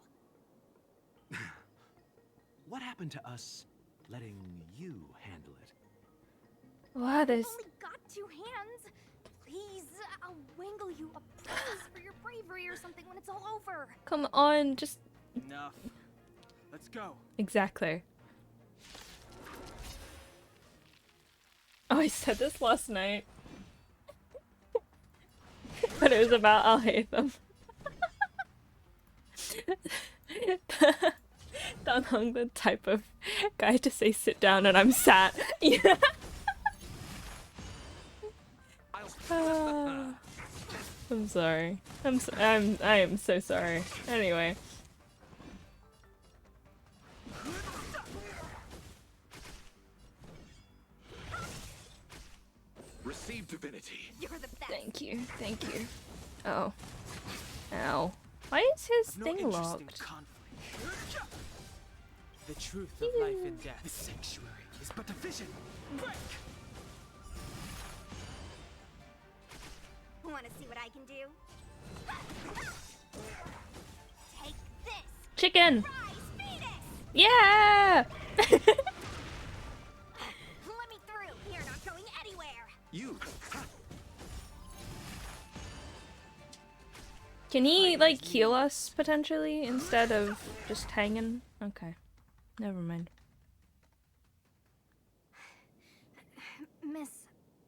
S9: What happened to us letting you handle it?
S1: Wow, there's...
S12: I've only got 2 hands. Please, I'll wangle you a praise for your bravery or something when it's all over.
S1: Come on, just...
S5: Enough. Let's go.
S1: Exactly. Oh, I said this last night. But it was about I'll hate them. Danhong, the type of guy to say sit down and I'm sat. Yeah. I'm sorry. I am so sorry. Anyway.
S17: Receive divinity.
S12: You're the best.
S1: Thank you. Thank you. Oh. Ow. Why is his
S5: I've no
S1: thing
S5: interest in
S1: locked?
S5: conflict. The truth of life and death. The sanctuary is but a vision. Break!
S12: Want to see what I can do? Take this.
S1: Chicken.
S12: Rise, fetus.
S1: Yeah.
S12: Let me through. You're not going anywhere.
S3: You.
S1: Can he like heal us potentially instead of just hanging? Okay, never mind.
S12: Miss,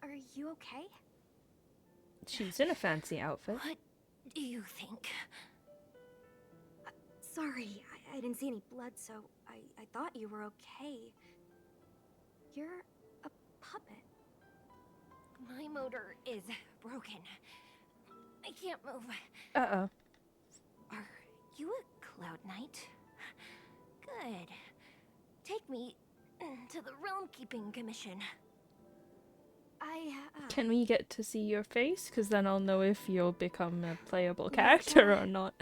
S12: are you okay?
S1: She's in a fancy outfit.
S12: What do you think? Sorry, I didn't see any blood, so I thought you were okay. You're a puppet. My motor is broken. I can't move.
S1: Uh-oh.
S12: Are you a Cloud Knight? Good. Take me to the Realm Keeping Commission.
S1: Can we get to see your face? Because then I'll know if you'll become a playable character or not.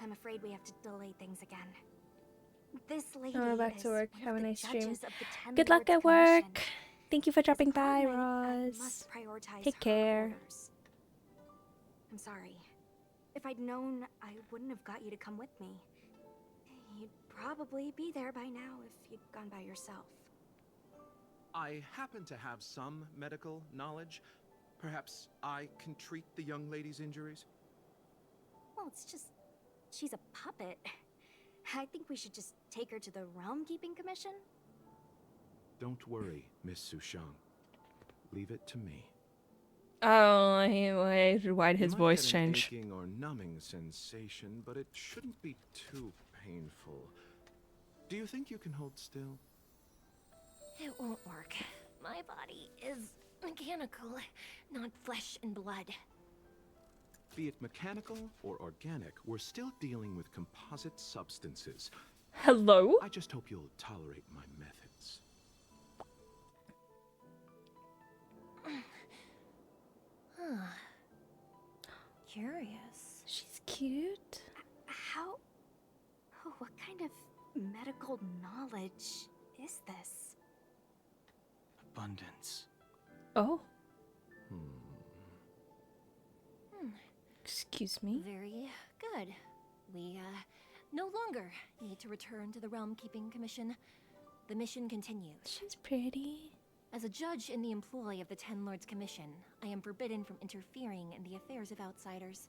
S12: I'm afraid we have to delay things again. This lady
S1: Oh, back to work.
S12: is
S1: Have a
S12: one of the
S1: nice stream.
S12: judges of the 10
S1: Good luck
S12: Lords
S1: at work.
S12: Commission.
S1: Thank you for dropping
S12: As a
S1: by,
S12: Cloud Knight, I
S1: Roz.
S12: must prioritize
S1: Take
S12: her
S1: care.
S12: orders. I'm sorry. If I'd known, I wouldn't have got you to come with me. You'd probably be there by now if you'd gone by yourself.
S15: I happen to have some medical knowledge. Perhaps I can treat the young lady's injuries?
S12: Well, it's just... she's a puppet. I think we should just take her to the Realm Keeping Commission.
S9: Don't worry, Miss Sushang. Leave it to me.
S1: Oh, why'd his
S9: You might
S1: voice
S9: get an
S1: change?
S9: aching or numbing sensation, but it shouldn't be too painful. Do you think you can hold still?
S12: It won't work. My body is mechanical, not flesh and blood.
S9: Be it mechanical or organic, we're still dealing with composite substances.
S1: Hello?
S9: I just hope you'll tolerate my methods.
S12: Curious.
S1: She's cute.
S12: How... oh, what kind of medical knowledge is this?
S5: Abundance.
S1: Oh. Excuse me?
S12: Very good. We, no longer need to return to the Realm Keeping Commission. The mission continues.
S1: She's pretty.
S12: As a judge in the employ of the Ten Lords Commission, I am forbidden from interfering in the affairs of outsiders.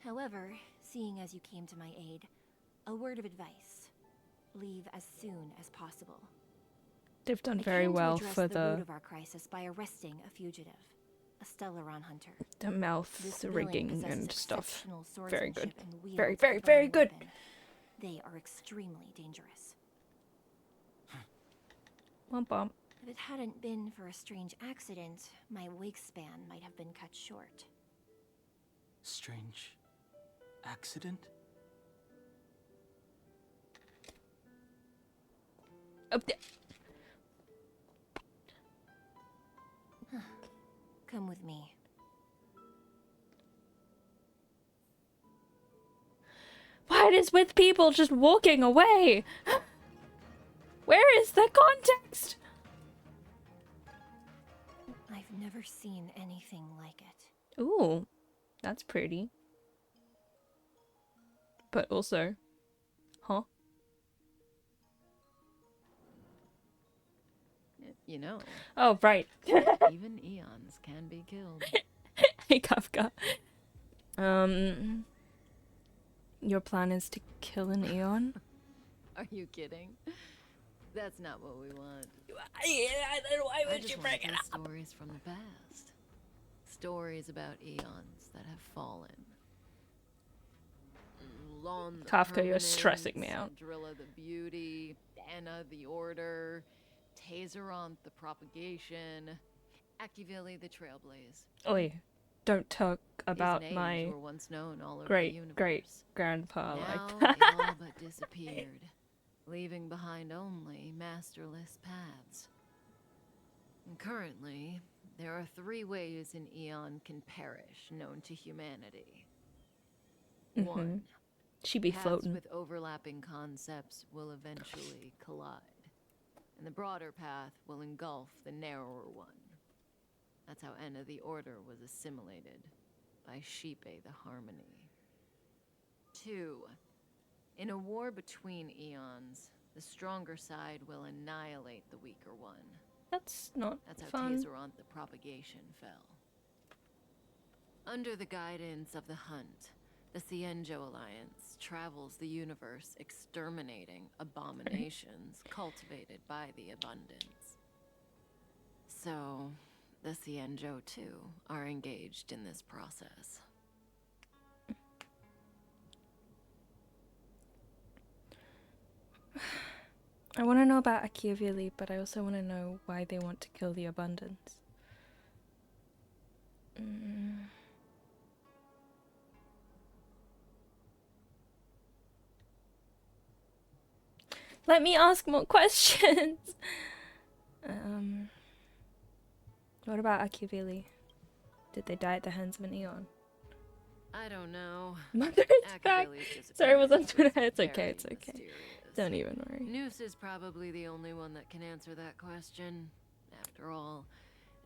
S12: However, seeing as you came to my aid, a word of advice. Leave as soon as possible.
S1: They've done
S12: I
S1: very
S12: came to
S1: well
S12: address
S1: for
S12: the root of our crisis by arresting a fugitive, a Stellaron hunter.
S1: the mouth
S12: This
S1: rigging
S12: villain
S1: and
S12: possesses
S1: stuff.
S12: exceptional
S1: Very good.
S12: swordsmanship and wields
S1: Very,
S12: a
S1: very,
S12: divine
S1: very good.
S12: weapon. They are extremely dangerous.
S1: Womp womp.
S12: If it hadn't been for a strange accident, my wingspan might have been cut short.
S5: Strange accident?
S12: Come with me.
S1: What is with people just walking away? Where is the context?
S12: I've never seen anything like it.
S1: Ooh, that's pretty. But also, huh?
S6: You know.
S1: Oh, right.
S6: Even eons can be killed.
S1: Hey, Kafka. Your plan is to kill an Eon?
S6: Are you kidding? That's not what we want.
S1: Then why
S6: would you bring it up? Stories from the past. Stories about eons that have fallen. Lon the
S1: Kafka, you're
S6: Permanent,
S1: stressing me out.
S6: Drilla the Beauty, Anna the Order, Tazeronth the Propagation, Akivili the Trailblaze.
S1: Oi, don't talk about
S6: These names
S1: my
S6: were once known all over the
S1: great
S6: universe.
S1: grandpa
S6: Now
S1: like
S6: they
S1: that.
S6: all but disappeared, leaving behind only masterless paths. And currently, there are 3 ways an eon can perish known to humanity. One,
S1: She be
S6: paths
S1: floating.
S6: with overlapping concepts will eventually collide, and the broader path will engulf the narrower one. That's how Enna the Order was assimilated by Sheepe the Harmony. 2. In a war between eons, the stronger side will annihilate the weaker one.
S1: That's not
S6: That's how
S1: fun.
S6: Tezzerant the Propagation fell. Under the guidance of the Hunt, the Cienjo Alliance travels the universe exterminating abominations cultivated by the Abundance. So, the Cienjo, too, are engaged in this process.
S1: I want to know about Machiavelli, but I also want to know why they want to kill the Abundance. Let me ask more questions! What about Machiavelli? Did they die at the hands of an Eon?
S6: I don't know.
S1: Mother is back! Sorry, I was on Twitter. It's okay, it's okay. Don't even worry.
S6: Noose is probably the only one that can answer that question. After all,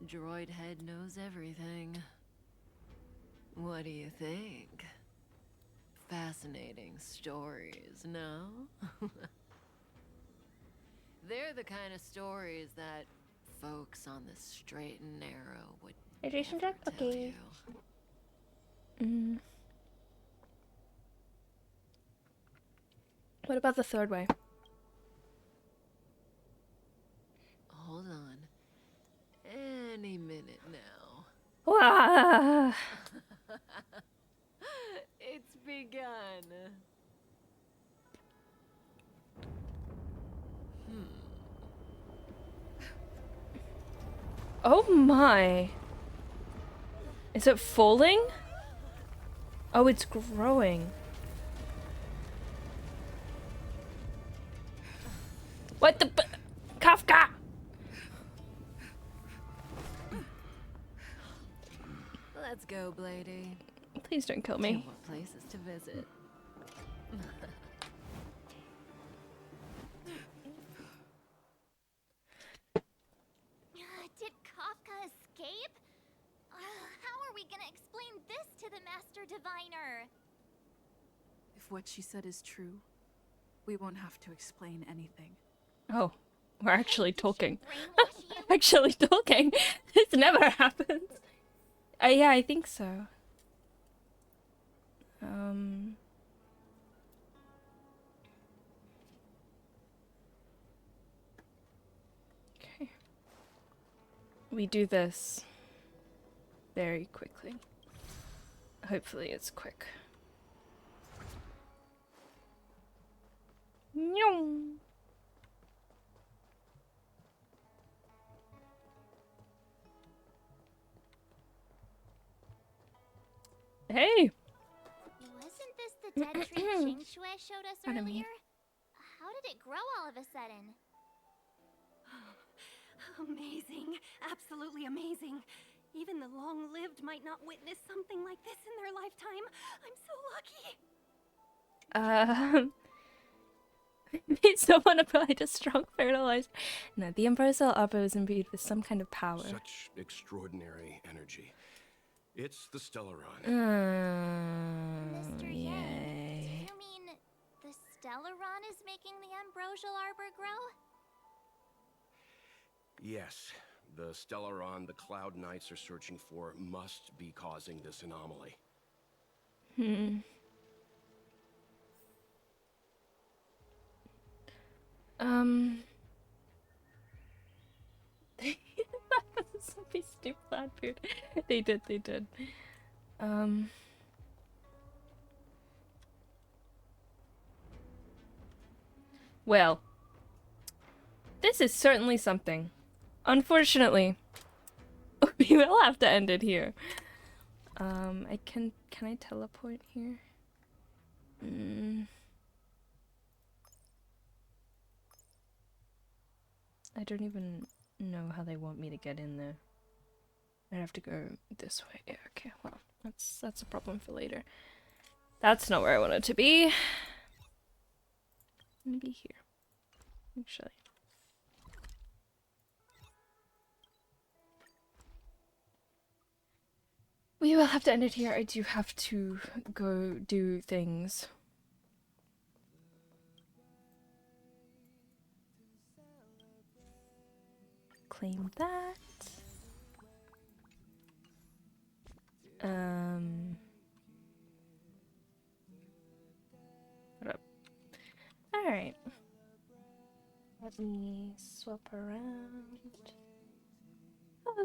S6: Droid Head knows everything. What do you think? Fascinating stories, no? They're the kind of stories that folks on the straight and narrow would
S1: Hydration check?
S6: tell
S1: Okay.
S6: you.
S1: What about the third way?
S6: Hold on. Any minute now.
S1: Wow.
S6: It's begun.
S1: Oh my. Is it falling? Oh, it's growing. What the Kafka!
S6: Let's go, Blady.
S1: Please don't kill me.
S6: What places to visit?
S21: Did Kafka escape? How are we gonna explain this to the Master Diviner?
S13: If what she said is true, we won't have to explain anything.
S1: Oh, we're actually talking. Actually talking. This never happens. Yeah, I think so. Okay. We do this very quickly. Hopefully it's quick. Nyong. Hey!
S21: Wasn't this the dead tree Qingshui showed us
S1: Pardon me.
S21: earlier? How did it grow all of a sudden?
S2: Amazing. Absolutely amazing. Even the long-lived might not witness something like this in their lifetime. I'm so lucky.
S1: Made someone applied a strong fertilizer. No, the Ambrosial Arbor is imbued with some kind of power.
S9: Such extraordinary energy. It's the Stellaron.
S21: Mr. Yang,
S1: Yay.
S21: you mean the Stellaron is making the Ambrosial Arbor grow?
S9: Yes, the Stellaron the Cloud Knights are searching for must be causing this anomaly.
S1: Somebody stupid lad food. They did. Well, this is certainly something. Unfortunately, we will have to end it here. Can I teleport here? I don't even know how they want me to get in there. I'd have to go this way. Yeah, okay, well, that's a problem for later. That's not where I wanted to be. Maybe here. Actually. we will have to end it here. I do have to go do things. Claim that. What up? Alright. Let me swap around.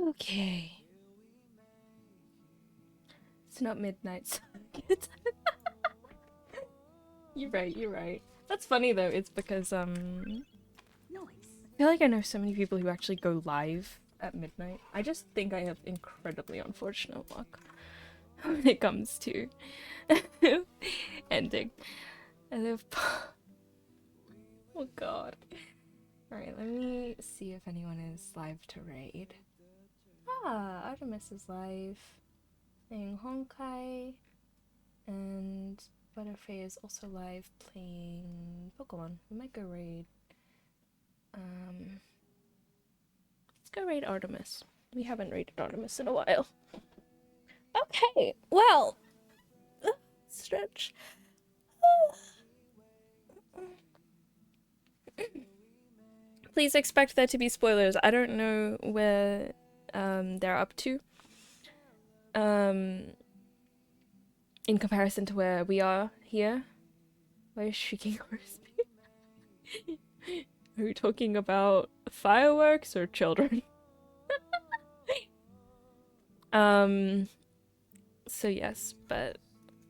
S1: Okay. It's not midnight, so You're right. That's funny though, it's because I feel like I know so many people who actually go live at midnight. I just think I have incredibly unfortunate luck when it comes to ending. I live. Oh god. Alright, let me see if anyone is live to raid. Ah, Artemis is live. Playing Honkai. And Butterfree is also live playing Pokemon. We might go raid. Let's go raid Artemis. We haven't raided Artemis in a while. Okay, well. Stretch. Please expect there to be spoilers. I don't know where they're up to. In comparison to where we are here. Why is Shrieking Horse? Are we talking about fireworks or children? So yes, but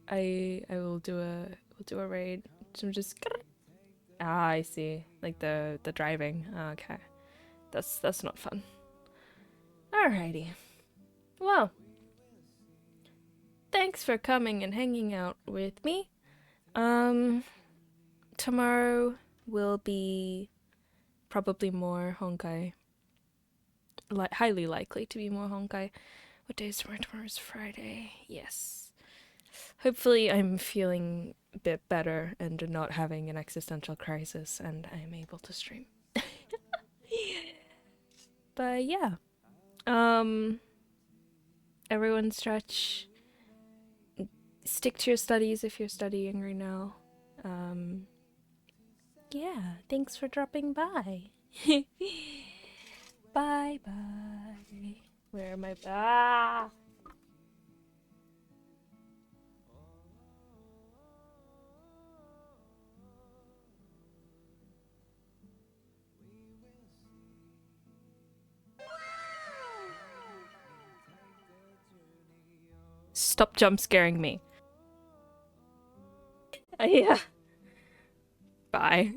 S1: I will do a raid. So I'm just I see. Like the driving. Okay. That's not fun. Alrighty. Well, thanks for coming and hanging out with me. Tomorrow will be probably more Honkai. Highly likely to be more Honkai. What day is tomorrow? Tomorrow's Friday. Yes. Hopefully I'm feeling a bit better and not having an existential crisis and I'm able to stream. But yeah. Everyone stretch. Stick to your studies if you're studying right now. Yeah, thanks for dropping by. Bye bye. Where am I? Stop jump scaring me. Yeah. Bye.